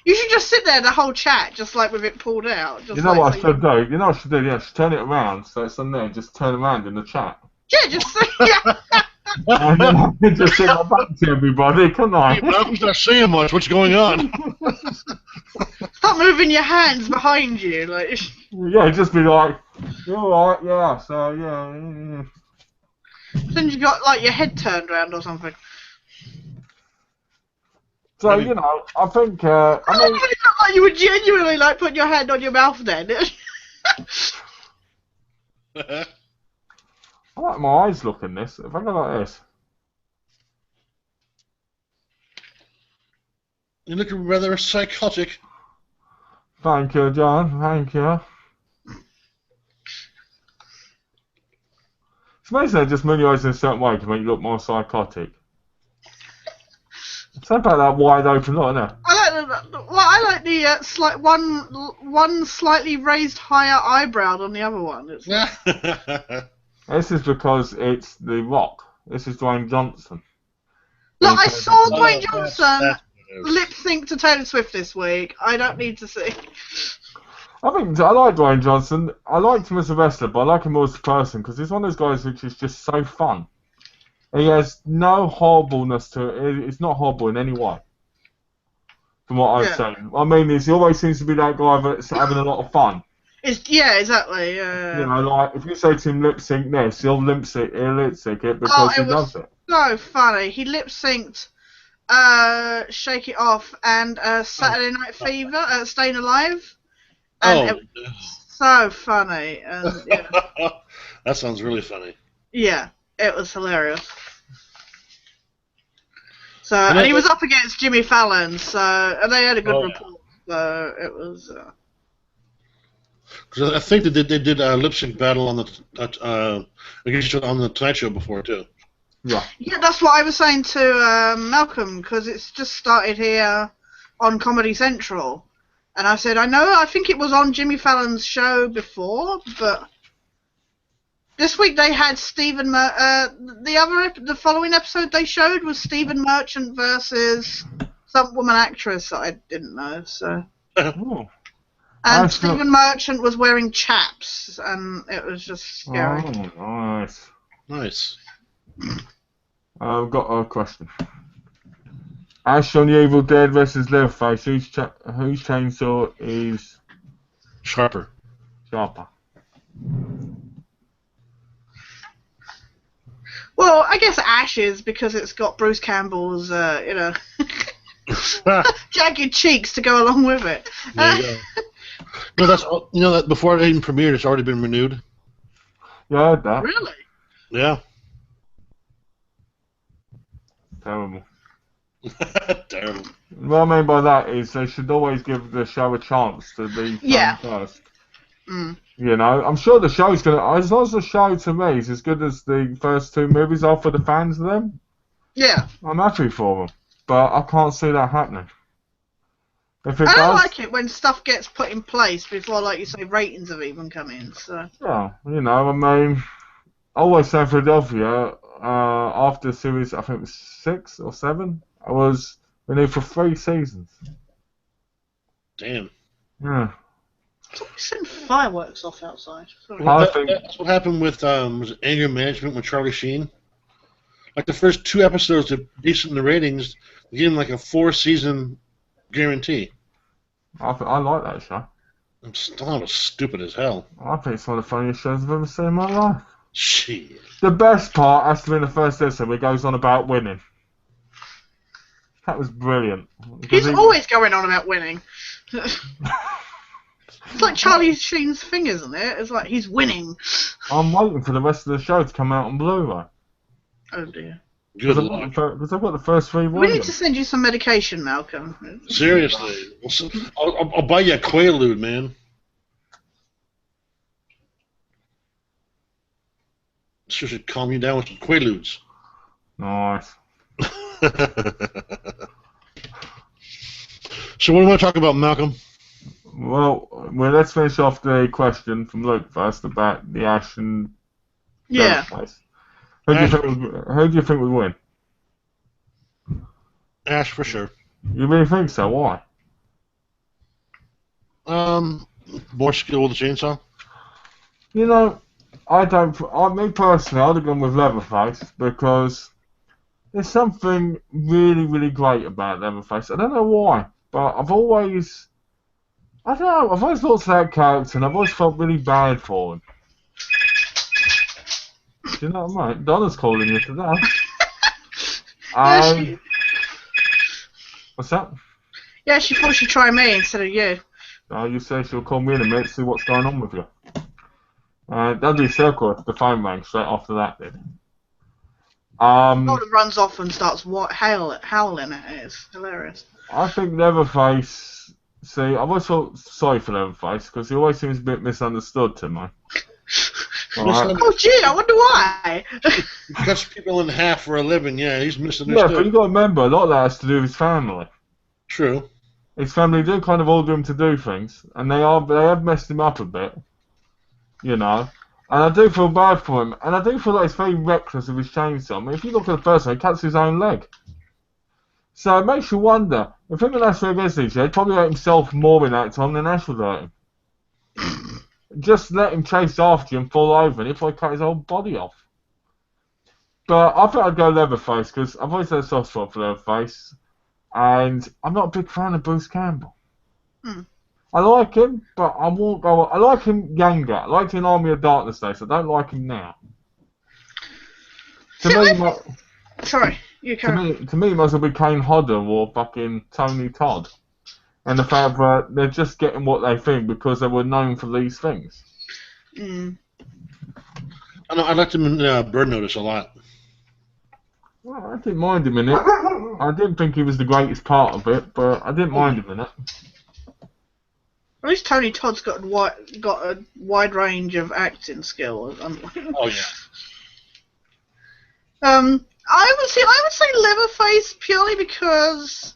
You should just sit there the whole chat, just like with it pulled out. Just You know like, what I should do? You know what I should do? Yeah, I should turn it around so it's on there and just turn around in the chat. Yeah, just... Yeah. And then I can just sit my back to everybody, couldn't I? Hey, Malcolm's not saying much. What's going on? Stop moving your hands behind you. Like. Yeah, just be like, you alright, yeah, so, yeah. Then you got, like, your head turned around or something. So, you know, I think, I mean... It looked like you were genuinely, like, putting your hand on your mouth then. I like my eyes looking this. If I go like this. You're looking rather psychotic. Thank you, John. Thank you. It's amazing they just move your eyes in a certain way to make you look more psychotic. It's about that wide open look, isn't it? I like the one slightly raised higher eyebrow on the other one. It's This is because it's The Rock. This is Dwayne Johnson. Look, I saw Dwayne Johnson lip sync to Taylor Swift this week. I don't need to see. I think I like Dwayne Johnson. I liked him as a wrestler, but I like him more as a person because he's one of those guys which is just so fun. He has no horribleness to it. It's not horrible in any way. From what I've seen. I mean, he always seems to be that guy that's having a lot of fun. Yeah, exactly. You know, like, if you say to him lip sync this, he'll lip sync it because he loves it. So funny. He lip synced Shake It Off and Saturday Night Fever, Staying Alive. And it was so funny. And, yeah. That sounds really funny. Yeah, it was hilarious. So, and he was up against Jimmy Fallon, and they had a good report. So it was. Because I think that they did a lip sync battle on the Tonight Show before too. Yeah. Yeah, that's what I was saying to Malcolm, because it's just started here on Comedy Central, and I said I think it was on Jimmy Fallon's show before, but this week they had the following episode they showed was Stephen Merchant versus some woman actress that I didn't know. So. Oh. And Stephen Merchant was wearing chaps, and it was just scary. Oh, nice. Nice. I've got a question. Ash on the Evil Dead versus Leatherface. Whose chainsaw is Sharper. sharper? Well, I guess Ash's because it's got Bruce Campbell's, jagged cheeks to go along with it. There you go. No, that before it even premiered, it's already been renewed. Yeah, I heard that. Really? Yeah. Terrible. Terrible. What I mean by that is they should always give the show a chance to be done first. Mm. You know, I'm sure the show's gonna. As long as the show to me is as good as the first two movies are for the fans of them, Yeah. I'm happy for them. But I can't see that happening. If it I don't does, like it when stuff gets put in place before, like you say, ratings have even come in. So. yeah, you know, I mean, I always say Philadelphia. After series, I think it was 6 or 7, I was renewed for 3 seasons. Damn. Yeah. Send fireworks off outside. Sorry. I Well, think- that's what happened with was it Anger Management with Charlie Sheen. Like the first 2 episodes are decent in the ratings. They gave him like a 4-season guarantee. I like that show. I'm still stupid as hell. I think it's one of the funniest shows I've ever seen in my life. Shit. The best part has to be in the first episode where he goes on about winning. That was brilliant. He's always going on about winning. It's like Charlie Sheen's thing, isn't it? It's like he's winning. I'm waiting for the rest of the show to come out on Blu-ray. Oh dear. Good Because luck. I've got the first 3 We need volumes. to send you some medication, Malcolm. Seriously. I'll buy you a Quaalude, man. Should calm you down with some Quaaludes. Nice. So what do you want to talk about, Malcolm? Well, let's finish off the question from Luke first about the Ash and Yeah. Leatherface. Who do you think would win? Ash for sure. You really think so? Why? More skill with the chainsaw. You know, me personally, I'd have gone with Leatherface because there's something really, really great about Leatherface. I don't know why, but I've always looked at that character and I've always felt really bad for him. Do you know what I mean? Donna's calling you today. Yeah, What's that? Yeah, she thought she'd try me instead of you. You say she'll call me in a minute to see what's going on with you. Dudley Circle, the phone rang straight after that did. Golden runs off and starts howling at it. It's hilarious. I think Leatherface. See, I've always felt sorry for Leatherface because he always seems a bit misunderstood to me. Alright. Oh gee, I wonder why. He cuts people in half for a living. Yeah, he's Yeah, misunderstood. but you got to remember, a lot of that has to do with his family. True. His family do kind of order him to do things, and they have messed him up a bit, you know. And I do feel bad for him, and I do feel like he's very reckless with his chainsaw. I mean, if you look at the first one, he cuts his own leg. So it makes you wonder, if him and Ash were against each other, he'd probably hurt himself more in that time than Ash would hurt him. Just let him chase after you and fall over, and he'll probably cut his whole body off. But I think I'd go Leatherface, because I've always had a soft spot for Leatherface, and I'm not a big fan of Bruce Campbell. Hmm. I like him, but I won't go. I like him younger. I liked him in Army of Darkness days. I don't like him now. Sorry, you carry on. To me, he might as well be Kane Hodder or fucking Tony Todd. And the fact that they're just getting what they think because they were known for these things. Mm. I liked him in Bird Notice a lot. Well, I didn't mind him in it. I didn't think he was the greatest part of it, but I didn't mind him in it. At least Tony Todd's got a wide range of acting skill. Oh yeah. I would say Leatherface purely because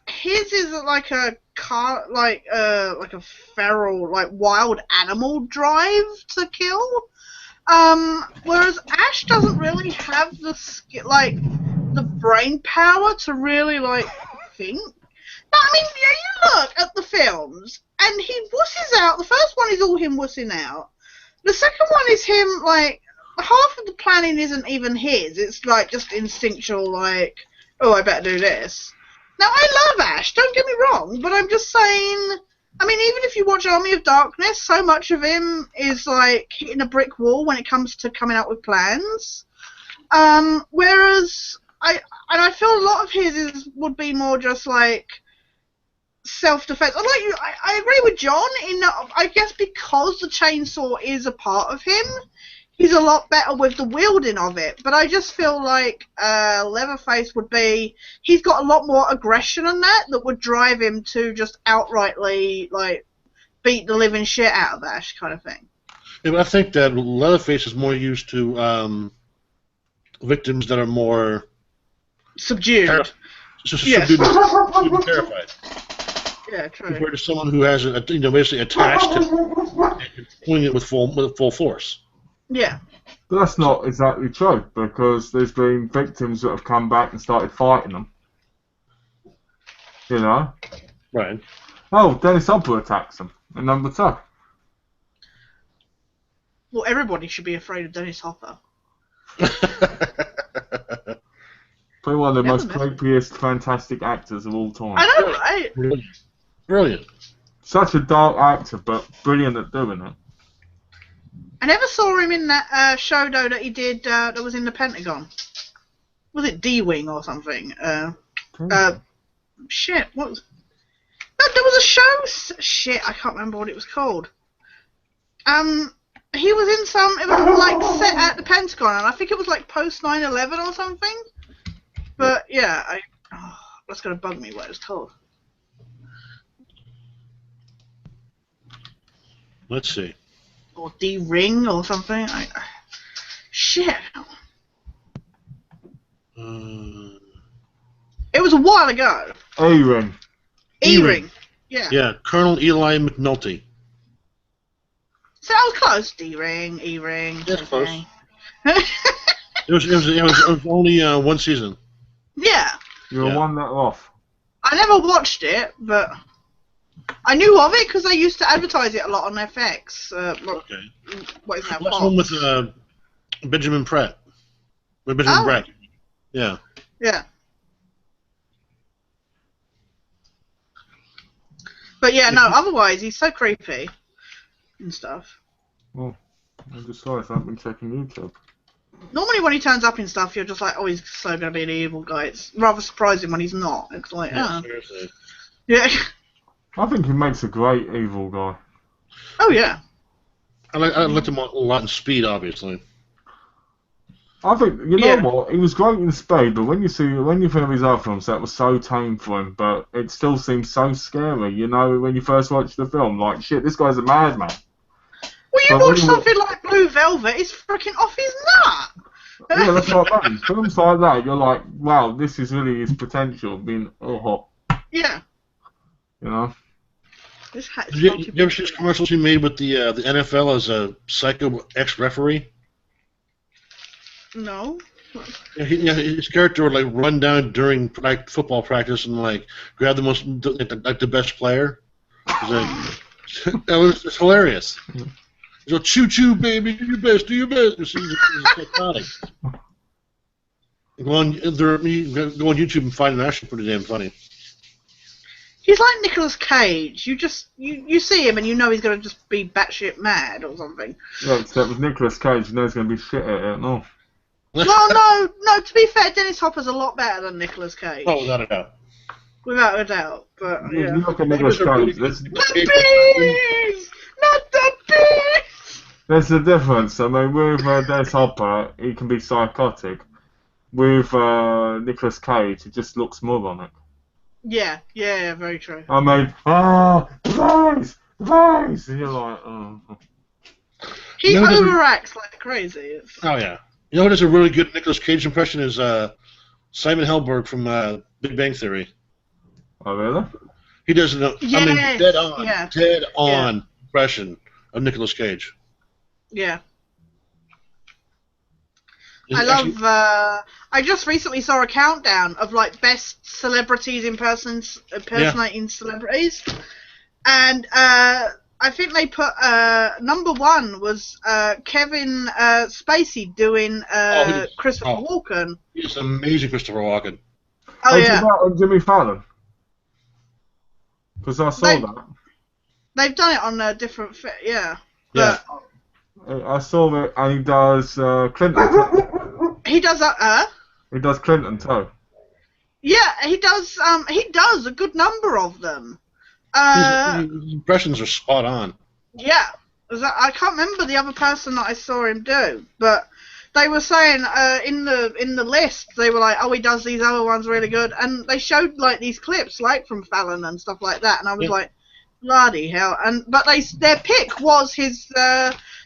his is like a feral, like wild animal drive to kill. Whereas Ash doesn't really have the skill. Like the brain power to really like think. No, I mean, yeah, you look at the films, and he wusses out. The first one is all him wussing out. The second one is him, like, half of the planning isn't even his. It's, like, just instinctual, like, oh, I better do this. Now, I love Ash, don't get me wrong, but I'm just saying, I mean, even if you watch Army of Darkness, so much of him is, like, hitting a brick wall when it comes to coming up with plans. Whereas, I feel a lot of his would be more just, like, self-defense. I agree with John in that, I guess because the chainsaw is a part of him, he's a lot better with the wielding of it. But I just feel like Leatherface would be, he's got a lot more aggression on that would drive him to just outrightly, like, beat the living shit out of Ash kind of thing. Yeah, but I think that Leatherface is more used to victims that are more subdued. Yes. Subdued and terrified. Yeah, true. Compared to someone who has, basically attached to and pulling it with full force. Yeah. But that's not exactly true, because there's been victims that have come back and started fighting them. You know? Right. Oh, Dennis Hopper attacks them in number 2. Well, everybody should be afraid of Dennis Hopper. Probably one of the most creepiest, fantastic actors of all time. I know, right? Brilliant. Such a dark actor, but brilliant at doing it. I never saw him in that show, though, that he did that was in the Pentagon. Was it D-Wing or something? Shit, what was... No, there was a show... Shit, I can't remember what it was called. He was in some... It was, like, set at the Pentagon, and I think it was, like, post 9/11 or something. But, yeah, that's going to bug me what it was called. Let's see. Or D-Ring or something. Shit. It was a while ago. E-Ring. E-Ring. Yeah. Yeah, Colonel Eli McNulty. So I was close. D-Ring, E-Ring. That's close. It was only one season. Yeah. You were one letter off. I never watched it, but I knew of it because they used to advertise it a lot on FX. Okay. What is that? That's one with Benjamin Pratt. With Benjamin Bratt. Yeah. Yeah. But yeah, no, otherwise he's so creepy and stuff. Well, I'm just sorry if I haven't been checking YouTube. Normally when he turns up in stuff, you're just like, oh, he's so going to be an evil guy. It's rather surprising when he's not. It's like, Seriously. Yeah. I think he makes a great evil guy. Oh, yeah. I liked him a lot in Speed, obviously. I think, you know what, he was great in Speed, but when you think of his other films, that was so tame for him, but it still seems so scary, you know, when you first watch the film, like, shit, this guy's a madman. Well, you watch something like Blue Velvet, it's freaking off his nut! Yeah, that's what I mean. Films like that, you're like, wow, this is really his potential, being hot. Yeah. You know? You ever see his commercials he made with the NFL as a psycho ex-referee? No. His character would like run down during like football practice and like grab the best player. It's hilarious. He's like, choo choo baby, do your best, do your best. It's psychotic. Go on YouTube and find it. Actually pretty damn funny. He's like Nicolas Cage. You see him and you know he's gonna just be batshit mad or something. Yeah, except with Nicolas Cage, you know he's gonna be shit at it, no. Well, no. To be fair, Dennis Hopper's a lot better than Nicolas Cage. Oh, without a doubt. Without a doubt, but yeah. You look at Nicolas Cage. The bees! Not the bees! There's a difference. I mean, with Dennis Hopper, he can be psychotic. With Nicolas Cage, he just looks moronic. Yeah, very true. I mean, Vice! And you're like, oh. He overacts like crazy. Oh, yeah. You know what is a really good Nicolas Cage impression is Simon Helberg from Big Bang Theory. Oh, really? He does dead on impression of Nicolas Cage. Yeah. Is I it love. actually- I just recently saw a countdown of like best celebrities impersonating celebrities, and I think they put number one was Kevin Spacey doing Christopher Walken. He's amazing, Christopher Walken. Oh yeah, on Jimmy Fallon. Because I saw that. they've done it on a different Yeah. But I saw it, and he does Clinton too. he does that. He does Clinton too. Yeah, he does. He does a good number of them. His impressions are spot on. Yeah, I can't remember the other person that I saw him do, but they were saying in the list they were like, oh, he does these other ones really good, and they showed like these clips like from Fallon and stuff like that, and I was like, bloody hell! But their pick was his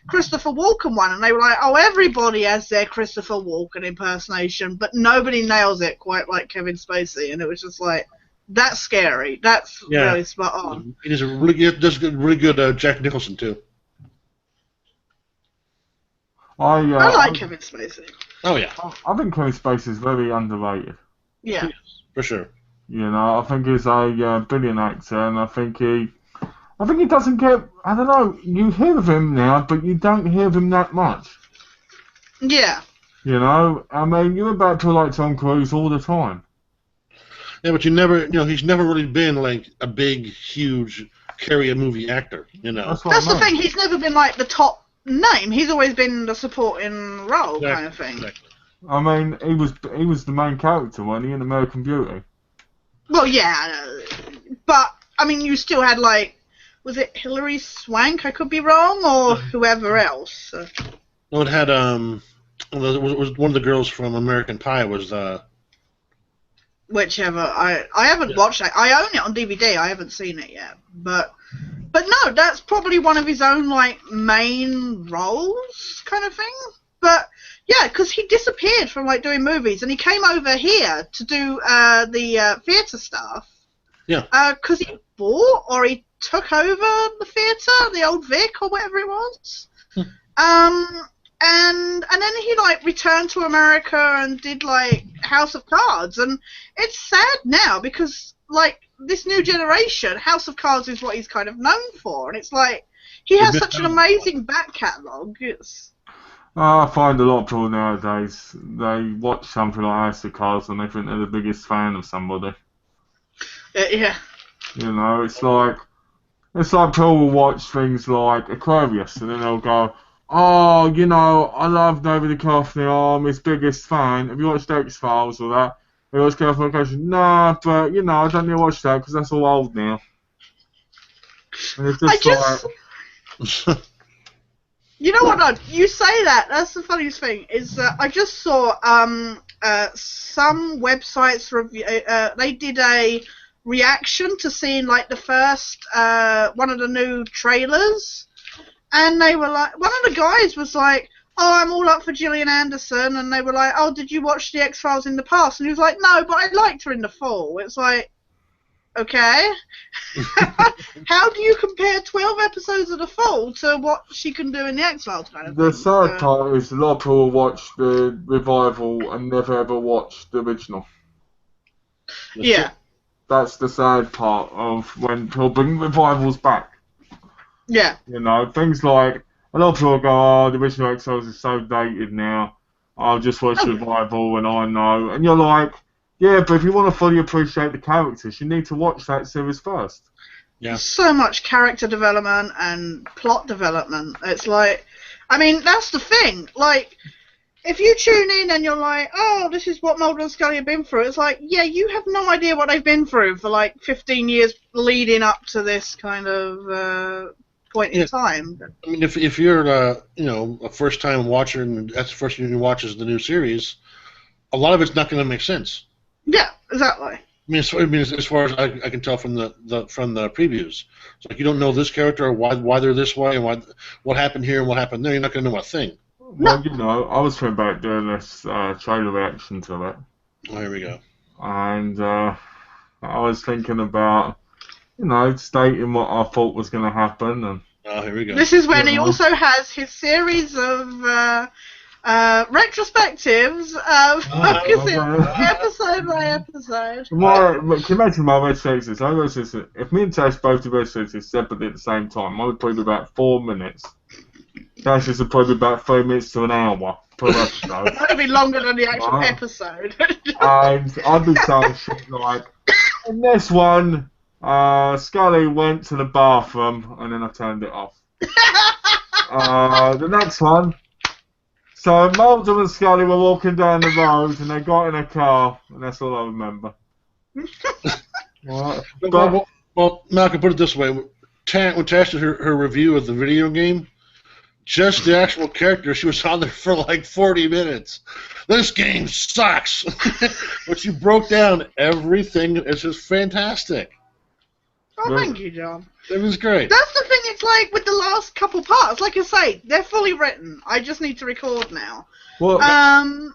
Christopher Walken one, and they were like, oh, everybody has their Christopher Walken impersonation, but nobody nails it quite like Kevin Spacey, and it was just like, that's scary. That's really spot on. He does really good Jack Nicholson too. I like Kevin Spacey. Oh yeah. I think Kevin Spacey is very underrated. Yeah. Yes, for sure. You know, I think he's a brilliant actor, and I think he doesn't get. I don't know. You hear of him now, but you don't hear of him that much. Yeah. You know, I mean, you're about to like Tom Cruise all the time. Yeah, but he's never really been like a big, huge, carry a movie actor. You know. That's the thing. He's never been like the top name. He's always been the supporting role kind of thing. Exactly. I mean, he was the main character, wasn't he, in American Beauty? Well, yeah, but I mean, you still had like, was it Hilary Swank? I could be wrong, or whoever else. No, it had was one of the girls from American Pie was Whichever. I haven't watched it. I own it on DVD. I haven't seen it yet, but no, that's probably one of his own like main roles kind of thing. But yeah, because he disappeared from like doing movies, and he came over here to do the theatre stuff. Yeah. Because he bought or he took over the theatre, the old Vic or whatever it was. And then he like returned to America and did like House of Cards, and it's sad now because like this new generation, House of Cards is what he's kind of known for, and it's like he has such an amazing back catalogue. It's I find a lot of people nowadays, they watch something like House of Cards and they think they're the biggest fan of somebody. Yeah. You know, it's like people will watch things like Aquarius and then they'll go, oh, you know, I love David Duchovny, I'm his biggest fan. Have you watched X-Files or that? Have you watched Californication? Nah, but, you know, I don't need to watch that because that's all old now. And it's just You know what? No, you say that. That's the funniest thing. Is I just saw some websites review. They did a reaction to seeing like the first one of the new trailers, and they were like, one of the guys was like, "Oh, I'm all up for Gillian Anderson," and they were like, "Oh, did you watch the X-Files in the past?" And he was like, "No, but I liked her in the fall." It's like, okay. How do you compare 12 episodes of The Fall to what she can do in the X-Files kind of thing? The sad part is a lot of people watch the revival and never ever watch the original. Yeah. That's the sad part of when people bring revivals back. Yeah. You know, things like, a lot of people go, oh, the original X-Files is so dated now, I'll just watch the revival and I know. And you're like, yeah, but if you want to fully appreciate the characters, you need to watch that series first. Yeah. So much character development and plot development. It's like, I mean, that's the thing. Like, if you tune in and you're like, oh, this is what Mulder and Scully have been through, it's like, yeah, you have no idea what they've been through for like 15 years leading up to this kind of point in time. I mean, if you're you know, a first-time watcher and that's the first thing you watch is the new series, a lot of it's not going to make sense. Yeah, exactly. I mean, as far as I can tell from the previews, it's like you don't know this character or why they're this way and what happened here and what happened there. You're not going to know a thing. Well, you know, I was thinking about doing this trailer reaction to it. Oh, here we go. And I was thinking about, you know, stating what I thought was going to happen. And oh, here we go. This is when he also has his series of Retrospectives, focusing episode by episode. Can you imagine my red senses? If me and Tash both did red senses separately at the same time, I would probably be about 4 minutes. Tash is probably about 3 minutes to an hour per episode. That would be longer than the actual episode. And I'd be saying shit like, in this one, Scully went to the bathroom, and then I turned it off. The next one, so Mulder and Scully were walking down the road, and they got in a car, and that's all I remember. Right. Well, Malcolm, put it this way. When Tash did her review of the video game, just the actual character, she was on there for like 40 minutes. This game sucks! But you broke down everything. It's just fantastic. Oh, thank you, John. It was great. That's the thing, it's like with the last couple parts, like I say, they're fully written. I just need to record now. Well, and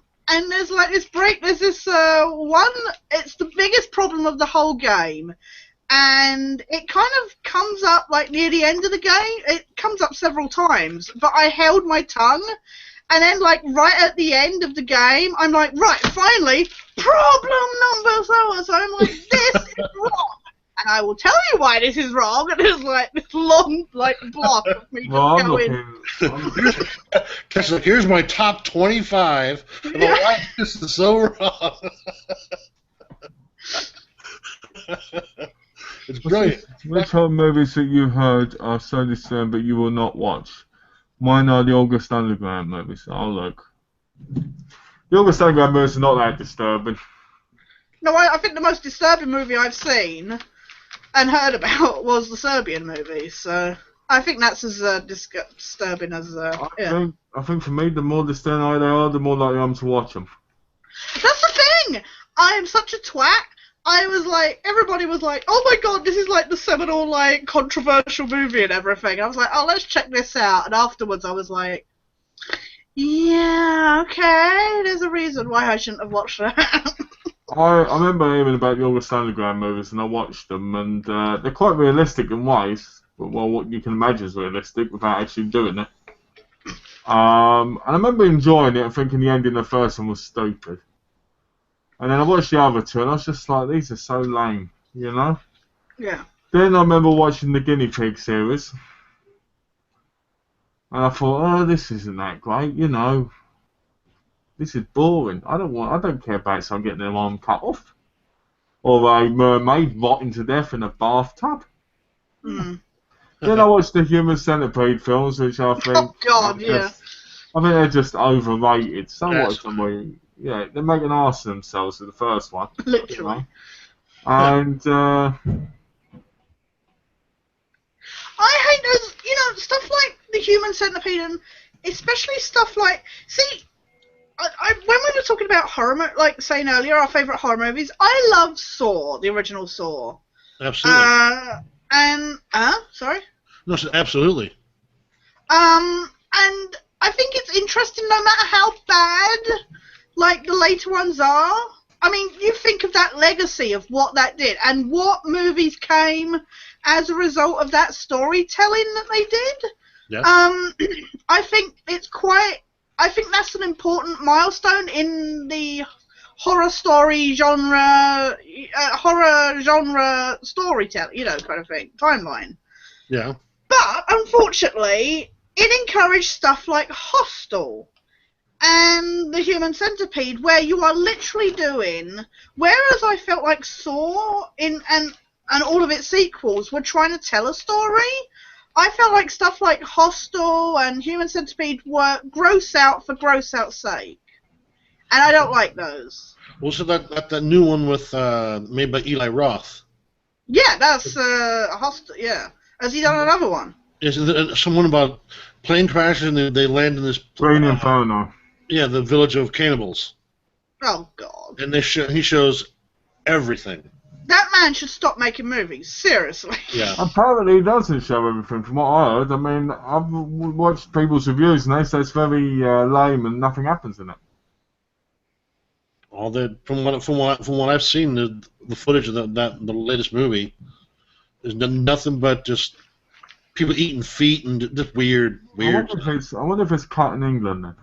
there's like this break, there's this one, it's the biggest problem of the whole game. And it kind of comes up like near the end of the game. It comes up several times, but I held my tongue. And then like right at the end of the game, I'm like, right, finally, problem number so-and-so. I'm like, this is wrong. And I will tell you why this is wrong. And there's like this long like block of me just going. It's like, here's my top 25. And why this is so wrong. It's brilliant. Which horror movies that you heard are so disturbing but you will not watch? Mine are the August Underground movies. Oh, look. The August Underground movies are not that disturbing. No, I think the most disturbing movie I've seen and heard about was the Serbian movie, so I think that's as disturbing as... I think for me, the more disturbing they are, the more likely I am to watch them. That's the thing! I am such a twat. I was like, everybody was like, oh my god, this is like the seminal, like, controversial movie and everything. I was like, oh, let's check this out. And afterwards I was like, yeah, okay, there's a reason why I shouldn't have watched that. I remember hearing about the August Underground movies and I watched them, and they're quite realistic in ways. But, well, what you can imagine is realistic without actually doing it. And I remember enjoying it and thinking the ending of the first one was stupid. And then I watched the other two, and I was just like, these are so lame, you know? Yeah. Then I remember watching the Guinea Pig series. And I thought, oh, this isn't that great, you know. This is boring. I don't care about someone getting their arm cut off. Or a mermaid rotting to death in a bathtub. Mm. Then I watched the Human Centipede films, which I think... Oh, God, yeah. I think they're just overrated. Yeah, they're making arse of themselves with the first one. Literally. And, I hate those, you know, stuff like the Human Centipede, and especially stuff like, see, when we were talking about horror, like saying earlier, our favourite horror movies, I love Saw, the original Saw. Absolutely. Sorry? No, absolutely. And I think it's interesting no matter how bad, like, the later ones are. I mean, you think of that legacy of what that did, and what movies came as a result of that storytelling that they did. Yeah. I think that's an important milestone in the horror genre storytelling, you know, kind of thing, timeline. Yeah. But, unfortunately, it encouraged stuff like Hostel and the Human Centipede, where you are literally doing, whereas I felt like Saw and all of its sequels were trying to tell a story, I felt like stuff like Hostel and Human Centipede were gross out for gross out's sake. And I don't like those. Well, so that new one with made by Eli Roth. Yeah, that's Hostel, yeah. Has he done another one? Is someone about plane crashes and they land in this... Green Inferno. Yeah, the village of cannibals. Oh, God. And he shows everything. That man should stop making movies. Seriously. Yeah. Apparently he doesn't show everything, from what I heard. I mean, I've watched people's reviews and they say it's very lame and nothing happens in it. All from what I've seen, the footage of the latest movie, there's nothing but just people eating feet and just weird. I wonder if it's cut in England then.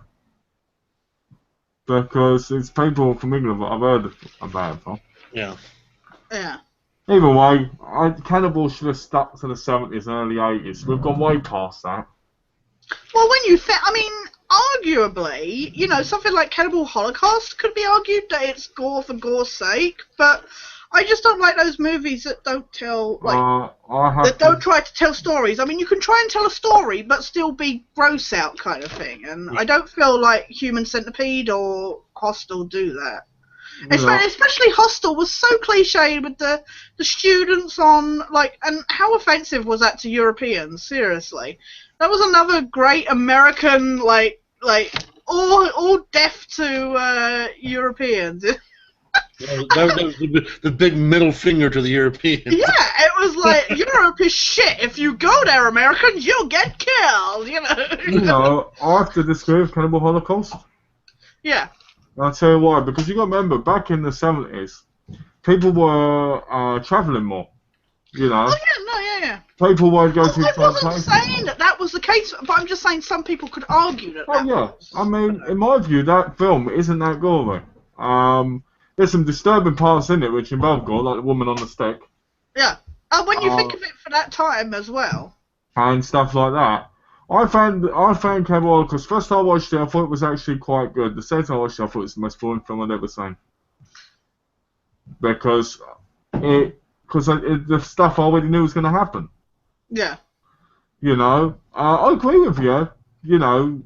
because it's people from England that I've heard about it from. Yeah. Yeah. Either way, Cannibal should have stuck to the 70s and early 80s. We've gone way past that. Well, when you think, I mean, arguably, you know, something like Cannibal Holocaust could be argued that it's gore for gore's sake, but I just don't like those movies that don't tell, like, don't try to tell stories. I mean, you can try and tell a story, but still be gross out kind of thing, and I don't feel like Human Centipede or Hostel do that. Especially Hostel was so cliched with the students on, like, and how offensive was that to Europeans? Seriously, that was another great American, like all deaf to Europeans. That was the big middle finger to the Europeans. Yeah, it was like, Europe is shit. If you go there, Americans, you'll get killed. You know. I have to disagree with Cannibal Holocaust. Yeah. I'll tell you why. Because you got to remember, back in the 70s, people were travelling more. You know. Oh yeah. People would go to. I wasn't saying that was the case, but I'm just saying some people could argue that. Oh yeah. I mean, in my view, that film isn't that gory. There's some disturbing parts in it which involve gore, like the woman on the stick. Yeah. When you think of it for that time as well. And stuff like that. I found Cannibal Holocaust. First time I watched it, I thought it was actually quite good. The second time I watched it, I thought it was the most boring film I'd ever seen. Because the stuff I already knew was going to happen. Yeah. You know, I agree with you. You know,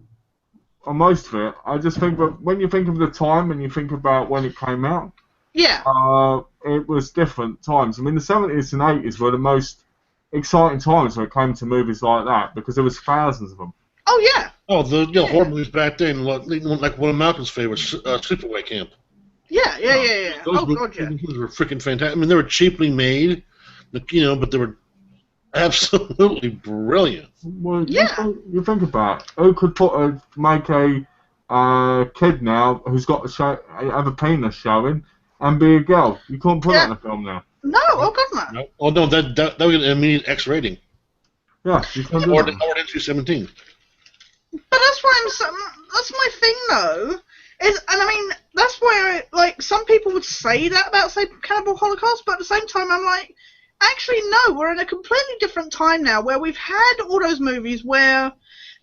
on most of it. I just think that when you think of the time and you think about when it came out, yeah, it was different times. I mean, the 70s and 80s were the most exciting times when it came to movies like that because there was thousands of them. Oh yeah. Oh, the horror movies back then, like one of Malcolm's favorites, Sleepaway Camp. Yeah. Those movies were freaking fantastic. I mean, they were cheaply made, you know, but they were absolutely brilliant. Well, you think about it. Who could make a kid now who's got have a penis showing and be a girl? You can't put that in a film now. No, oh god no. Oh no, that would get an immediate X rating. Yeah, you can't do that. Or NC-17. But that's why that's my thing though. And I mean, that's why like some people would say that about, say, Cannibal Holocaust, but at the same time I'm like, actually no, we're in a completely different time now where we've had all those movies where,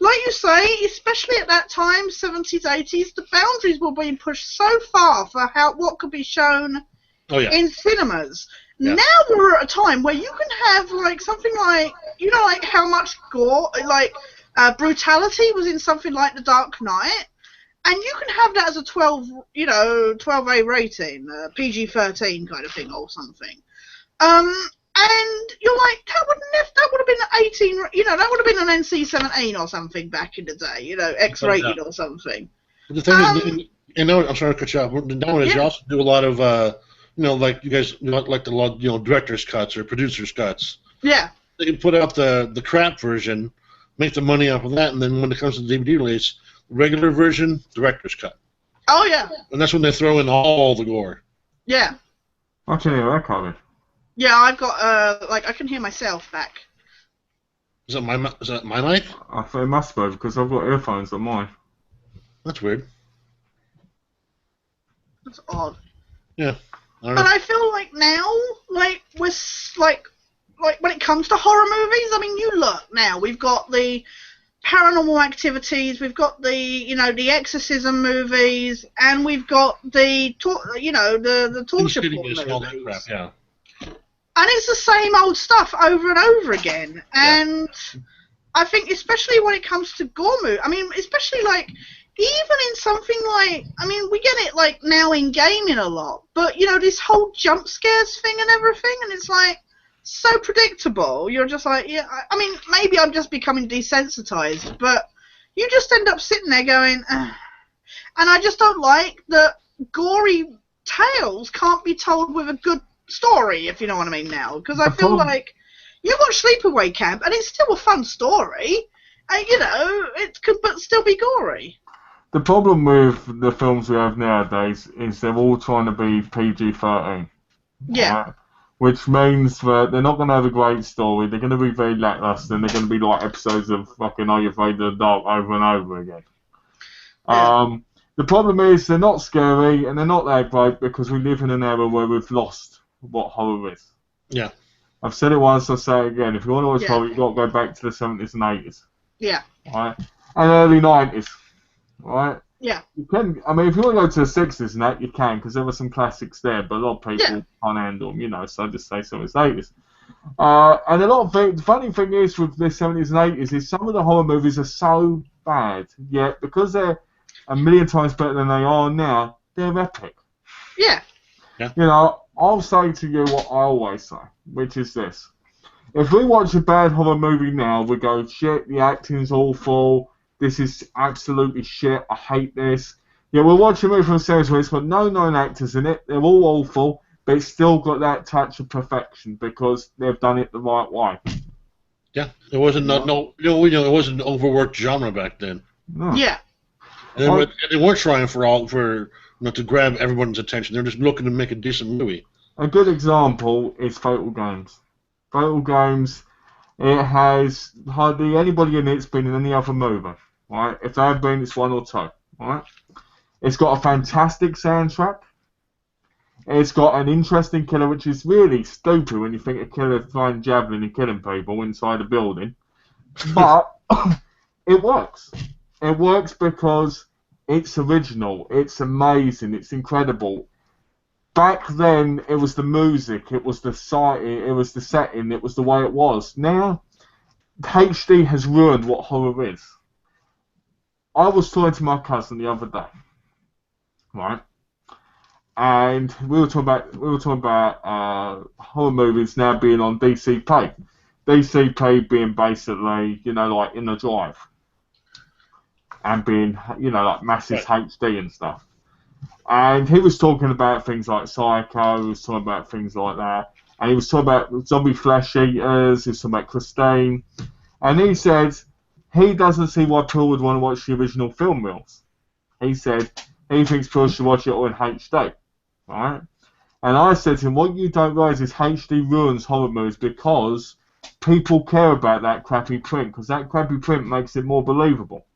like you say, especially at that time, 70s, 80s, the boundaries were being pushed so far for what could be shown in cinemas. Yeah. Now we're at a time where you can have like something like, you know, like how much gore, like brutality was in something like The Dark Knight. And you can have that as a 12A rating, PG-13 kind of thing or something. And you're like, that would have been 18, you know, that would have been an NC-17 or something back in the day, you know, X-rated or something. But the thing is, and now, I'm sorry to cut you off, nowadays you also do a lot of, you know, like you guys like the, you know, director's cuts or producer's cuts. Yeah. They can put out the crap version, make the money off of that, and then when it comes to the DVD release, regular version, director's cut. Oh yeah. And that's when they throw in all the gore. Yeah. I can hear that coming. Yeah, I've got like I can hear myself back. Is that my mic? I think it must be because I've got earphones on mine. That's weird. That's odd. Yeah. But I feel like now, like we're like when it comes to horror movies, I mean, you look now, we've got the Paranormal Activities, we've got the, you know, the Exorcism movies, and we've got the the torture porn movies. All that crap, yeah. And it's the same old stuff over and over again. And I think especially when it comes to gore movies, I mean, especially like even in something like, I mean, we get it like now in gaming a lot, but you know, this whole jump scares thing and everything, and it's like so predictable. You're just like, yeah, I mean, maybe I'm just becoming desensitized, but you just end up sitting there going, ugh. And I just don't like that gory tales can't be told with a good story, if you know what I mean now, because I feel like you watch Sleepaway Camp and it's still a fun story, and you know, it could but still be gory. The problem with the films we have nowadays is they're all trying to be PG-13. Yeah. Which means that they're not going to have a great story, they're going to be very lackluster, and they're going to be like episodes of fucking Are You Afraid of the Dark over and over again. Yeah. The problem is they're not scary and they're not that great because we live in an era where we've lost what horror is. Yeah. I've said it once, I'll say it again. If you want to watch Yeah. horror, you've got to go back to the 70s and 80s. Yeah. Right? And early 90s. Right? Yeah. You can, I mean, if you want to go to the 60s and that, you can, because there were some classics there, but a lot of people can't handle them, you know, so I just say 70s and 80s. And a lot of the funny thing is with the 70s and 80s is some of the horror movies are so bad, yet because they're a million times better than they are now, they're epic. Yeah. You know, I'll say to you what I always say, which is this. If we watch a bad horror movie now, we go, shit, the acting's awful, this is absolutely shit, I hate this. Yeah, we'll watch a movie from a series where it's got no known actors in it, they're all awful, but it's still got that touch of perfection because they've done it the right way. Yeah, it wasn't it wasn't an overworked genre back then. No. Yeah. And they weren't trying to grab everyone's attention. They're just looking to make a decent movie. A good example is Fatal Games. Fatal Games, it has hardly anybody in it's been in any other movie, right? If they have been, it's one or two, right? It's got a fantastic soundtrack. It's got an interesting killer, which is really stupid when you think a killer throwing javelin and killing people inside a building. But it works. It works because it's original, it's amazing, it's incredible. Back then, it was the music, it was the sight, it was the setting, it was the way it was. Now, HD has ruined what horror is. I was talking to my cousin the other day, right? And we were talking about horror movies now being on DCP. DCP being basically, you know, like in the drive. And being, you know, like massive HD and stuff. And he was talking about things like Psycho, he was talking about things like that. And he was talking about zombie flesh eaters, he was talking about Christine. And he said he doesn't see why people would want to watch the original film reels. He said he thinks people should watch it all in HD. Right? And I said to him, what you don't realise is HD ruins horror movies because people care about that crappy print, because that crappy print makes it more believable.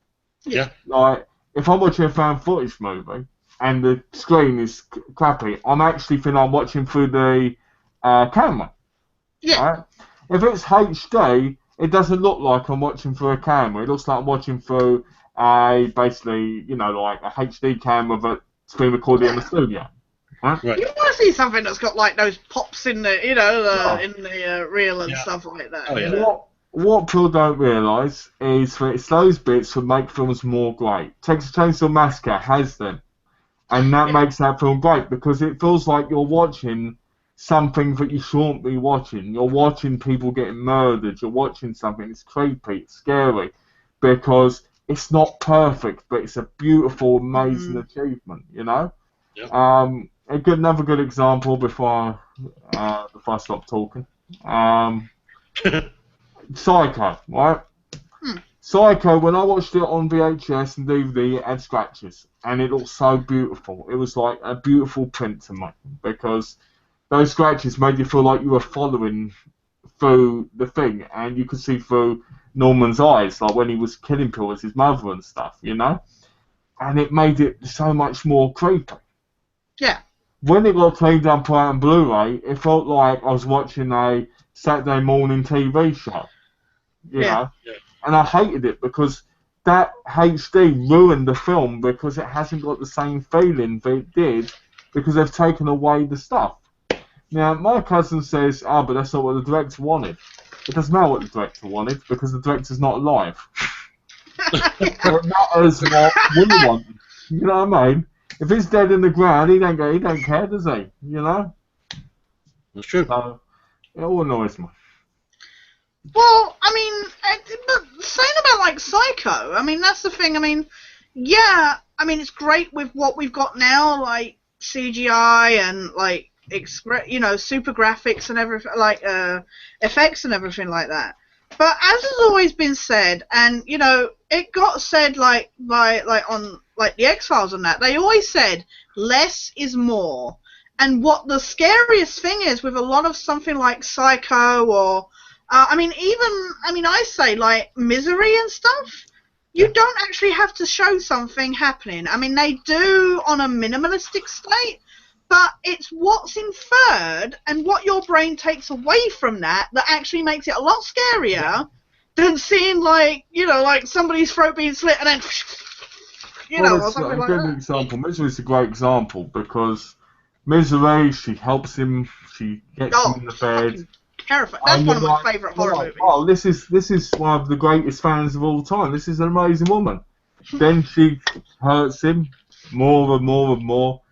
Yeah. Like, if I'm watching a found footage movie and the screen is crappy, I'm actually thinking I'm watching through the camera. Yeah. Right? If it's HD, it doesn't look like I'm watching through a camera. It looks like I'm watching through basically, you know, like a HD camera that's been recorded in the studio. Right? Right. You want to see something that's got like those pops in the, you know, in the reel and stuff like that. Oh, yeah. What people don't realise is that it's those bits that make films more great. Texas Chainsaw Massacre has them. And that makes that film great because it feels like you're watching something that you shouldn't be watching. You're watching people getting murdered. You're watching something that's creepy, it's scary. Because it's not perfect, but it's a beautiful, amazing achievement, you know? Yeah. Another good example before I stop talking. Psycho, right? Psycho, when I watched it on VHS and DVD, it had scratches, and it looked so beautiful. It was like a beautiful print to me, because those scratches made you feel like you were following through the thing, and you could see through Norman's eyes, like when he was killing people with his mother and stuff, you know? And it made it so much more creepy. Yeah. When it got cleaned up on Blu-ray, it felt like I was watching a Saturday morning TV show. You know? Yeah. And I hated it because that HD ruined the film because it hasn't got the same feeling that it did because they've taken away the stuff. Now, my cousin says, but that's not what the director wanted. It doesn't matter what the director wanted because the director's not alive. It matters what we want. You know what I mean? If he's dead in the ground, he don't care, does he? You know? That's true. So, it all annoys me. Well, I mean, but saying about like Psycho, I mean that's the thing. I mean, yeah, I mean it's great with what we've got now, like CGI and like super graphics and everything, like effects and everything like that. But as has always been said, and you know, it got said like on the X-Files and that, they always said less is more. And what the scariest thing is with a lot of something like Psycho or I say like Misery and stuff. You don't actually have to show something happening. I mean, they do on a minimalistic state, but it's what's inferred and what your brain takes away from that actually makes it a lot scarier than seeing, like, you know, like somebody's throat being slit and then, you know, or something like that. Example. Misery's a great example because Misery, she helps him, she gets him in the bed. Terrifying. That's one of my favourite horror movies. Oh, this is one of the greatest fans of all time. This is an amazing woman. Then she hurts him more and more and more,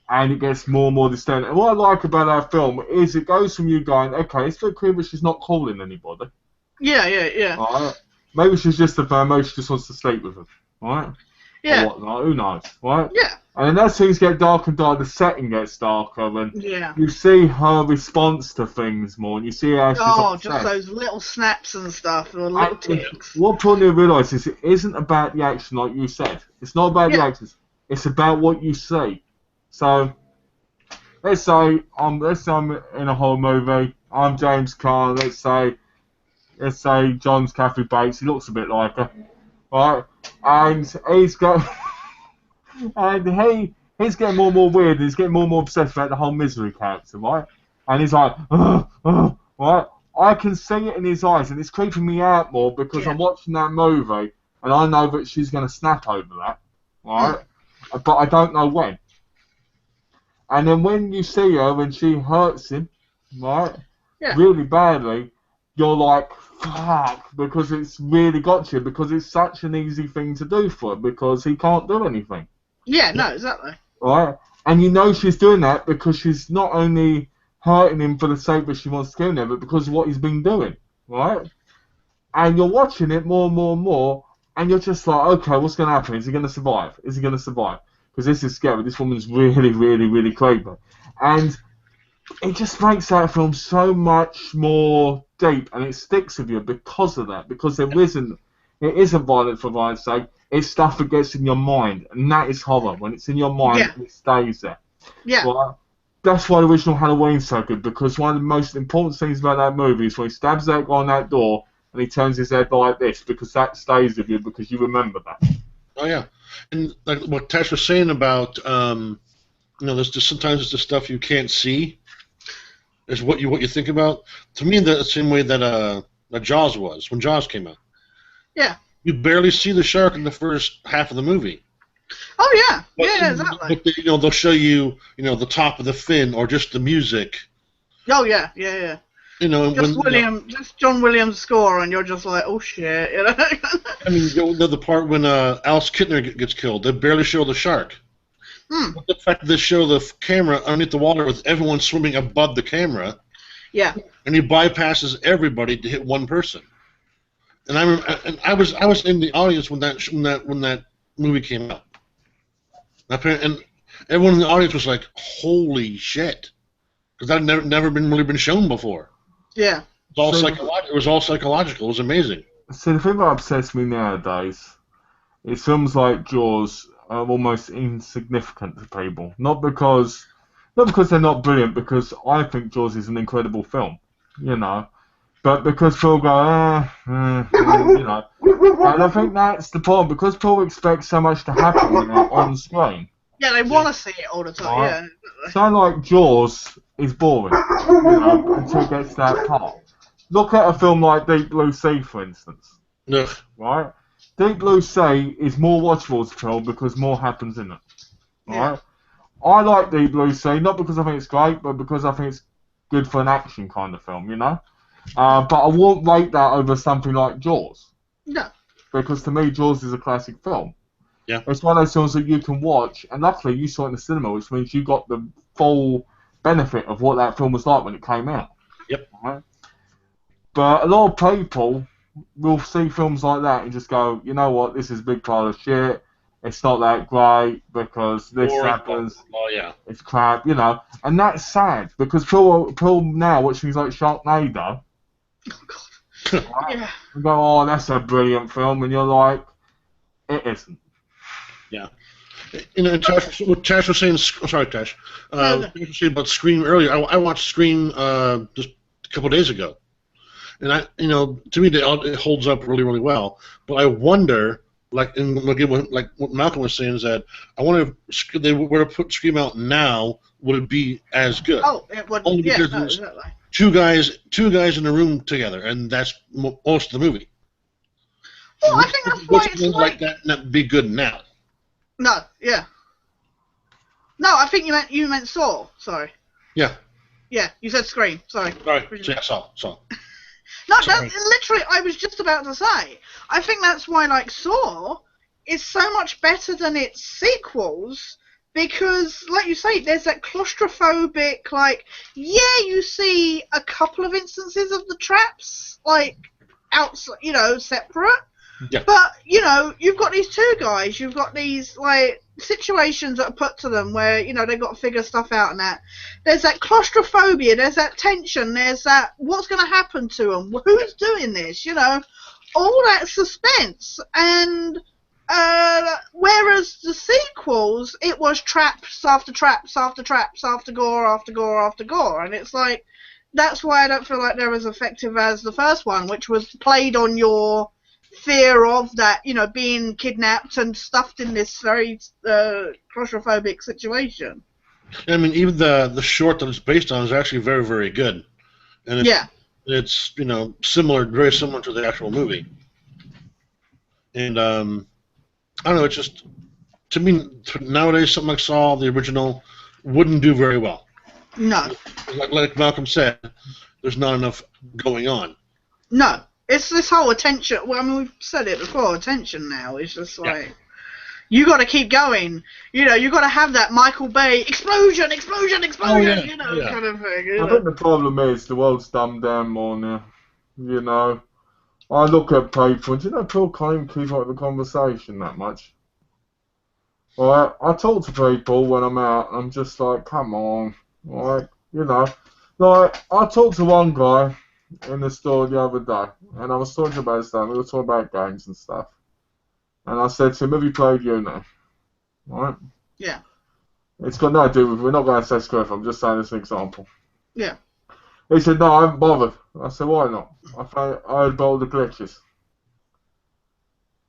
and it gets more and more disturbing. And what I like about that film is it goes from you going, okay, it's a bit creepy, but she's not calling anybody. Yeah. Right? Maybe she's just a fan, maybe she just wants to sleep with him. Right? Yeah. Or whatnot, who knows? Right? Yeah. And then as things get darker and darker, the setting gets darker, and you see her response to things more, and you see how she's upset. Just those little snaps and stuff, or little ticks. What Paul realise is it isn't about the action, like you said. It's not about the actions. It's about what you see. So, let's say I'm in a horror movie. I'm James Caan. Let's say John's Kathy Bates. He looks a bit like her, right? And he's got. And he's getting more and more weird, and he's getting more and more obsessed about the whole Misery character, right? And he's like, right? I can see it in his eyes, and it's creeping me out more because I'm watching that movie, and I know that she's going to snap over that, right? But I don't know when. And then when you see her and she hurts him, right, really badly, you're like, fuck, because it's really got you, because it's such an easy thing to do for him, because he can't do anything. Yeah, no, exactly. Right? And you know she's doing that because she's not only hurting him for the sake that she wants to kill him, but because of what he's been doing. Right? And you're watching it more and more and more, and you're just like, okay, what's going to happen? Is he going to survive? Is he going to survive? Because this is scary. This woman's really, really, really creepy. And it just makes that film so much more deep, and it sticks with you because of that. Because it isn't violent for violence sake. It's stuff that gets in your mind, and that is horror. When it's in your mind, it stays there. Yeah. Right? That's why the original Halloween's so good, because one of the most important things about that movie is when he stabs that guy on that door, and he turns his head like this, because that stays with you, because you remember that. Oh, yeah. And like what Tash was saying about, there's just sometimes it's the stuff you can't see is what you think about. To me, the same way that Jaws was, when Jaws came out. Yeah. You barely see the shark in the first half of the movie. Oh yeah, exactly. But they'll show you, the top of the fin or just the music. Oh yeah. Just John Williams' score, and you're just like, oh shit, I mean, the part when Alice Kittner gets killed, they barely show the shark. But the fact that they show the camera underneath the water with everyone swimming above the camera. Yeah. And he bypasses everybody to hit one person. And I was in the audience when that movie came out, and everyone in the audience was like, "Holy shit!" Because that had never been shown before. Yeah, it was all psychological. It was amazing. See, the thing that upsets me nowadays is films like Jaws are almost insignificant to people. Not because they're not brilliant, because I think Jaws is an incredible film, But because people go, And I think that's the problem, because people expect so much to happen on screen. Yeah, they want to see it all the time, right? So like Jaws is boring, until it gets to that part. Look at a film like Deep Blue Sea, for instance. Ugh. Right? Deep Blue Sea is more watchable as a film because more happens in it. Right? I like Deep Blue Sea, not because I think it's great, but because I think it's good for an action kind of film, But I won't rate that over something like Jaws. No. Because to me, Jaws is a classic film. Yeah. It's one of those films that you can watch, and luckily you saw it in the cinema, which means you got the full benefit of what that film was like when it came out. Yep. Right? But a lot of people will see films like that and just go, you know what, this is a big pile of shit. It's not that great because this happens. Oh, yeah. It's crap, And that's sad, because people now watch things like Sharknado. Oh, God. Right? Yeah. And go, oh, that's a brilliant film, and you're like, it isn't. Yeah. What Tash was saying, sorry, Tash. Tash was saying about Scream earlier. I watched Scream just a couple of days ago, and to me it holds up really, really well. But I wonder, like what Malcolm was saying is that I wonder if they were to put Scream out now, would it be as good? Oh, it wouldn't. Only Yeah, because no, there's exactly. two guys in a room together, and that's most of the movie. Well, I think that's why it's like that not be good now. No, yeah. No, I think you meant Saw. Sorry. Yeah. Yeah, you said Scream. Sorry. Right. Yeah, Saw. No, that's literally. I was just about to say. I think that's why, like, Saw is so much better than its sequels because, like you say, there's that claustrophobic. Like, yeah, you see a couple of instances of the traps, like outside, separate. Yeah. But, you've got these two guys, you've got these, like, situations that are put to them where, they've got to figure stuff out and that. There's that claustrophobia, there's that tension, there's that, what's going to happen to them? Who's doing this? All that suspense. And, whereas the sequels, it was traps after traps after traps after gore after gore after gore. And it's like, that's why I don't feel like they're as effective as the first one, which was played on your fear of that, being kidnapped and stuffed in this very claustrophobic situation. I mean, even the short that it's based on is actually very, very good, and it's similar, very similar to the actual movie. And I don't know, it's just to me nowadays something like Saw, the original, wouldn't do very well. No. Like Malcolm said, there's not enough going on. No. It's this whole attention. Well, I mean, we've said it before. Attention now is just like you got to keep going. You got to have that Michael Bay explosion, kind of thing. I think the problem is the world's dumbed down more now. I look at people and people can't even keep up with the conversation that much. Right? I talk to people when I'm out. And I'm just like, come on, right? Like I talked to one guy in the store the other day, and I was talking about stuff. We were talking about games and stuff, and I said to him, "Have you played Uno?" Right? Yeah. It's got no do with. We're not going to say Squiff. I'm just saying as an example. Yeah. He said, "No, I haven't bothered." I said, "Why not?" I heard about all the glitches.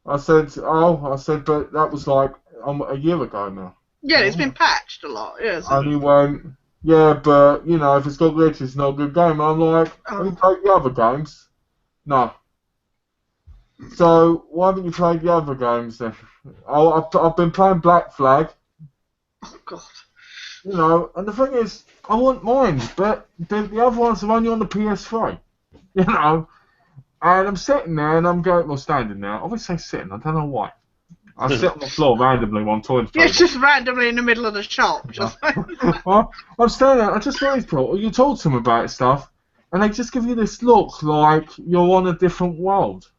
I said, "But that was like a year ago now." Yeah, it's been patched a lot. Yeah. And he went, "Yeah, but if it's got glitches, it's not a good game." I'm like, "Have you played the other games?" No. So why haven't you played the other games then? I've been playing Black Flag. Oh God. And the thing is, I want mine, but the other ones are only on the PS3. And I'm sitting there and I'm going, well, standing there. I always say sitting. I don't know why. I sit on the floor randomly while I'm talking to people. Yeah, just randomly in the middle of the shop. Well, I'm standing there. I just realize people. You talk to them about stuff, and they just give you this look like you're on a different world.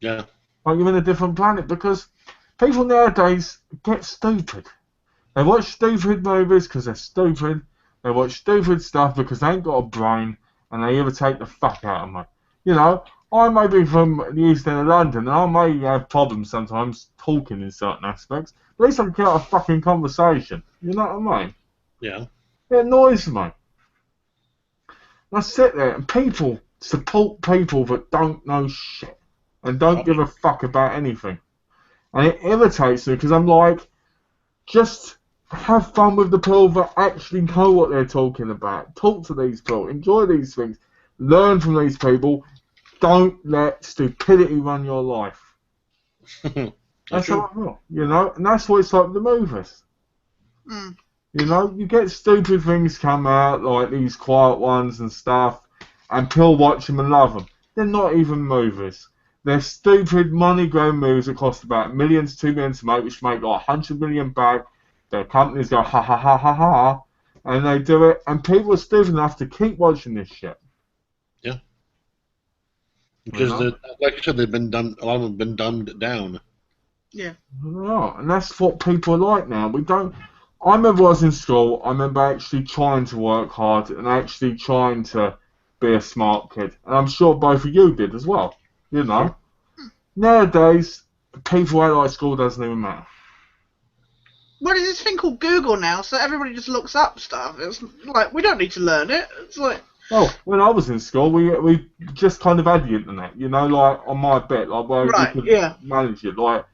Yeah. Like you're in a different planet, because people nowadays get stupid. They watch stupid movies because they're stupid. They watch stupid stuff because they ain't got a brain, and they irritate the fuck out of me. I may be from the east end of London, and I may have problems sometimes talking in certain aspects. At least I can get a fucking conversation. You know what I mean? Yeah. It annoys me. I sit there and people support people that don't know shit and don't give a fuck about anything. And it irritates me because I'm like, just have fun with the people that actually know what they're talking about. Talk to these people. Enjoy these things. Learn from these people. Don't let stupidity run your life. That's how I feel, and that's what it's like with the movies. Mm. You get stupid things come out, like these quiet ones and stuff, and people watch them and love them. They're not even movies. They're stupid money-grabbing movies that cost about millions, 2 million to make, which make like 100 million back. Their companies go ha ha ha ha ha, and they do it, and people are stupid enough to keep watching this shit. Yeah. Because, like you said, a lot of them have been dumbed down. Yeah. Right, and that's what people are like now. I remember when I was in school, I remember actually trying to work hard and actually trying to be a smart kid. And I'm sure both of you did as well, Sure. Nowadays, people out like school doesn't even matter. Well, there's this thing called Google now, so everybody just looks up stuff. It's like, we don't need to learn it. It's like... Oh, when I was in school, we just kind of had the internet, like on my bit, like where we could manage it. Like,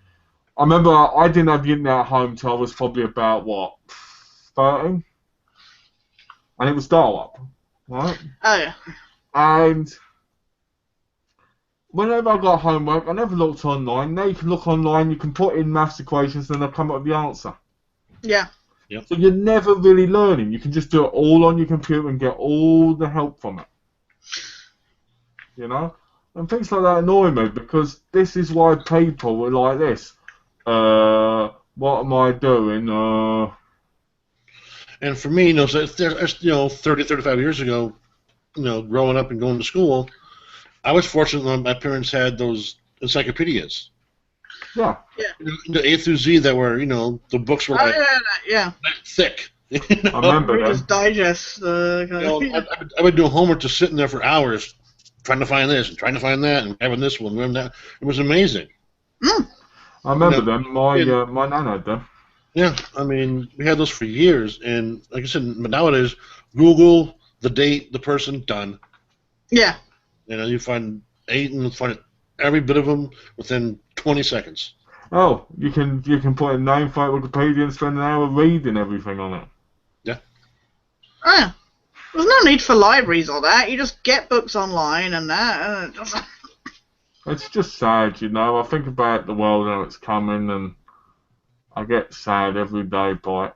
I remember I didn't have the internet at home till I was probably about, 13? And it was dial-up, right? Oh, yeah. And whenever I got homework, I never looked online. Now you can look online, you can put in maths equations, and they'll come up with the answer. Yeah. Yep. So you're never really learning. You can just do it all on your computer and get all the help from it. You know? And things like that annoy me because this is why people were like this. What am I doing? And for me, so there's 30, 35 years ago, growing up and going to school, I was fortunate that my parents had those encyclopedias. Yeah. The A through Z that were, the books were like thick. I remember Reader's them. Digest. I would do homework just sitting there for hours trying to find this and trying to find that and having this one and that. It was amazing. Mm. I remember them. My nan had them. Yeah, I mean, we had those for years, and like I said, nowadays, Google the date, the person, done. Yeah. You find 8 and find every bit of them within 20 seconds. Oh, you can put in name for Wikipedia and spend an hour reading everything on it. Yeah. Oh, yeah. There's no need for libraries or that. You just get books online and that. It's just sad, I think about the world and how it's coming, and I get sad every day by it.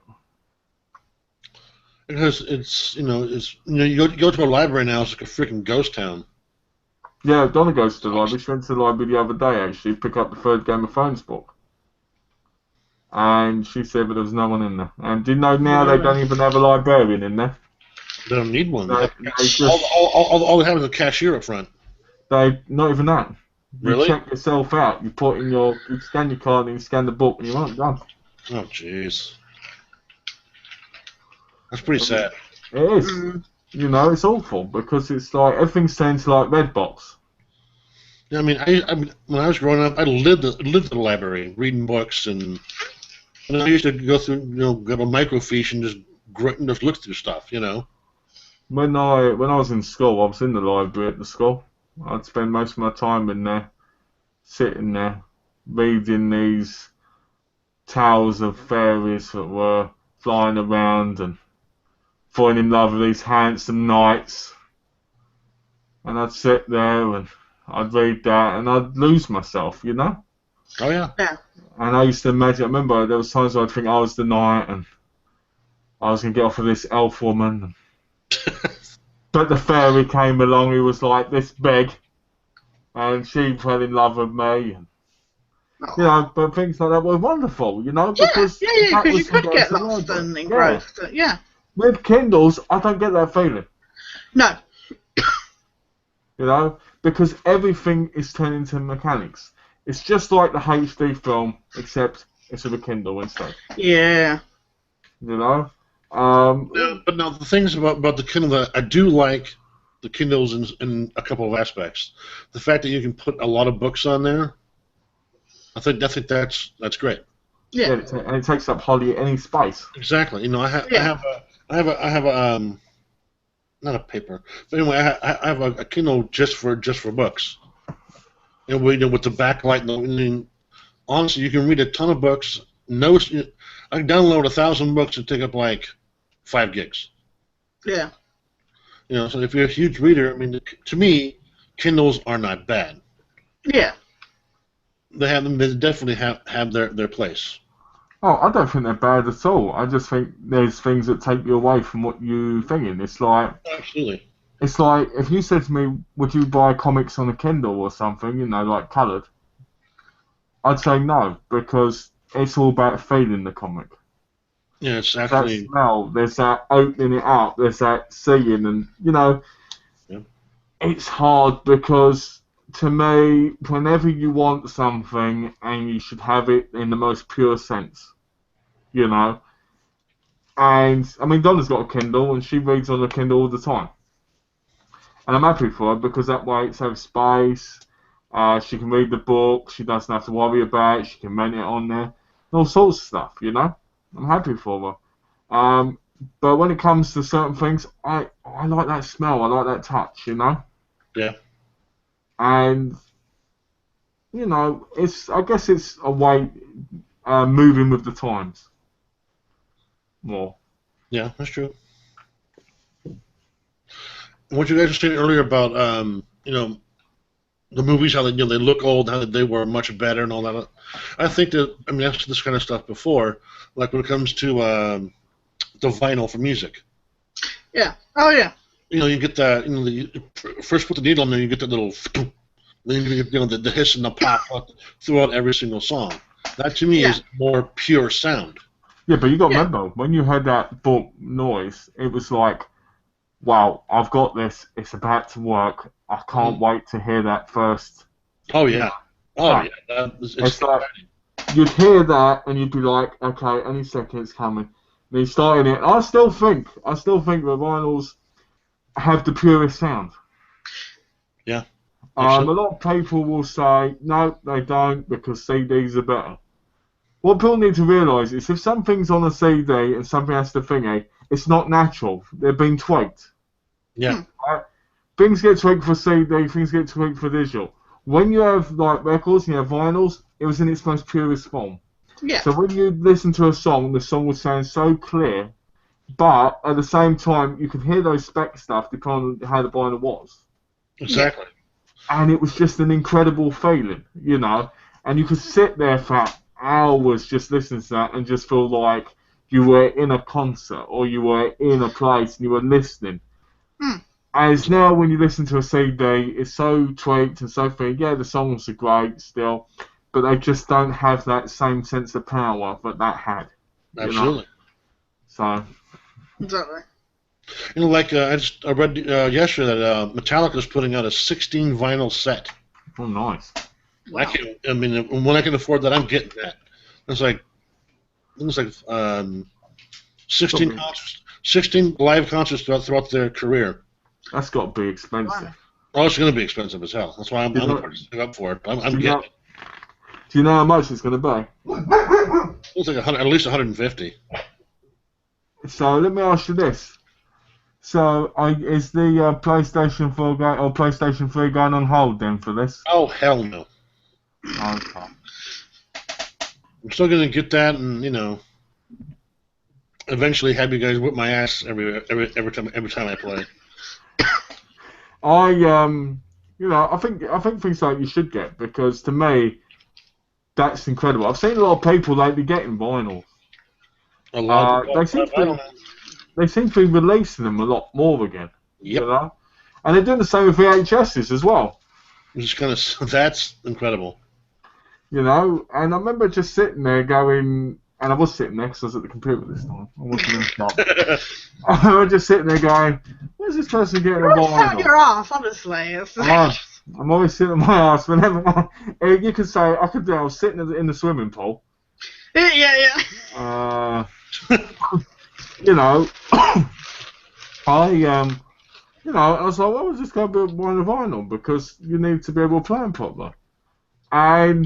Because it's you go to a library now, it's like a freaking ghost town. Yeah, Donna goes to the library. She went to the library the other day, actually, pick up the third Game of Thrones book. And she said that there was no one in there. And do you know now they don't even have a librarian in there? They don't need one. They All they have is a cashier up front. Not even that. You Really? check yourself out. You scan your card and you scan the book and you're done. Oh, jeez. That's pretty sad. It is. It's awful because it's like everything's turned to like Redbox. Yeah, I mean, when I was growing up, I lived at the library, reading books, and I used to go through, go to microfiche and just look through stuff, When I was in school, I was in the library at the school. I'd spend most of my time in there, sitting there, reading these tales of fairies that were flying around and falling in love with these handsome knights. And I'd sit there and I'd read that and I'd lose myself, Oh, yeah. Yeah. And I used to imagine, I remember there was times where I'd think I was the knight and I was going to get off of this elf woman. But the fairy came along who was like this big and she fell in love with me. And, but things like that were wonderful, because because you could get lost and engrossed. Yeah. With Kindles, I don't get that feeling. No. Because everything is turned into mechanics. It's just like the HD film, except it's with a Kindle instead. Yeah. But now the things about the Kindle that I do like the Kindles in a couple of aspects. The fact that you can put a lot of books on there, I think that's great. Yeah. And it takes up hardly any space. Exactly. I have a not a paper, but anyway, I have a Kindle just for books. And with the backlight, and honestly, you can read a ton of books. I can download 1,000 books and take up like 5 gigs. Yeah. So if you're a huge reader, I mean, to me, Kindles are not bad. Yeah. They definitely have their place. Oh, I don't think they're bad at all. I just think there's things that take you away from what you're thinking. It's like... Absolutely. It's like, if you said to me, would you buy comics on a Kindle or something, like coloured? I'd say no, because it's all about feeling the comic. Yeah, it's There's actually... that smell, there's that opening it up, there's that seeing, and, Yeah. It's hard because, to me, whenever you want something, and you should have it in the most pure sense, And, I mean, Donna's got a Kindle, and she reads on the Kindle all the time. And I'm happy for her because that way it saves space. She can read the book. She doesn't have to worry about it. She can rent it on there. And all sorts of stuff, I'm happy for her. But when it comes to certain things, I like that smell. I like that touch, Yeah. And you know, I guess it's a way moving with the times more. Yeah, that's true. And what you guys were saying earlier about, the movies, how they look old, how they were much better and all that. I think that, I mean, I've seen this kind of stuff before, like when it comes to the vinyl for music. Yeah. Oh yeah. You get that, you first put the needle in there, you get that little, then you get, the hiss and the pop throughout every single song. That to me is more pure sound. Yeah, but you got to remember, when you heard that boom noise, it was like, wow, I've got this, it's about to work, I can't wait to hear that first. Oh yeah. Oh yeah. It's like, you'd hear that and you'd be like, okay, any second it's coming. And you started it. I still think the vinyls have the purest sound. Yeah. A lot of people will say, no, they don't, because CDs are better. What people need to realise is if something's on a CD and something has the thingy, it's not natural. They've been tweaked. Yeah. Right? Things get tweaked for CD, things get tweaked for digital. When you have like records and you have vinyls, it was in its most purest form. Yeah. So when you listen to a song, the song would sound so clear, but at the same time, you could hear those spec stuff depending on how the vinyl was. Exactly. And it was just an incredible feeling, you know. And you could sit there for hours just listening to that and just feel like you were in a concert or you were in a place and you were listening. As now when you listen to a CD, it's so tweaked and so thin. Yeah, the songs are great still, but they just don't have that same sense of power that had. Absolutely. You know? So. Exactly. Like I read yesterday that Metallica's putting out a 16 vinyl set. Oh, nice. Wow. When I can afford that, I'm getting that. It's like 16 concerts, 16 live concerts throughout their career. That's got to be expensive. Wow. Oh, it's going to be expensive as hell. That's why I'm up for it. I'm getting it. Do you know how much it's going to be? It's like at least 150. So let me ask you this. So is the PlayStation 4 or PlayStation 3 going on hold then for this? Oh, hell no. Okay. I'm still going to get that and, eventually have you guys whip my ass every time I play. I think things like you should get, because to me, that's incredible. I've seen a lot of people lately getting vinyls. A lot. They seem to be releasing them a lot more again. Yep. You know? And they're doing the same with VHSs as well. That's incredible. You know, and I remember just sitting there going, and I was sitting there because I was at the computer this time. I wasn't in the shop. I was just sitting there going, where's this person getting a vinyl? Out your ass, honestly. I'm always sitting on my ass whenever you could say, I was sitting in the swimming pool. Yeah. You know, I was like, well, I was just going to be buying a vinyl because you need to be able to play them properly. And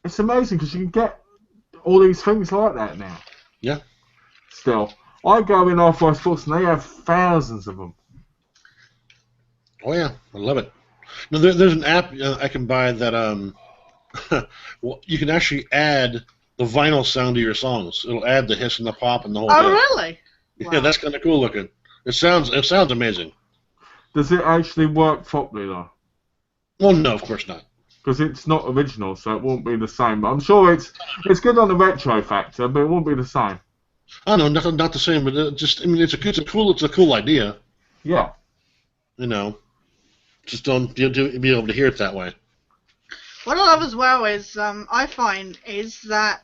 it's amazing because you can get all these things like that now. Yeah. Still, I go in Half-Life Sports and they have thousands of them. Oh yeah, I love it. No, there's an app I can buy that well, you can actually add the vinyl sound to your songs. It'll add the hiss and the pop and the whole thing. Oh really? Yeah, Wow. that's kind of cool looking. It sounds amazing. Does it actually work properly though? Well, no, of course not. Because it's not original, so it won't be the same. But I'm sure it's good on the retro factor, but it won't be the same. I know, not the same, but it's a cool idea. Yeah. Just don't be able to hear it that way. What I love as well is I find is that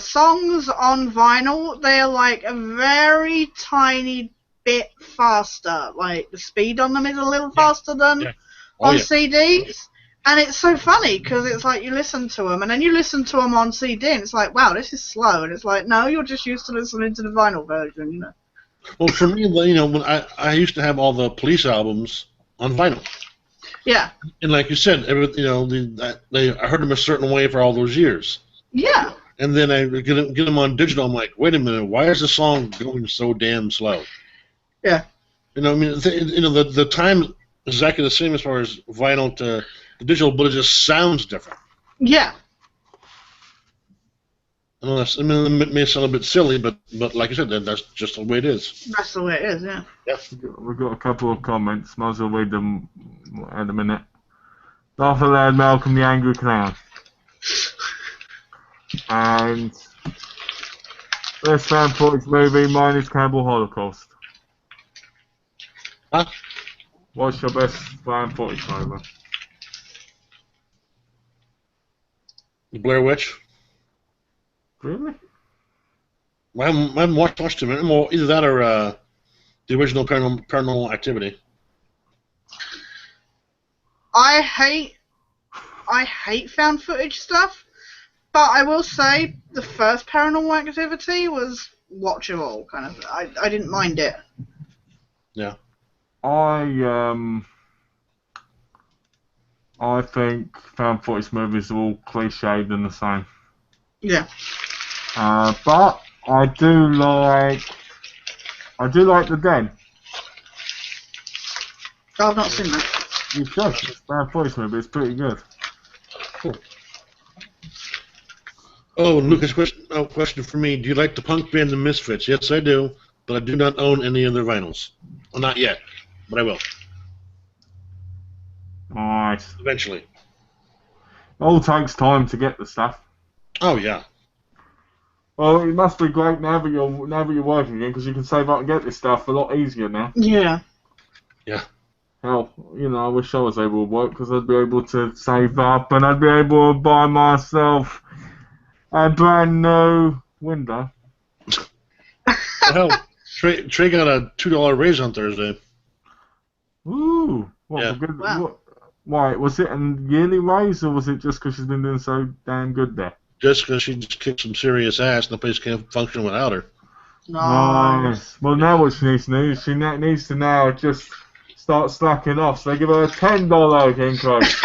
songs on vinyl, they're like a very tiny bit faster. Like the speed on them is a little faster than on CDs. And it's so funny because it's like you listen to them and then you listen to them on CD and it's like, wow, this is slow. And it's like, no, you're just used to listening to the vinyl version, Well, for me, when I used to have all the Police albums on vinyl. Yeah. And like you said, I heard them a certain way for all those years. Yeah. And then I get them on digital. I'm like, wait a minute, why is the song going so damn slow? Yeah. The time is exactly the same as far as vinyl to the digital, but it just sounds different. Yeah. Unless, I mean, it may sound a bit silly, but like I said, that's just the way it is. That's the way it is, yeah. Yep. We've got a couple of comments. Might as well read them in a minute. Laugh aloud, Malcolm the Angry Clown. And best fan footage movie, mine is Cannibal Holocaust. Huh? What's your best fan footage movie? The Blair Witch. Really? I haven't watched them anymore. Either that or the original Paranormal Activity. I hate found footage stuff, but I will say the first Paranormal Activity was watchable, kind of. I didn't mind it. Yeah. I think found footage movies are all cliched and the same. Yeah. But I do like The Den. I've not seen that. You should. It's a found footage movie. It's pretty good. Cool. Oh, and Lucas, question for me. Do you like the punk band The Misfits? Yes, I do, but I do not own any of their vinyls. Well, not yet, but I will. Nice. Eventually. It all takes time to get the stuff. Oh, yeah. Well, it must be great now that you're working again, because you can save up and get this stuff a lot easier now. Yeah. Yeah. Hell, I wish I was able to work, because I'd be able to save up and I'd be able to buy myself a brand new window. Hell, Trey got a $2 raise on Thursday. Ooh. What, Yeah. for good, Wow. Why, was it a yearly raise, or was it just because she's been doing so damn good there? Just because she just kicked some serious ass, and the place can't function without her. Nice. Well, now what she needs to do is she needs to now just start slacking off, so they give her a $10 increase.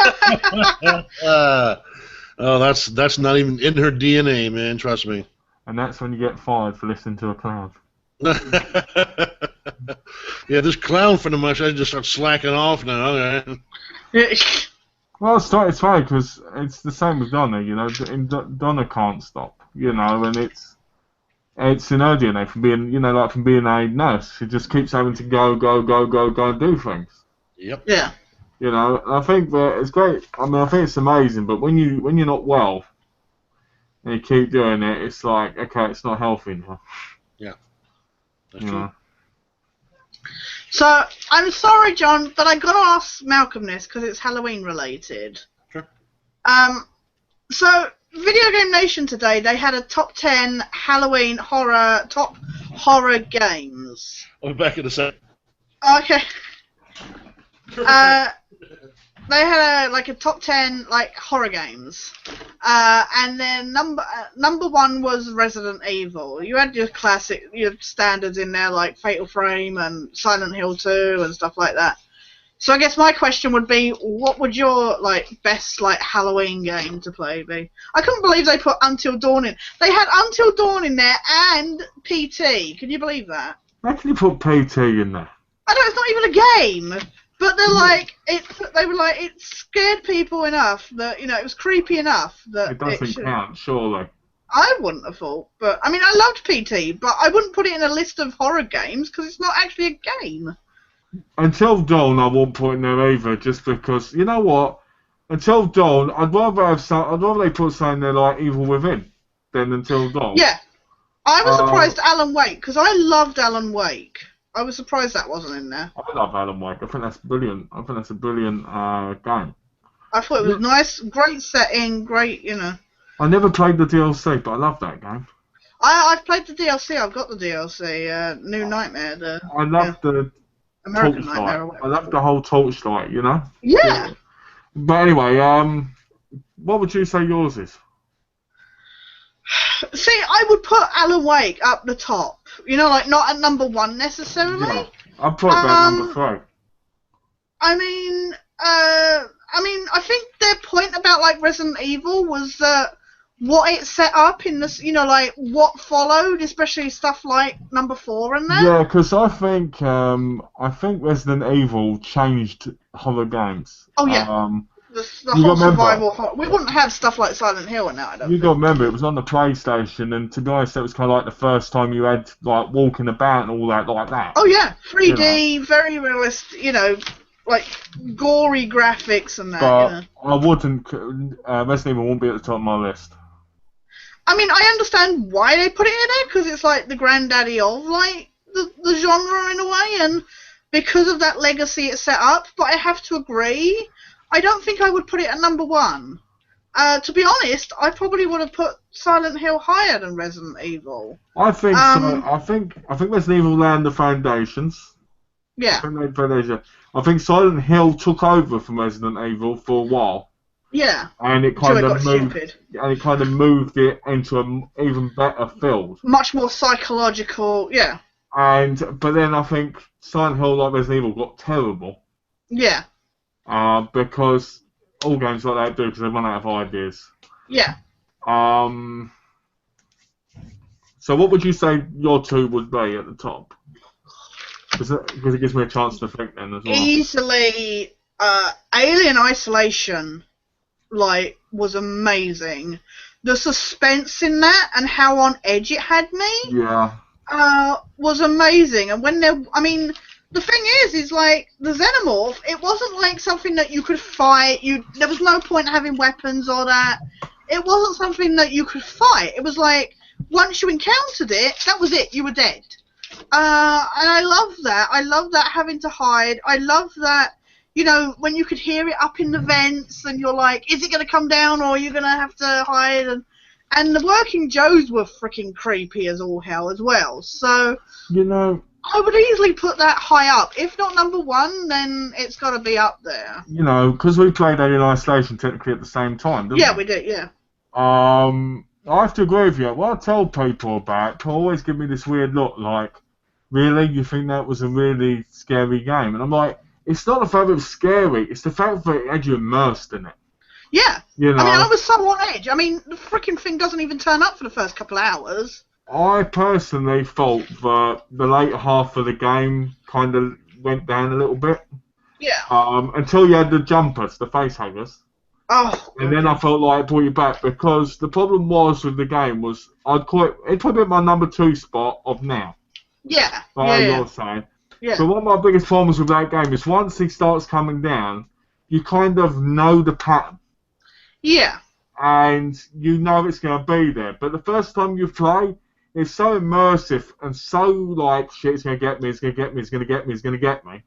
Oh, that's not even in her DNA, man. Trust me. And that's when you get fired for listening to a clown. Yeah, this clown for the much, I just start slacking off now. Okay. Well, it's funny because it's the same with Donna, Donna can't stop, and it's in her DNA from being, from being a nurse. She just keeps having to go and do things. Yep. Yeah. I think that it's great. I mean, I think it's amazing, but when you're not well and you keep doing it, it's like, okay, it's not healthy now. Yeah. That's true. So, I'm sorry, John, but I gotta ask Malcolm this because it's Halloween related. Sure. So, Video Game Nation today, they had a top 10 Halloween top horror games. I'll be back in a sec. Okay. They had a top 10 horror games, and then number one was Resident Evil. You had your standards in there like Fatal Frame and Silent Hill 2 and stuff like that. So I guess my question would be, what would your best Halloween game to play be? I couldn't believe they put Until Dawn in. They had Until Dawn in there and PT. Can you believe that? How can you put PT in there? I know it's not even a game. But they're it scared people enough that, it was creepy enough that It doesn't count, surely. I wouldn't have thought. But, I mean, I loved PT, but I wouldn't put it in a list of horror games because it's not actually a game. Until Dawn, I won't put in there either, just because, you know what? Until Dawn, I'd rather they put something there like Evil Within than Until Dawn. Yeah. I was surprised Alan Wake, because I loved Alan Wake. I was surprised that wasn't in there. I love Alan Wake. I think that's brilliant. I think that's a brilliant game. I thought it was nice, great setting, great, I never played the DLC, but I love that game. I've played the DLC. I've got the DLC. New Nightmare. I love the American Torchlight. Nightmare. Or whatever. I love the whole Torchlight. Yeah. But anyway, what would you say yours is? See, I would put Alan Wake up the top. Not at number one necessarily. Yeah, I'd put that number 3. I I think their point about Resident Evil was that what it set up in this, what followed, especially stuff like number 4 and that. Yeah, because I think Resident Evil changed horror games. Oh yeah. the You whole gotta remember- survival horror. We wouldn't have stuff like Silent Hill now, I don't You think. got to remember, it was on the PlayStation, and to be honest, that was kind of like the first time you had like walking about and all that like that. Oh yeah, 3D, very realistic, like gory graphics and that, But I wouldn't. Resident Evil won't be at the top of my list. I mean, I understand why they put it in there, because it's like the granddaddy of like the genre in a way, and because of that legacy it's set up. But I have to agree, I don't think I would put it at number 1. To be honest, I probably would have put Silent Hill higher than Resident Evil. I think so. I think Resident Evil laid the foundations. Yeah. I think Silent Hill took over from Resident Evil for a while. Yeah. And it Until kind it of got moved. stupid. And it kind of moved it into an even better field. Much more psychological. Yeah. But then I think Silent Hill, like Resident Evil, got terrible. Yeah. Because all games like that do, because they run out of ideas. Yeah. So what would you say your 2 would be at the top? Because it gives me a chance to think then as well. Easily, Alien Isolation, was amazing. The suspense in that and how on edge it had me, Yeah. was amazing. And when the thing is like the Xenomorph, it wasn't like something that you could fight. There was no point having weapons or that. It wasn't something that you could fight. It was like once you encountered it, that was it. You were dead. And I love that. I love that having to hide. I love that, when you could hear it up in the vents and you're like, is it going to come down or are you going to have to hide? And the Working Joes were freaking creepy as all hell as well. So, I would easily put that high up. If not number 1, then it's got to be up there. Because we played Alien Isolation technically at the same time, didn't we? Yeah, we did, yeah. I have to agree with you. What I tell people about, people always give me this weird look like, really? You think that was a really scary game? And I'm like, it's not the fact that it was scary, it's the fact that it had you immersed in it. Yeah. I was so on edge. The freaking thing doesn't even turn up for the first couple of hours. I personally thought that the later half of the game kind of went down a little bit. Yeah. Until you had the jumpers, the face huggers. Oh. And then I felt like it brought you back, because the problem was with the game was I'd call it probably my number 2 spot of now. Yeah. You're saying. Yeah. So one of my biggest problems with that game is once he starts coming down, you kind of know the pattern. Yeah. And you know it's going to be there. But the first time you play, it's so immersive and so like, shit, it's going to get me, it's going to get me, it's going to get me, it's going to get me.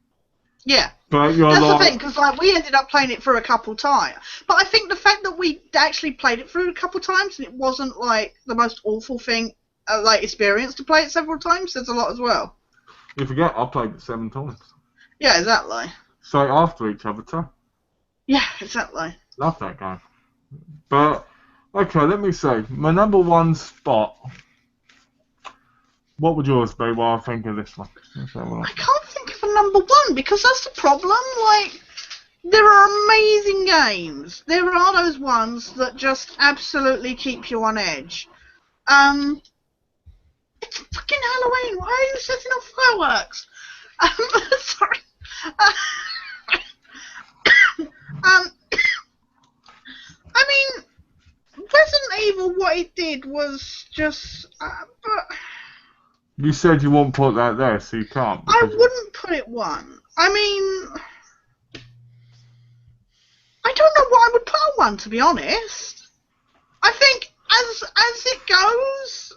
Yeah. But you're That's like... the thing, because we ended up playing it through a couple times. But I think the fact that we actually played it through a couple times and it wasn't like the most awful thing, experience to play it several times says a lot as well. You forget, I played it 7 times. Yeah, exactly. Straight after each other, too. Yeah, exactly. Love that game. But, okay, let me see. My number 1 spot. What would yours be while I think of this one? I can't think of a number 1 because that's the problem. There are amazing games. There are those ones that just absolutely keep you on edge. It's fucking Halloween. Why are you setting off fireworks? Sorry. Resident Evil, what it did was just... You said you won't put that there, so you can't. I wouldn't put it 1. I don't know what I would put on 1, to be honest. I think as it goes,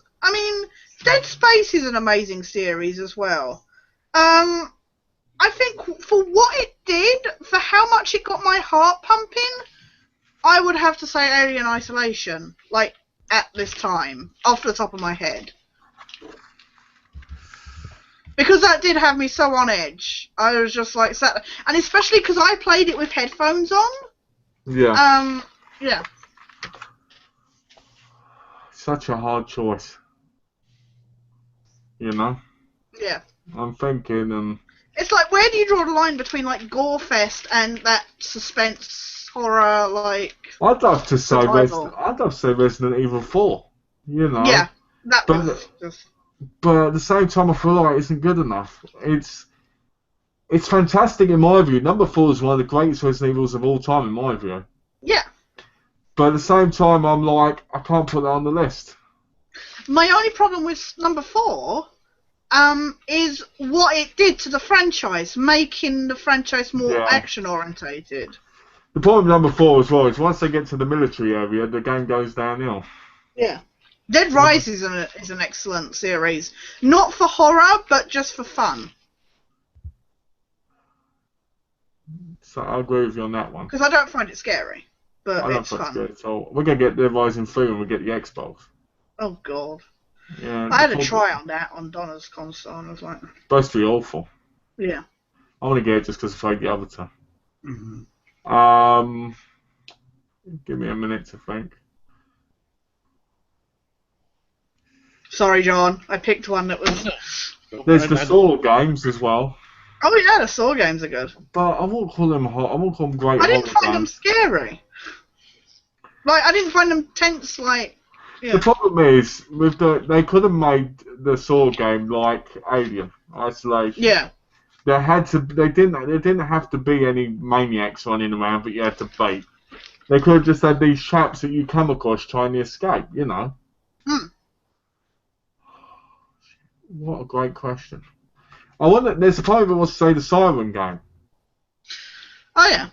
Dead Space is an amazing series as well. I think for what it did, for how much it got my heart pumping, I would have to say Alien Isolation, at this time, off the top of my head. Because that did have me so on edge. I was just sat, and especially because I played it with headphones on. Yeah. Yeah. Such a hard choice. Yeah. I'm thinking, It's where do you draw the line between gore fest and that suspense horror I'd love to say survival. Resident Evil 4. Yeah, that was just... But at the same time, I feel like it isn't good enough. It's It's fantastic in my view. Number 4 is one of the greatest Resident Evils of all time in my view. Yeah. But at the same time, I'm like, I can't put that on the list. My only problem with number 4 is what it did to the franchise, making the franchise more action-orientated. The problem with number 4 as well is once they get to the military area, the game goes downhill. Yeah. Dead Rise is an excellent series. Not for horror, but just for fun. So I agree with you on that one. Because I don't find it scary, but I don't it's find it fun. scary at all. We're going to get Dead Rising 3 when we get the Xbox. Oh, God. Yeah, I had a try on that on Donna's console, and I was like... Supposed to be awful. Yeah. I want to get it just because I played the other two. Mm-hmm. Give me a minute to think. Sorry, John. I picked one that was... There's the Saw games as well. Oh, yeah, the Saw games are good. But I won't call them hot. I won't call them great. I didn't find them scary. Like, I didn't find them tense, like... Yeah. The problem is, with they could have made the Saw game like Alien Isolation. Yeah. They didn't have to be any maniacs running around, but you had to bait. They could have just had these chaps that you come across trying to escape, you know. What a great question. I wonder, there's a part of it wants to say the Siren game. Oh, yeah.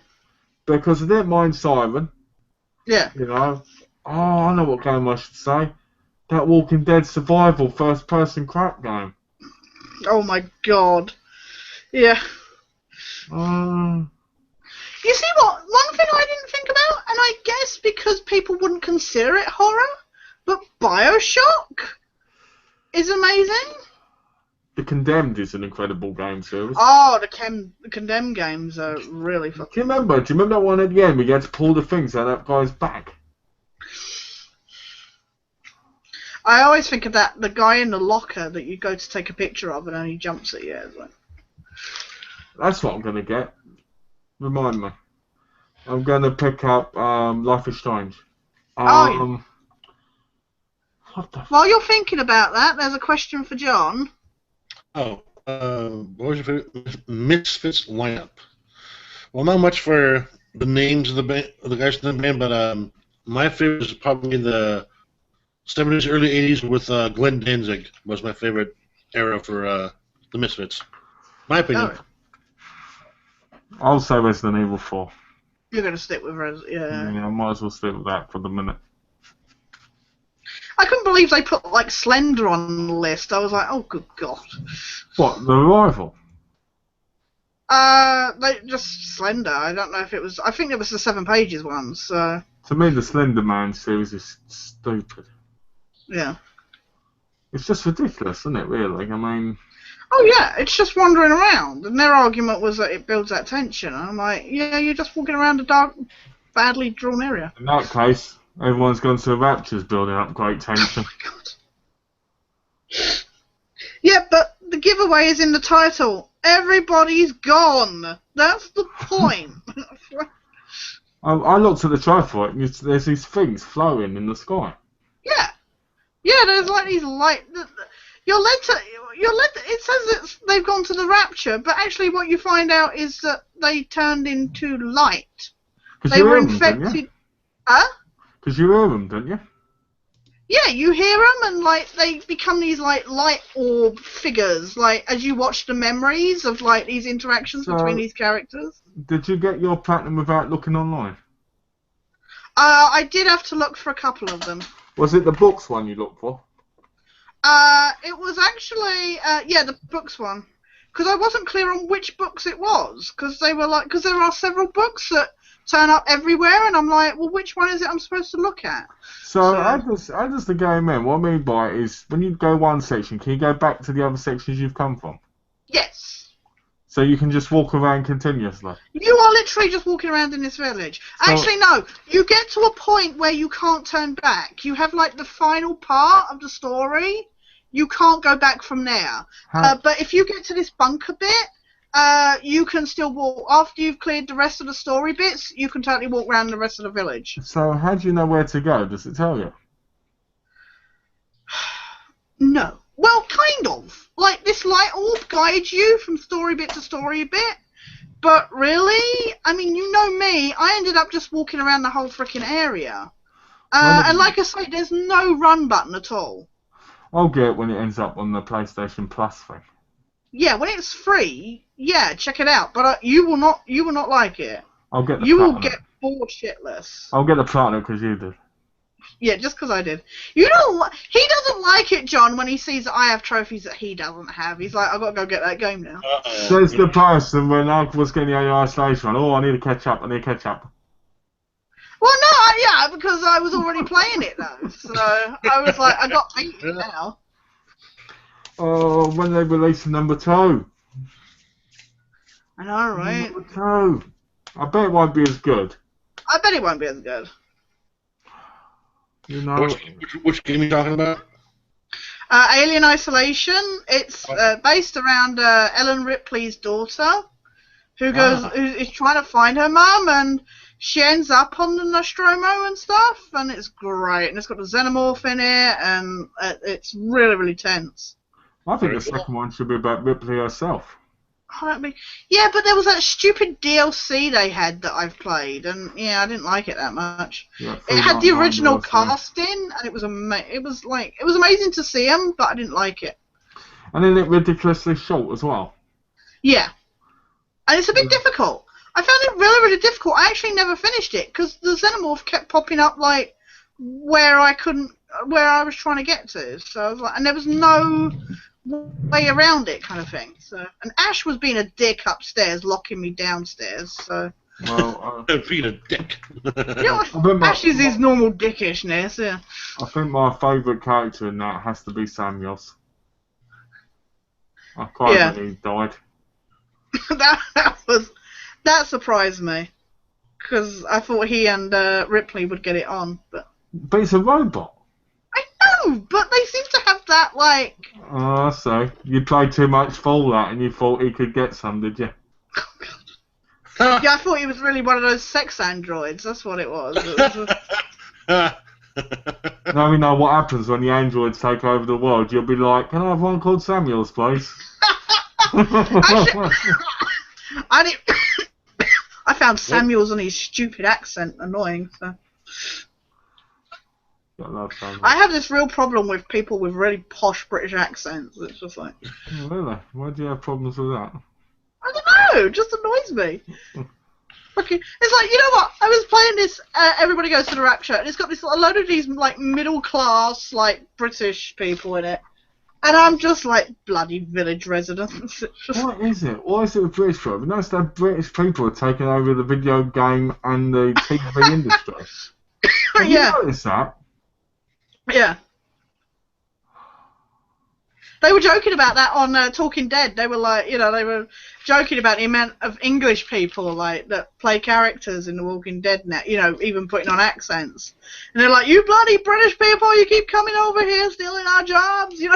Because I didn't mind Siren. Yeah. You know. Oh, I know what game I should say. That Walking Dead survival first-person crap game. Oh, my God. Yeah. You see what? One thing I didn't think about, and I guess because people wouldn't consider it horror, but BioShock is amazing. The Condemned is an incredible game series. Oh, the Condemned games are really fucking... Do you remember that one at the end where you had to pull the things out of that guy's back? I always think of that, the guy in the locker that you go to take a picture of and then he jumps at you. Like... That's what I'm going to get. Remind me. I'm going to pick up Life is Strange. Yeah. What the While you're thinking about that, there's a question for John. Oh, what was your favorite Misfits lineup? Well, not much for the names of the guys in the band, but my favorite is probably the 70s, early 80s with Glenn Danzig was my favorite era for the Misfits. My opinion. Oh. I'll say Resident Evil 4. You're going to stick with yeah. Yeah, I might as well stick with that for the minute. I couldn't believe they put, like, Slender on the list. I was like, oh, good God. What, The Arrival? They just Slender. I don't know if it was... I think it was the 7 Pages one, so... To me, the Slender Man series is stupid. Yeah. It's just ridiculous, isn't it, really? I mean... Oh, yeah, it's just wandering around. And their argument was that it builds that tension. And I'm like, yeah, you're just walking around a dark, badly drawn area. In that case, everyone's gone to the Raptures building up great tension. Oh, my God. Yeah, but the giveaway is in the title. Everybody's gone. That's the point. I looked at the trailer and there's these things floating in the sky. Yeah. Yeah, there's like these light... You're led to... It says that they've gone to the Rapture, but actually what you find out is that they turned into light. They were infected... Huh? Because you hear them, don't you? Yeah, you hear them, and like they become these like light orb figures, like as you watch the memories of like these interactions between these characters. Did you get your platinum without looking online? I did have to look for a couple of them. Was it the books one you looked for? It was actually the books one, because I wasn't clear on which books it was, because there are several books that turn up everywhere, and I'm like, well, which one is it I'm supposed to look at? So how does the game end? What I mean by it is, when you go one section, can you go back to the other sections you've come from? Yes. So you can just walk around continuously? You are literally just walking around in this village. Actually, no. You get to a point where you can't turn back. You have, like, the final part of the story. You can't go back from there. But if you get to this bunker bit, you can still walk. After you've cleared the rest of the story bits, you can totally walk around the rest of the village. So how do you know where to go? Does it tell you? No. Well, kind of. Like, this light orb guides you from story bit to story bit. But really, I mean, you know me, I ended up just walking around the whole freaking area. And like I say, there's no run button at all. I'll get it when it ends up on the PlayStation Plus thing. Yeah, when it's free, yeah, check it out. But you will not like it. I'll get the You will platinum. get bored shitless. I'll get the platinum because you did. Yeah, just because I did. You don't. He doesn't like it, John, when he sees that I have trophies that he doesn't have. He's like, I've got to go get that game now. Says the person when I was getting the isolation one. Oh, I need to catch up. Well, no, yeah, because I was already playing it though. So I was like, I got beaten now. Oh, when they release number 2. I know, right? Number 2. I bet it won't be as good. I bet it won't be as good. You know. Which game are you talking about? Alien Isolation. It's based around Ellen Ripley's daughter, who is trying to find her mum, and she ends up on the Nostromo and stuff, and it's great. And it's got the Xenomorph in it, and it's really, really tense. I think the second one should be about Ripley herself. Yeah, but there was that stupid DLC they had that I've played, and yeah, I didn't like it that much. Yeah, it had the original casting, and it was amazing to see them, but I didn't like it. And then it ridiculously short as well. Yeah, and it's a bit difficult. I found it really, really difficult. I actually never finished it because the Xenomorph kept popping up like where I was trying to get to. So I was like, and there was no way around it, kind of thing. So, and Ash was being a dick upstairs, locking me downstairs. So, well, being a dick. Ash is his normal dickishness. Yeah. I think my favourite character in that has to be Samuels. I cried when he died. that surprised me because I thought he and Ripley would get it on, but it's a robot. I know, but they seem to have that like. Oh, so you played too much Fallout and you thought he could get some, did you? Yeah, I thought he was really one of those sex androids. That's what it was. Now we know what happens when the androids take over the world. You'll be like, can I have one called Samuels, please? Actually, I found Samuels and his stupid accent annoying. So. I have this real problem with people with really posh British accents. It's just like. Oh, really? Why do you have problems with that? I don't know. It just annoys me. Okay, it's like, you know what? I was playing this. Everybody Goes to the Rapture, and it's got a load of these like middle class like British people in it, and I'm just like bloody village residents. What is it? What is it with British people? You notice that British people are taking over the video game and the TV industry. Have you noticed that? Yeah. They were joking about that on Talking Dead. They were like, they were joking about the amount of English people like that play characters in The Walking Dead now. Even putting on accents. And they're like, "You bloody British people! You keep coming over here, stealing our jobs." You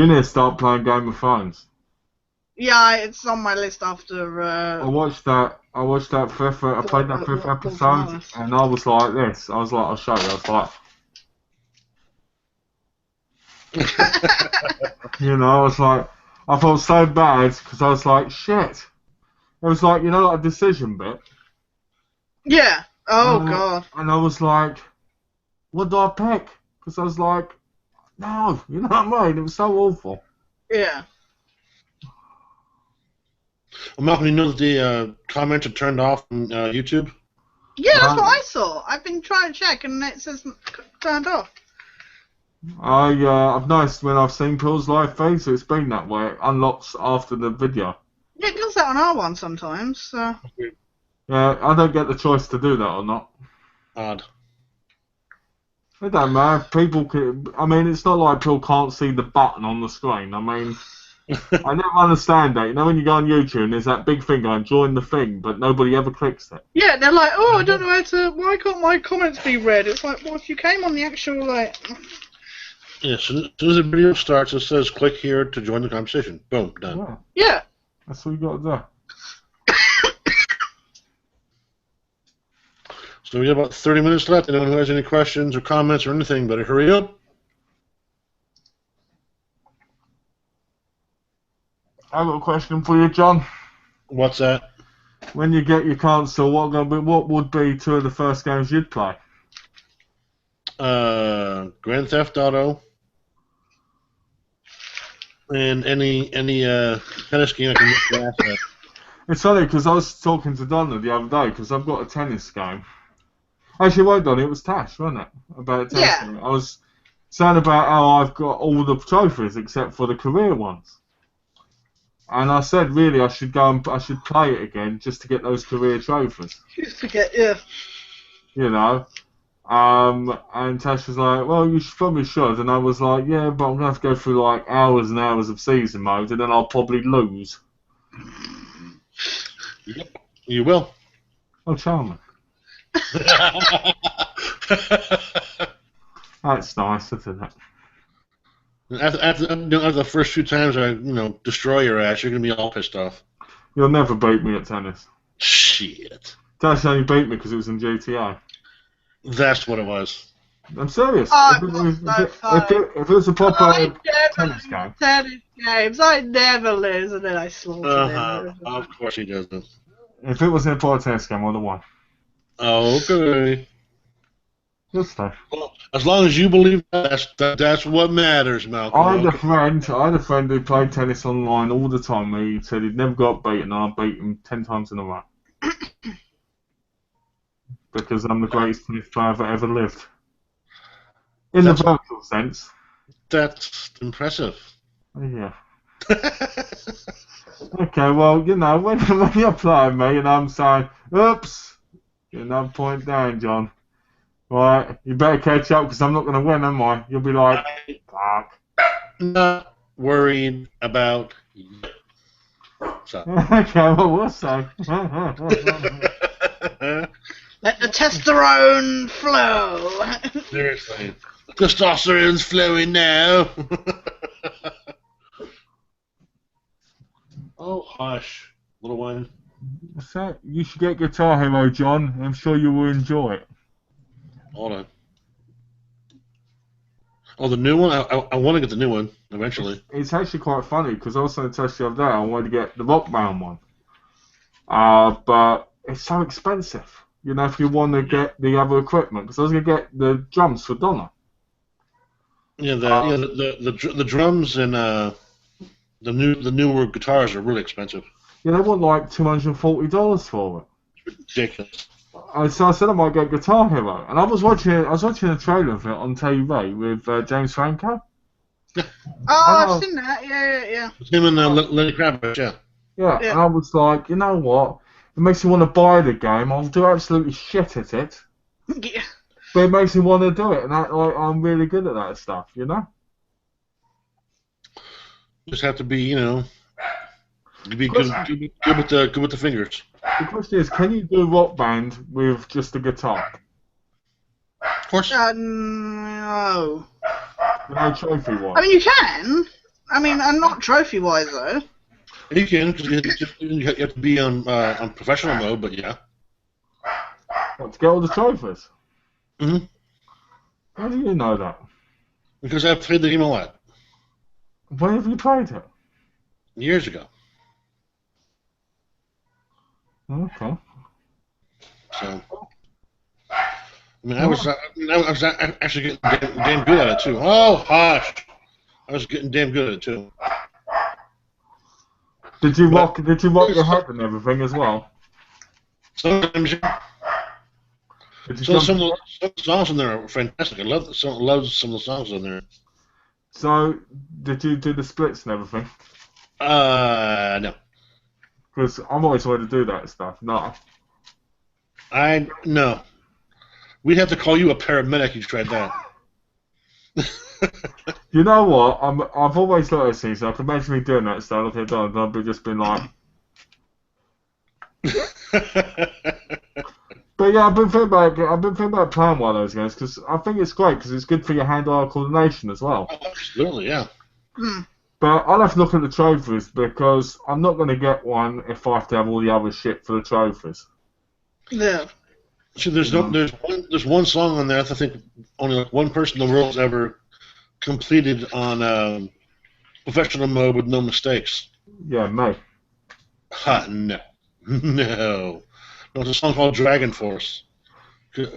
need to start playing Game of Thrones. Yeah, it's on my list after. I watched that fifth. I played that fifth episode, and I was like this. I was like, I'll show you. I was like. I was like, I felt so bad because I was like, shit. It was like, like a decision bit. Yeah. Oh, God. And I was like, what do I pick? Because I was like, no, you know what I mean? It was so awful. Yeah. Well, Malcolm, you know that the comments are turned off on YouTube? Yeah, that's what I saw. I've been trying to check, and it says turned off. I've noticed when I've seen Paul's live feed, so it's been that way. It unlocks after the video. Yeah, it does that on our one sometimes. So. Yeah, I don't get the choice to do that or not. Odd. It don't matter. People can. I mean, it's not like people can't see the button on the screen. I mean, I never understand that. When you go on YouTube and there's that big thing going, join the thing, but nobody ever clicks it. Yeah, they're like, oh, I don't know how to. Why can't my comments be read? It's like, well, if you came on the actual like. Yeah, as soon as the video starts, it says click here to join the conversation. Boom, done. Yeah. That's what you got to do. So we got about 30 minutes left. Anyone who has any questions or comments or anything, better hurry up. I've got a question for you, John. What's that? When you get your console, what would be two of the first games you'd play? Grand Theft Auto, and any tennis game I can get your ass at. It's funny because I was talking to Donna the other day because I've got a tennis game. Actually, it wasn't Donna, it was Tash, wasn't it? About a tennis game. I was saying about how I've got all the trophies except for the career ones. And I said, really, I should play it again just to get those career trophies. Just to get, yeah. You know? And Tash was like, well, you probably should. And I was like, yeah, but I'm going to have to go through like hours and hours of season mode and then I'll probably lose. Yep, you will. Oh, charming. That's nice, isn't it? After the first few times I destroy your ass, you're gonna be all pissed off. You'll never beat me at tennis. Shit. Tash only beat me because it was in GTA. That's what it was. I'm serious. Oh, if it was a proper tennis game. Tennis games, I never lose, and then I slaughter them. Of course he doesn't. If it was in a proper tennis game, I would have won. Okay. Good stuff. Well, as long as you believe that's what matters, Malcolm. I had a friend who played tennis online all the time. He said he'd never got beaten, and I beat him 10 times in a row. Because I'm the greatest tennis player that ever lived. In the virtual sense. That's impressive. Yeah. Okay, well, when you're playing me and I'm saying, oops, point down, John. Right, you better catch up because I'm not going to win, am I? You'll be like, fuck. Not worried about you. So. Okay, well, we'll say. Let the testosterone flow. Seriously. Testosterone's flowing now. Oh, hush, little one. So, you should get Guitar Hero, John. I'm sure you will enjoy it. Hold on. Oh, the new one? I want to get the new one eventually. It's actually quite funny because I was saying to Tess the other day I wanted to get the Rock Band one. But it's so expensive. If you want to get the other equipment. Because I was going to get the drums for Donna. Yeah, the drums and the newer guitars are really expensive. Yeah, they want like $240 for it. It's ridiculous. So I said I might get Guitar Hero, and I was watching a trailer of it on TV with James Franco. Oh, I've seen that. Yeah. It's him and Lenny Kravitz, yeah. Yeah, and I was like, you know what? It makes me want to buy the game. I'll do absolutely shit at it. Yeah. But it makes me want to do it, and I'm really good at that stuff, Just have to be, be good with the fingers. The question is, can you do Rock Band with just a guitar? Of course. No. No trophy-wise. I mean, you can. I'm not trophy-wise, though. You can, because you have to be on professional mode, but yeah. What, to get all the trophies? Mm-hmm. How do you know that? Because I've played the game a lot. When have you played it? Years ago. Okay. So, I was actually getting damn good at it too. Oh, hush! I was getting damn good at it too. Did you rock your head and everything as well? Sometimes. Some of the songs in there are fantastic. I love some of the songs in there. So, did you do the splits and everything? No. Because I'm always wanted to do that stuff. No. No. We'd have to call you a paramedic if you tried that. You know what? I've always looked at things. I can imagine me doing that stuff. Looking at Don, and I've just been like. But yeah, I've been thinking about playing one of those games because I think it's great because it's good for your hand-eye coordination as well. Oh, absolutely, yeah. But I'll have to look at the trophies because I'm not going to get one if I have to have all the other shit for the trophies. Yeah. See, there's one song on there. I think only like one person in the world's ever completed on professional mode with no mistakes. Yeah, me. No. No. No, it's a song called Dragon Force.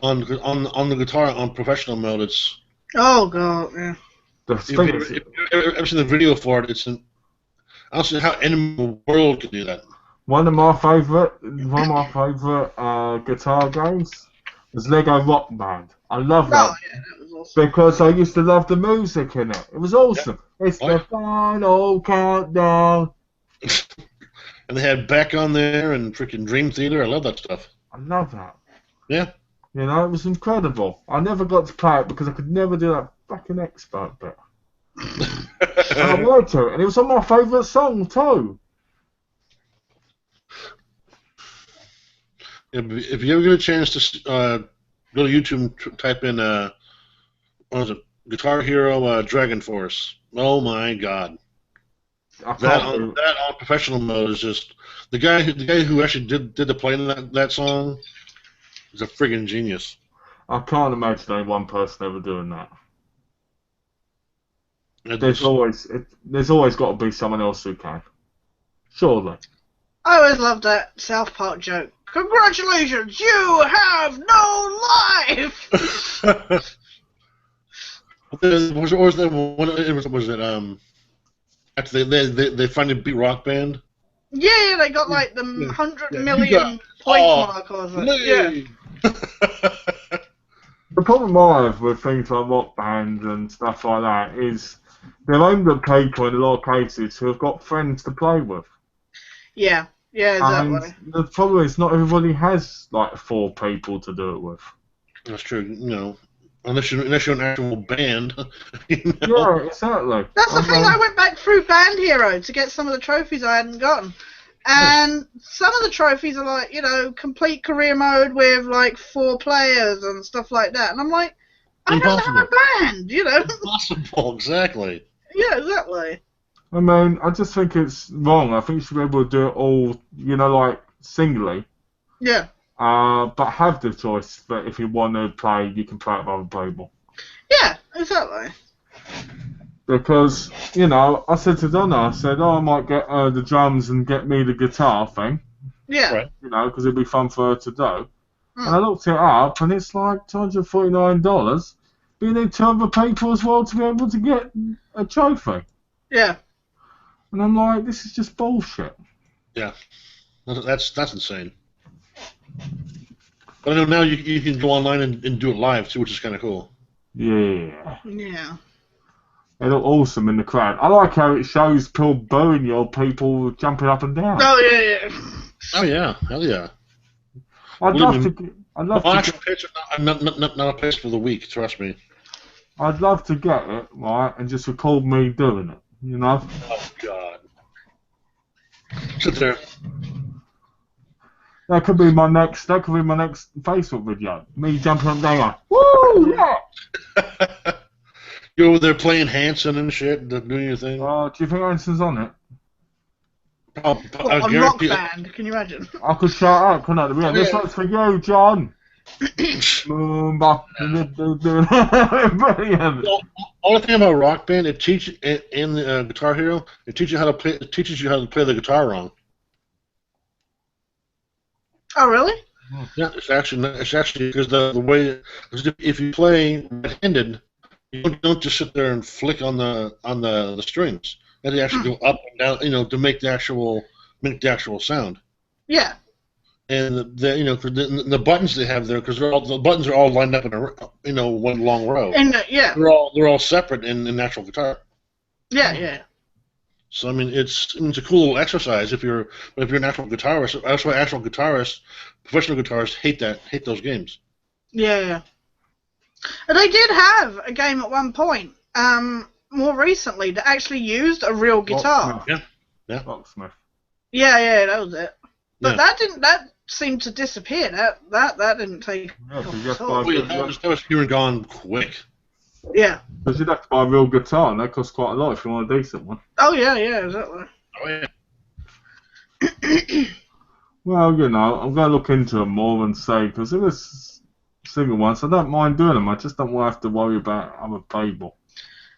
On the guitar, on professional mode, it's... Oh god, yeah. The If thing you ever, is, if you ever seen the video for it, I don't see how anyone in the world could do that. one of my favorite guitar games was Lego Rock Band. I love Oh that yeah, that was awesome. because I used to love the music in it. It was Yeah. awesome. It's Oh, the final countdown. And they had Beck on there and freaking Dream Theater. I love that stuff. I love that. Yeah. You know, it was incredible. I never got to play it because I could never do that fucking expert bit. And I wanted to, and it was on my favourite song too. If you ever get a chance to go to YouTube and type in what was it, Guitar Hero Dragon Force. Oh my God, I that can't do. on professional mode is just the guy who actually did the playing that song is a friggin' genius. I can't imagine any one person ever doing that. It's, There's always got to be someone else who can. Surely. I always loved that South Park joke. Congratulations, you have no life. was that one? Was it after they finally beat Rock Band? Yeah, they got like the Yeah. 100 Yeah, you million got- point oh, mark or something. Yeah. Yay. The problem I have with things like Rock Band and stuff like that is they're aimed at people in a lot of cases who have got friends to play with. Yeah, exactly. And the problem is not everybody has like 4 people to do it with. That's true. You know, unless you're an actual band. You know? Yeah, exactly. That's the thing, I went back through Band Hero to get some of the trophies I hadn't gotten. And some of the trophies are like, you know, complete career mode with like 4 players and stuff like that. And I'm like, I don't have a band, you know? Impossible, exactly. Yeah, exactly. I mean, I just think it's wrong. I think you should be able to do it all, you know, like singly. Yeah. But have the choice that if you want to play, you can play it with other people. Yeah, exactly. Because, you know, I said to Donna, I said, I might get the drums and get me the guitar thing. Yeah. Right. You know, because it'd be fun for her to do. And I looked it up, and it's like $249. But you need 200 people as well to be able to get a trophy. Yeah. And I'm like, this is just bullshit. Yeah. That's insane. But I know now you can go online and do it live too, which is kind of cool. Yeah. Yeah. They look awesome in the crowd. I like how it shows people booing you or people jumping up and down. Oh, yeah. Oh yeah, hell yeah. I'd love to I'm not a place for the week. Trust me. I'd love to get it, right, and just record me doing it, you know? Oh God. Sit there. That could be my next Facebook video. Me jumping up and down, woo, yeah! You're over there playing Hanson and shit, doing your thing. Do you think Anson's on it? I On Rock guarantee Band, can you imagine? I could shout out, couldn't I? Yeah, this one's for you, John. Brilliant. The only thing about Rock Band, it teaches in the Guitar Hero, it teaches you how to play. It teaches you how to play the guitar wrong. Oh, really? Yeah, it's actually because the way if you play right-handed, you don't just sit there and flick on the strings. And they actually go up and down, you know, to make the actual sound. Yeah. And the buttons they have there, because the buttons are all lined up in one long row. And yeah. They're all separate in natural guitar. Yeah. So I mean, it's a cool little exercise if you're an actual guitarist. That's why actual guitarists, professional guitarists, hate those games. Yeah. And they did have a game at one point, more recently, that actually used a real guitar. Yeah. Locksmith. Yeah, that was it. But Yeah. that seemed to disappear. That didn't take. Yeah, because you have to Oh, buy That was here and gone quick. Yeah. because you'd have to buy a real guitar, and that costs quite a lot if you want a decent one. Oh yeah, exactly. Oh yeah. Well, you know, I'm going to look into them more and say, because if it's single ones, I don't mind doing them. I just don't want to have to worry about other people.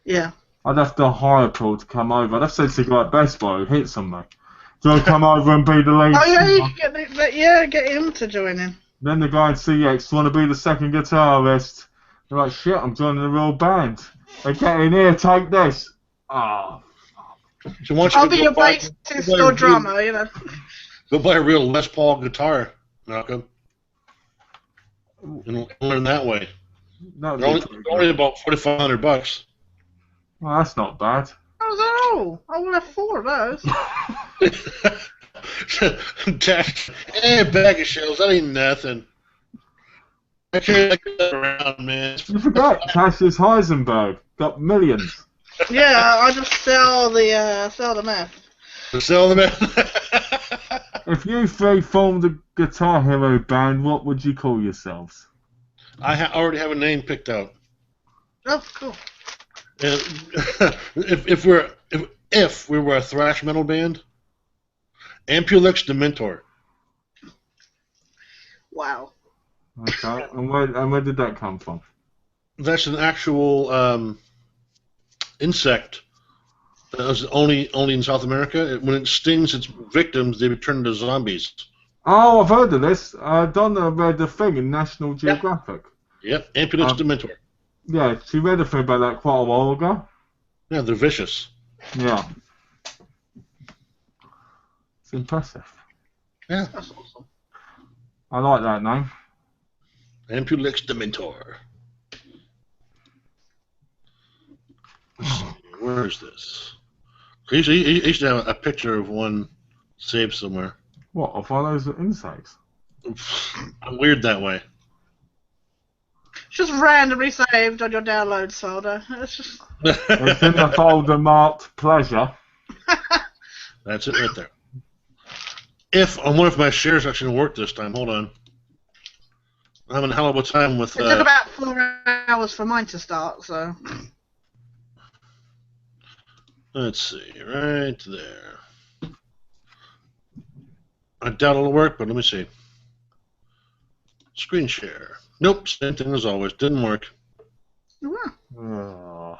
Yeah. I'd have to hire Paul to come over. I'd have to say to like Best Buy who hits on me. Do I come over and be the lead Oh yeah, you singer? can get him to join in. Then the guy in CX want to be the second guitarist. They're like, shit, I'm joining a real band. They get in here, take this. Oh. So why don't I'll you be go your buy- bassist go buy or a drummer, you know. Go buy a real Les Paul guitar, Malcolm, and learn that way. That'd They're be only, pretty they're only good. about $4,500. Well, that's not bad. How's that all? I will have 4 of those. Tash, a bag of shells, that ain't nothing. I carry that around, man. You forget, Cassius Heisenberg got millions. Yeah, I just sell the meth. Sell them. If you three formed a Guitar Hero band, what would you call yourselves? I already have a name picked out. Oh, cool. And if we were a thrash metal band, Ampulix Dementor. Wow. Okay, and where did that come from? That's an actual insect that was only in South America. When it stings its victims, they turn into zombies. Oh, I've heard of this. Donna read the thing in National Geographic. Yep, Ampulix Dementor. Yeah, she read a thing about that quite a while ago. Yeah, they're vicious. Yeah. It's impressive. Yeah, That's awesome. I like that name. Ampulix Dementor. Let's see, where is this? He used to have a picture of one saved somewhere. What, of all those insects? I'm weird that way. It's just randomly saved on your downloads folder. It's just... It's in the folder marked pleasure. That's it right there. I wonder if my shares actually work this time. Hold on. I'm having a hell of a time with. It took about 4 hours for mine to start, so. Let's see, right there. I doubt it'll work, but let me see. Screen share. Nope, same thing as always. Didn't work. Wow. Oh,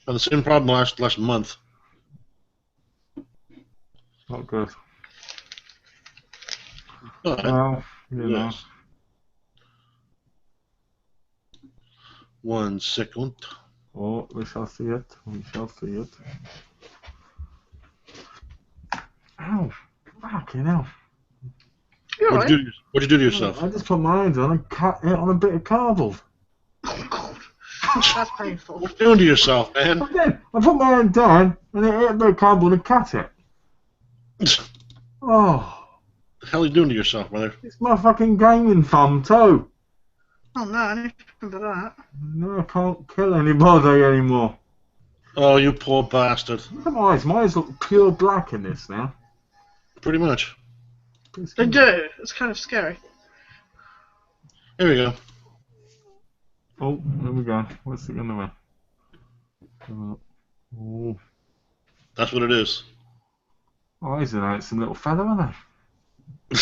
Had the same problem last month. not good. All right. Well, you know. Yes. 1 second. Oh, we shall see it. We shall see it. Ow. Fucking hell. You're What'd right. you do to yourself? I just put my hands on and cut it on a bit of cardboard. Oh, God. That's painful. What you doing to yourself, man? I put my hand down and it hit a bit of cardboard and cut it. Oh, The hell are you doing to yourself, brother? it's my fucking gaming thumb too. Oh, no, I need to remember that. No, I can't kill anybody anymore. Oh, you poor bastard. Look at my eyes. My eyes look pure black in this now. Pretty much. They do. It's kind of scary. Here we go. Oh, there we go. What's it gonna be? Oh, That's what it is. eyes are out. Some little fella, aren't they?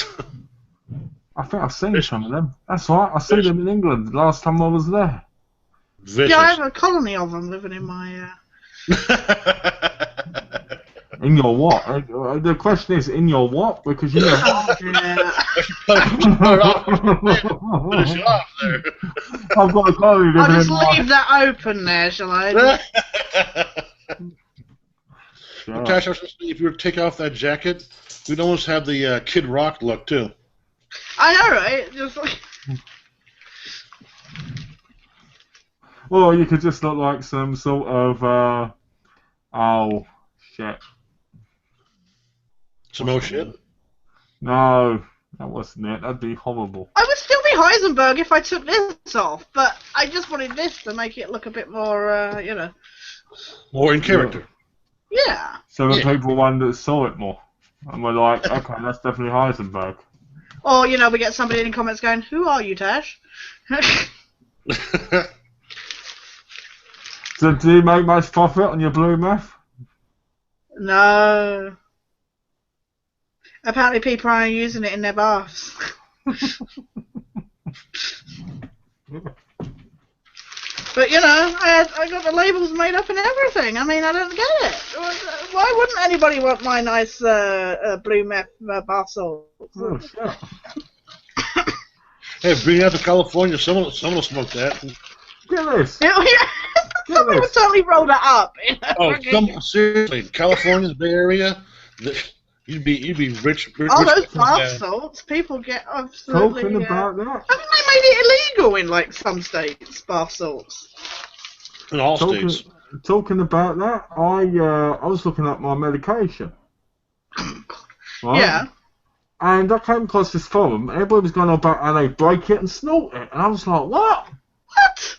I think I've seen some of them. That's right. I see them in England the last time I was there. Vicious. Yeah, I have a colony of them living in my. In your what? The question is, in your what? Because you know. Yeah. Finish it off there. I've got a colony I'll living just in my. leave that open there, shall I? Sure. Tash, I was just thinking, if you were to take off that jacket, we'd almost have the Kid Rock look, too. I know, right? Just like. Or you could just look like some sort of. Oh, shit. Some old shit. No, that wasn't it. That'd be horrible. I would still be Heisenberg if I took this off, but I just wanted this to make it look a bit more, you know. More in character. Yeah. So the Yeah. people one that saw it more. And we're like, okay, that's definitely Heisenberg. Or, you know, we get somebody in the comments going, "Who are you, Tash?" So do you make much profit on your blue meth? No. Apparently people are using it in their baths. But you know, I got the labels made up and everything. I mean, I don't get it. Why wouldn't anybody want my nice blue meth bath salts? Oh, shit. Hey, bring it out to California. Someone will smoke that. Get this. Yeah, somebody would totally roll that up. Oh, seriously, California, the Bay Area, you'd be rich. Oh, those bath salts, people get absolutely. Talking about that. Haven't they made it illegal in like some states? Bath salts. In all states. Talking about that, I was looking at my medication. Right? Yeah. And I came across this forum. Everybody was going on about how they break it and snort it, and I was like, what? What?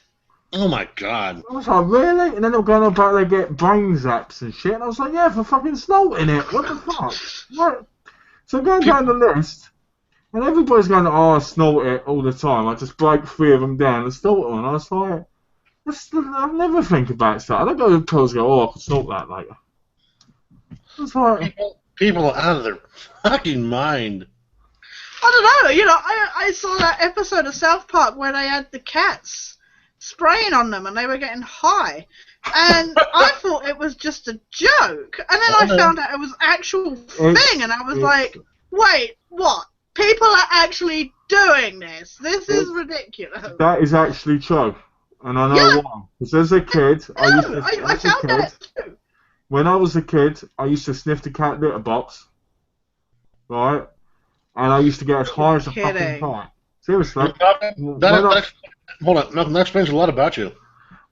Oh my God. I was like, really? And then they were going on about they get brain zaps and shit, and I was like, yeah, for fucking snorting it. What the fuck? What? So I'm going down the list, and everybody's going, oh, I snort it all the time. I just break 3 of them down and snort them. And I was like, I never think about that. I don't go to pills and go, oh, I could snort that later. I was like... People are out of their fucking mind. I don't know. You know, I saw that episode of South Park where they had the cats spraying on them and they were getting high. And I thought it was just a joke. And then I found out it was actual thing. And I was like, wait, what? People are actually doing this. This is ridiculous. That is actually true. And I know why. Because as a kid, I found that too. When I was a kid, I used to sniff the cat litter box, right? And I used to get as high as a fucking kite. Seriously. Hold on, Malcolm, that explains a lot about you.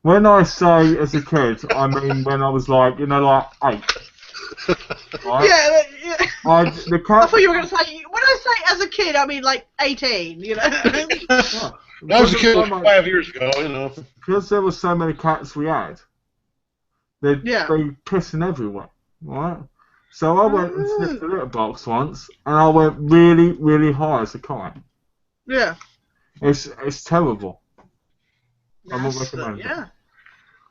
When I say as a kid, I mean when I was like, you know, like 8. Right? Yeah. I thought you were going to say, when I say as a kid, I mean like 18, you know? That was a kid 5 years ago, you know. Because there were so many cats we had. They'd be pissing everywhere, right? So I went and sniffed the litter box once, and I went really, really high as a kite. Yeah. It's terrible. I'm not recommending it. Yeah.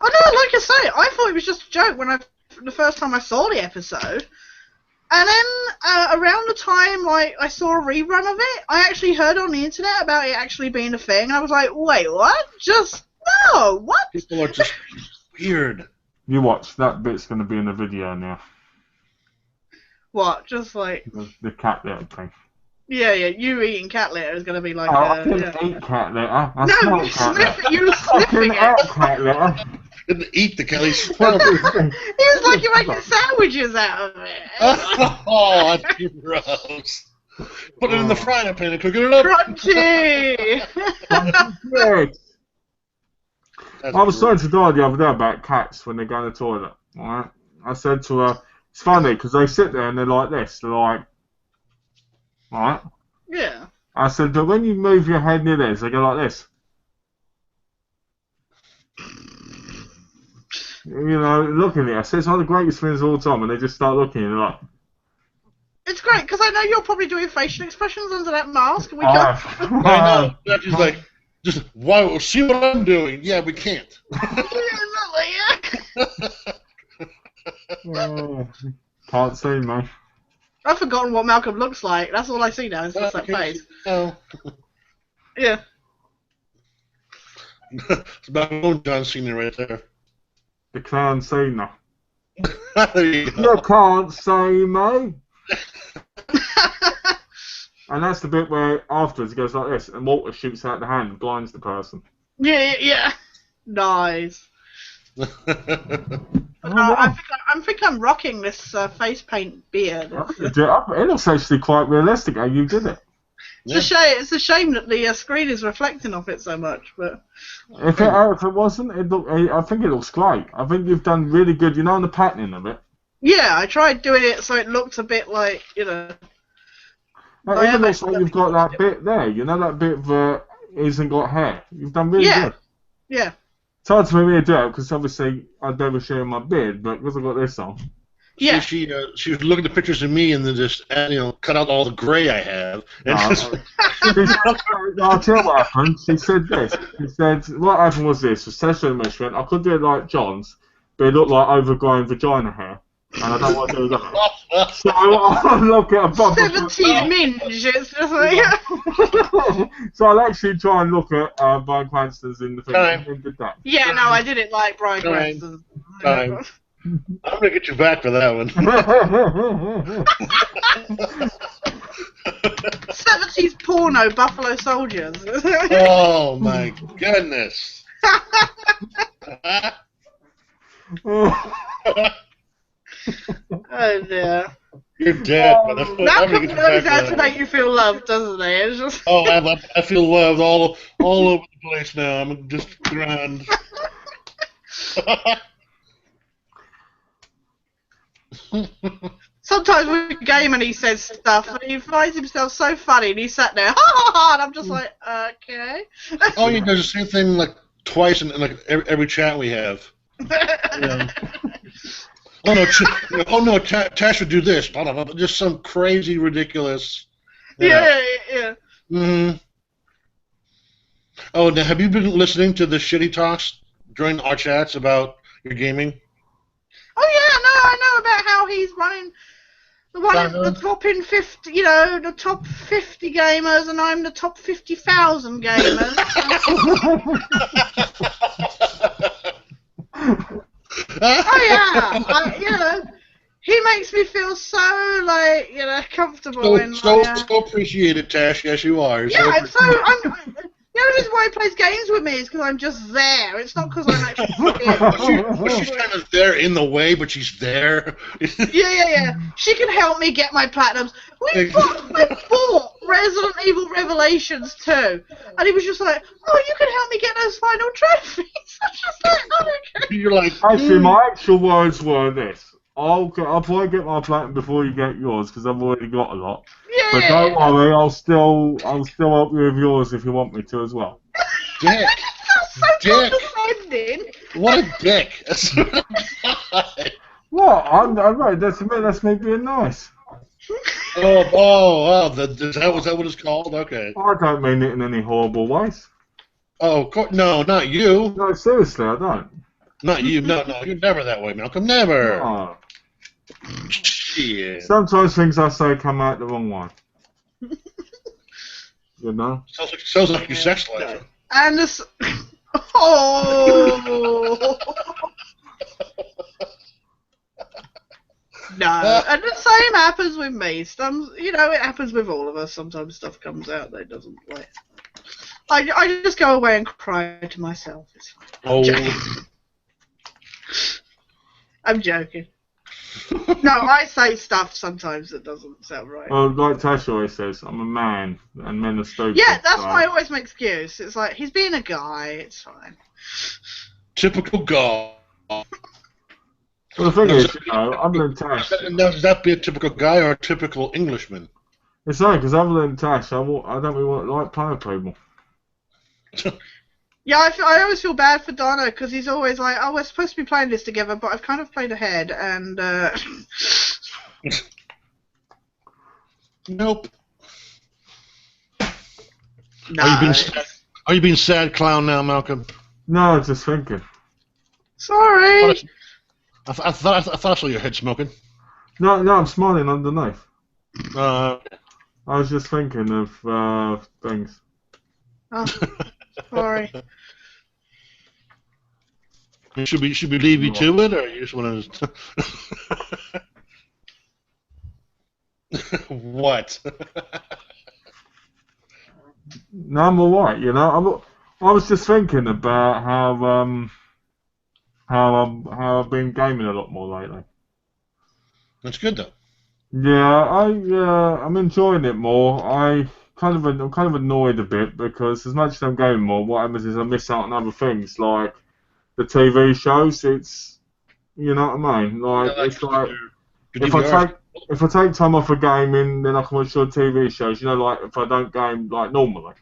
Oh no, like I say, I thought it was just a joke when the first time I saw the episode. And then around the time like I saw a rerun of it, I actually heard on the internet about it actually being a thing, and I was like, wait, what? What? People are just weird. You watch, that bit's going to be in the video now. What? Just like... The cat litter thing. Yeah, you eating cat litter is going to be like... I didn't eat cat litter. I no, you were sniffing it. Cat litter. Didn't eat the cat litter. He was like, you're making sandwiches out of it. Oh, that's gross. Put it in the frying pan and cook it up. Crunchy! I was talking to Dad the other day about cats when they go in the toilet. Right? I said to her, it's funny because they sit there and they're like this. They're like, right? Yeah. I said, but when you move your head near this, they go like this. You know, looking at it. I said, it's one of the greatest things of all time, and they just start looking and they're like. It's great because I know you're probably doing facial expressions under that mask. And we I know. That's just like. Just, wow, see what I'm doing. Yeah, we can't. Can't see me. I've forgotten what Malcolm looks like. That's all I see now. It's just that face. Oh. Yeah. It's about own John Cena right there. The clown Cena. There you go. You can't see me. And that's the bit where afterwards it goes like this, and Walter shoots out the hand and blinds the person. Yeah. Nice. I think I'm rocking this face paint beard. It looks actually quite realistic how you did it. It's a shame that the screen is reflecting off it so much, but... If it wasn't, I think it looks great. I think you've done really good, you know, on the patterning of it. Yeah, I tried doing it so it looked a bit like, you know... It even looks like you've got that bit there, you know, that bit that isn't got hair. You've done really good. Yeah. It's hard for me to do it, because obviously I'd never share my beard, but because I've got this on. Yeah. She was looking at pictures of me and then just cut out all the gray I have. And I'll tell you what happened. She said this. She said, what happened was this. The session measurement, I could do it like John's, but it looked like overgrown vagina hair. And I don't want to do that. So I'll look at a proper 70s minge, it's just like... So I'll actually try and look at Bryan Cranston's in the thing. Did that. Yeah, no, I didn't like Bryan Fine. Cranston. Fine. I'm gonna get you back for that one. 70s porno, Buffalo Soldiers. Oh my goodness. Oh dear. You're dead, brother. I'm gonna Malcolm get you knows back how for to that make one. you feel loved, doesn't he? It's just... Oh, I feel loved all over the place now. I'm just around. Sometimes we game and he says stuff and he finds himself so funny and he's sat there, ha ha ha, and I'm just like, okay. Oh, he does the same thing like twice in like every chat we have. Yeah. Oh no, Tash would do this. Blah, blah, blah, just some crazy, ridiculous. Yeah. Mm-hmm. Oh, now have you been listening to the shitty talks during our chats about your gaming? Oh yeah, no, I know about how he's running the top in 50, the top 50 gamers, and I'm the top 50,000 gamers. Oh yeah, he makes me feel so like comfortable. So appreciated, Tash. Yes, you are. Yeah, the only reason why he plays games with me is because I'm just there. It's not because I'm actually. She's kind of there in the way, but she's there. Yeah. She can help me get my platinums. We bought Resident Evil Revelations 2, and he was just like, "Oh, you can help me get those final trophies." I'm just like, "Oh, okay." You're like, actually, my actual words were this: I'll probably get my platinum before you get yours because I've already got a lot. Yeah. But don't worry, I'll still help you with yours if you want me to as well. dick. So condescending. What a dick. What? I'm right. That's me being nice. Oh, is that what it's called? Okay. I don't mean it in any horrible ways. Oh, no, not you. No, seriously, I don't. Not you. No, you're never that way, Malcolm. Never. Oh. Shit. Sometimes things I say come out the wrong way. You know? Sounds like your sex life. And this. Oh. No, and the same happens with me. It happens with all of us. Sometimes stuff comes out that doesn't like. I just go away and cry to myself. It's fine. Oh. I'm joking. No, I say stuff sometimes that doesn't sound right. Well, like Tash always says, I'm a man, and men are stupid. Yeah, that's so. why I always make excuse. It's like, he's being a guy, it's fine. Typical guy. Well, the thing is, other than Tash... Now, does that be a typical guy or a typical Englishman? It's funny, because other than Tash, I don't really like playing people. Yeah, I always feel bad for Donna, because he's always like, oh, we're supposed to be playing this together, but I've kind of played ahead, and, Nope. No. Are you being sad clown now, Malcolm? No, I was just thinking. Sorry. I thought I saw your head smoking. No, I'm smiling underneath. Uh, I was just thinking of things. Oh, sorry. should we leave you to it, or you just want to? What? No, I'm alright, I was just thinking about how I've been gaming a lot more lately. That's good though. Yeah, I'm enjoying it more. I'm kind of annoyed a bit because as much as I'm gaming more, what happens is I miss out on other things like the TV shows. It's, you know what I mean? It's like if I take time off for gaming, then I can watch your TV shows. Like if I don't game like normally.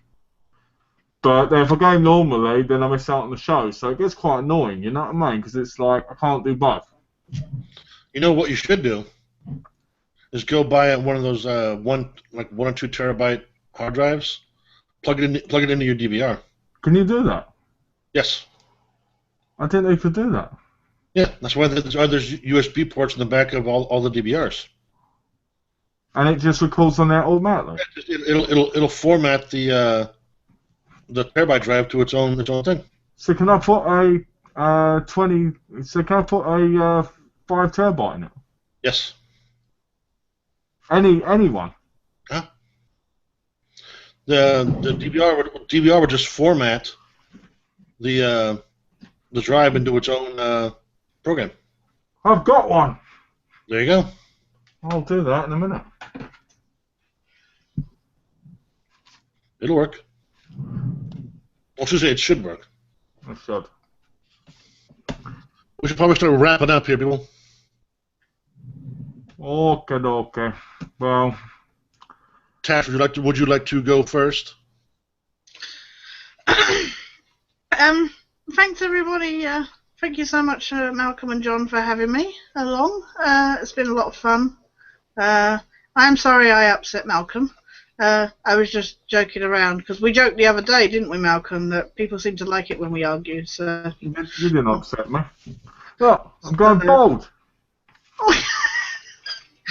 But then if I game normally, then I miss out on the show. So it gets quite annoying. You know what I mean? Because it's like I can't do both. You know what you should do is go buy one of those 1 or 2 terabyte hard drives, plug it into your DVR. Can you do that? Yes. I didn't know you could do that. Yeah, that's why there's USB ports in the back of all the DVRs. And it just records on that automatically. It'll format the terabyte drive to its own thing. So can I put a 20? So can I put a 5 terabyte in it? Yes. Anyone? Huh? The DVR would just format the drive into its own program. I've got one. There you go. I'll do that in a minute. It'll work. I should say it should work. It should. We should probably start wrapping up here, people. Okay. Well, Tash, would you like to go first? Thanks everybody. Thank you so much, Malcolm and John, for having me along. It's been a lot of fun. I'm sorry I upset Malcolm. I was just joking around because we joked the other day, didn't we, Malcolm, that people seem to like it when we argue. So you didn't upset me. Look, I'm going bald.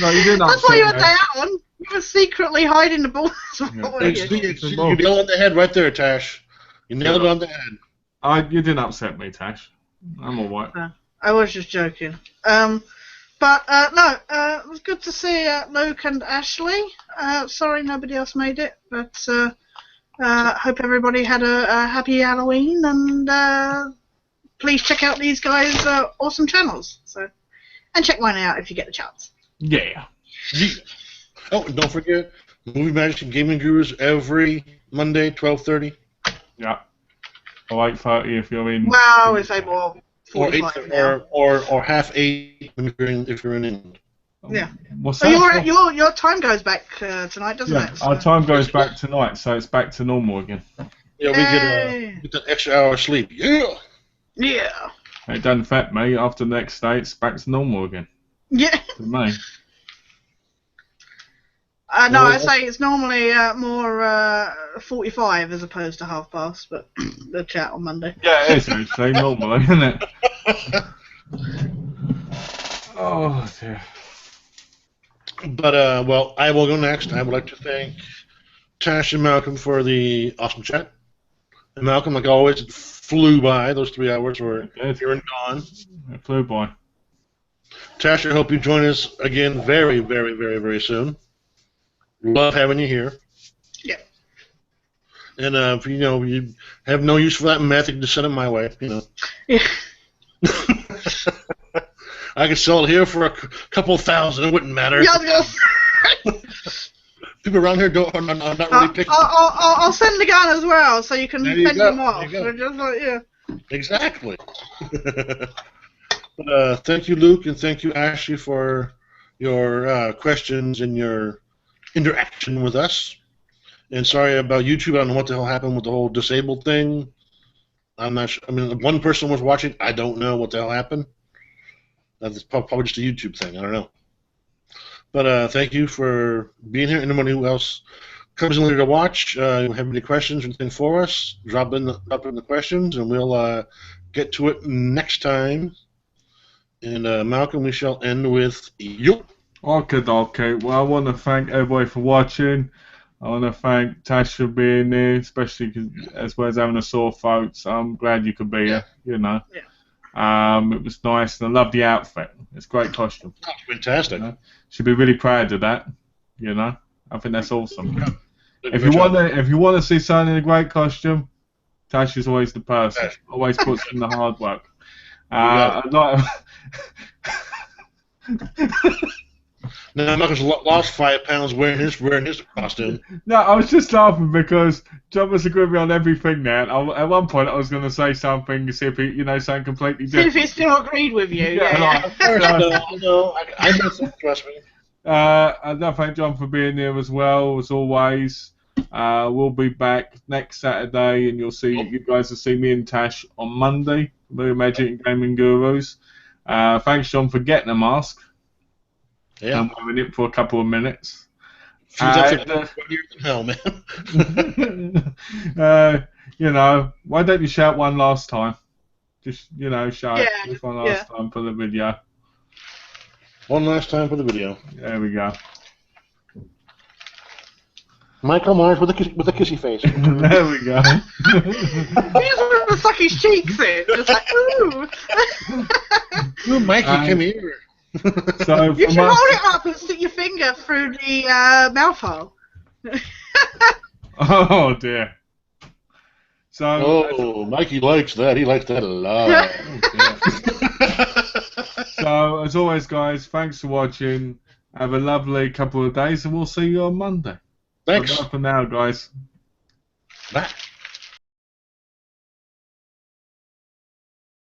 No, you didn't That's upset why you had me. that on. You were secretly hiding the balls. You nailed it on the head right there, Tash. You nailed it on the head. You didn't upset me, Tash. I'm alright. I was just joking. But no, it was good to see Luke and Ashley. Sorry nobody else made it, but hope everybody had a happy Halloween, and please check out these guys' awesome channels. And check mine out if you get the chance. Yeah. Oh, don't forget, Movie Magic and Gaming Gurus every Monday, 12:30. Yeah. Or 8:30 if you're in. Well, we say more. Or 8 or half 8 if you're in England. Yeah. What's So that? your time goes back tonight, doesn't it? So. Our time goes back tonight, so it's back to normal again. Yeah, we get an extra hour of sleep. Yeah. Yeah. It doesn't affect me. After the next day, it's back to normal again. Yeah. For me. No, I say it's normally more 45 as opposed to 30:30, but the chat on Monday. Yeah, it is actually normally, isn't it? Oh dear. But well, I will go next. I would like to thank Tash and Malcolm for the awesome chat. And Malcolm, like always, it flew by. Those 3 hours were here and gone. It flew by. Tash, I hope you join us again very, very, very, very soon. Love having you here. Yeah. And if you have no use for that method, just send it my way. Yeah. I could sell it here for a couple thousand. It wouldn't matter. Yeah, People around here are not really picking. I'll send the gun as well, so you can fend them off. Just exactly. But thank you, Luke, and thank you, Ashley, for your questions and your interaction with us. And sorry about YouTube. I don't know what the hell happened with the whole disabled thing. I'm not sure. I mean, one person was watching. I don't know what the hell happened. That's probably just a YouTube thing. I don't know. But thank you for being here. Anyone who else comes in later to watch, have any questions or anything for us, drop in the questions, and we'll get to it next time. And Malcolm, we shall end with you. Okay. Well, I want to thank everybody for watching. I want to thank Tash for being there, especially as well as having a sore throat. So I'm glad you could be here. Yeah. It was nice, and I love the outfit. It's a great costume. Oh, fantastic. Should be really proud of that. I think that's awesome. Yeah. If you want to see someone in a great costume, Tash is always the person. Always puts in the hard work. I'd like. Now Malcolm's lost 5 pounds wearing his costume. No, I was just laughing because John was agreeing with me on everything now. At one point, I was going to say something, see if he, something completely See different. if he still agreed with you. Yeah. No, I know, trust me. I'd like to thank John for being there as well, as always. We'll be back next Saturday, and you guys will see me and Tash on Monday. Movie Magic and Gaming Gurus. Thanks, John, for getting a mask. Yeah. I'm wearing it for a couple of minutes. Hell, man. Why don't you shout one last time? Just, show Yeah, it just one last time for the video. One last time for the video. There we go. Michael Myers with a kissy face. There we go. He just wants to suck his cheeks in. Just like, ooh. Ooh, Mikey, come here. So You should from us, hold it up and stick your finger through the mouth hole. oh dear. So Oh, Mikey likes that. He likes that a lot. So as always, guys, thanks for watching. Have a lovely couple of days, and we'll see you on Monday. Thanks. Bye for now, guys. Bye.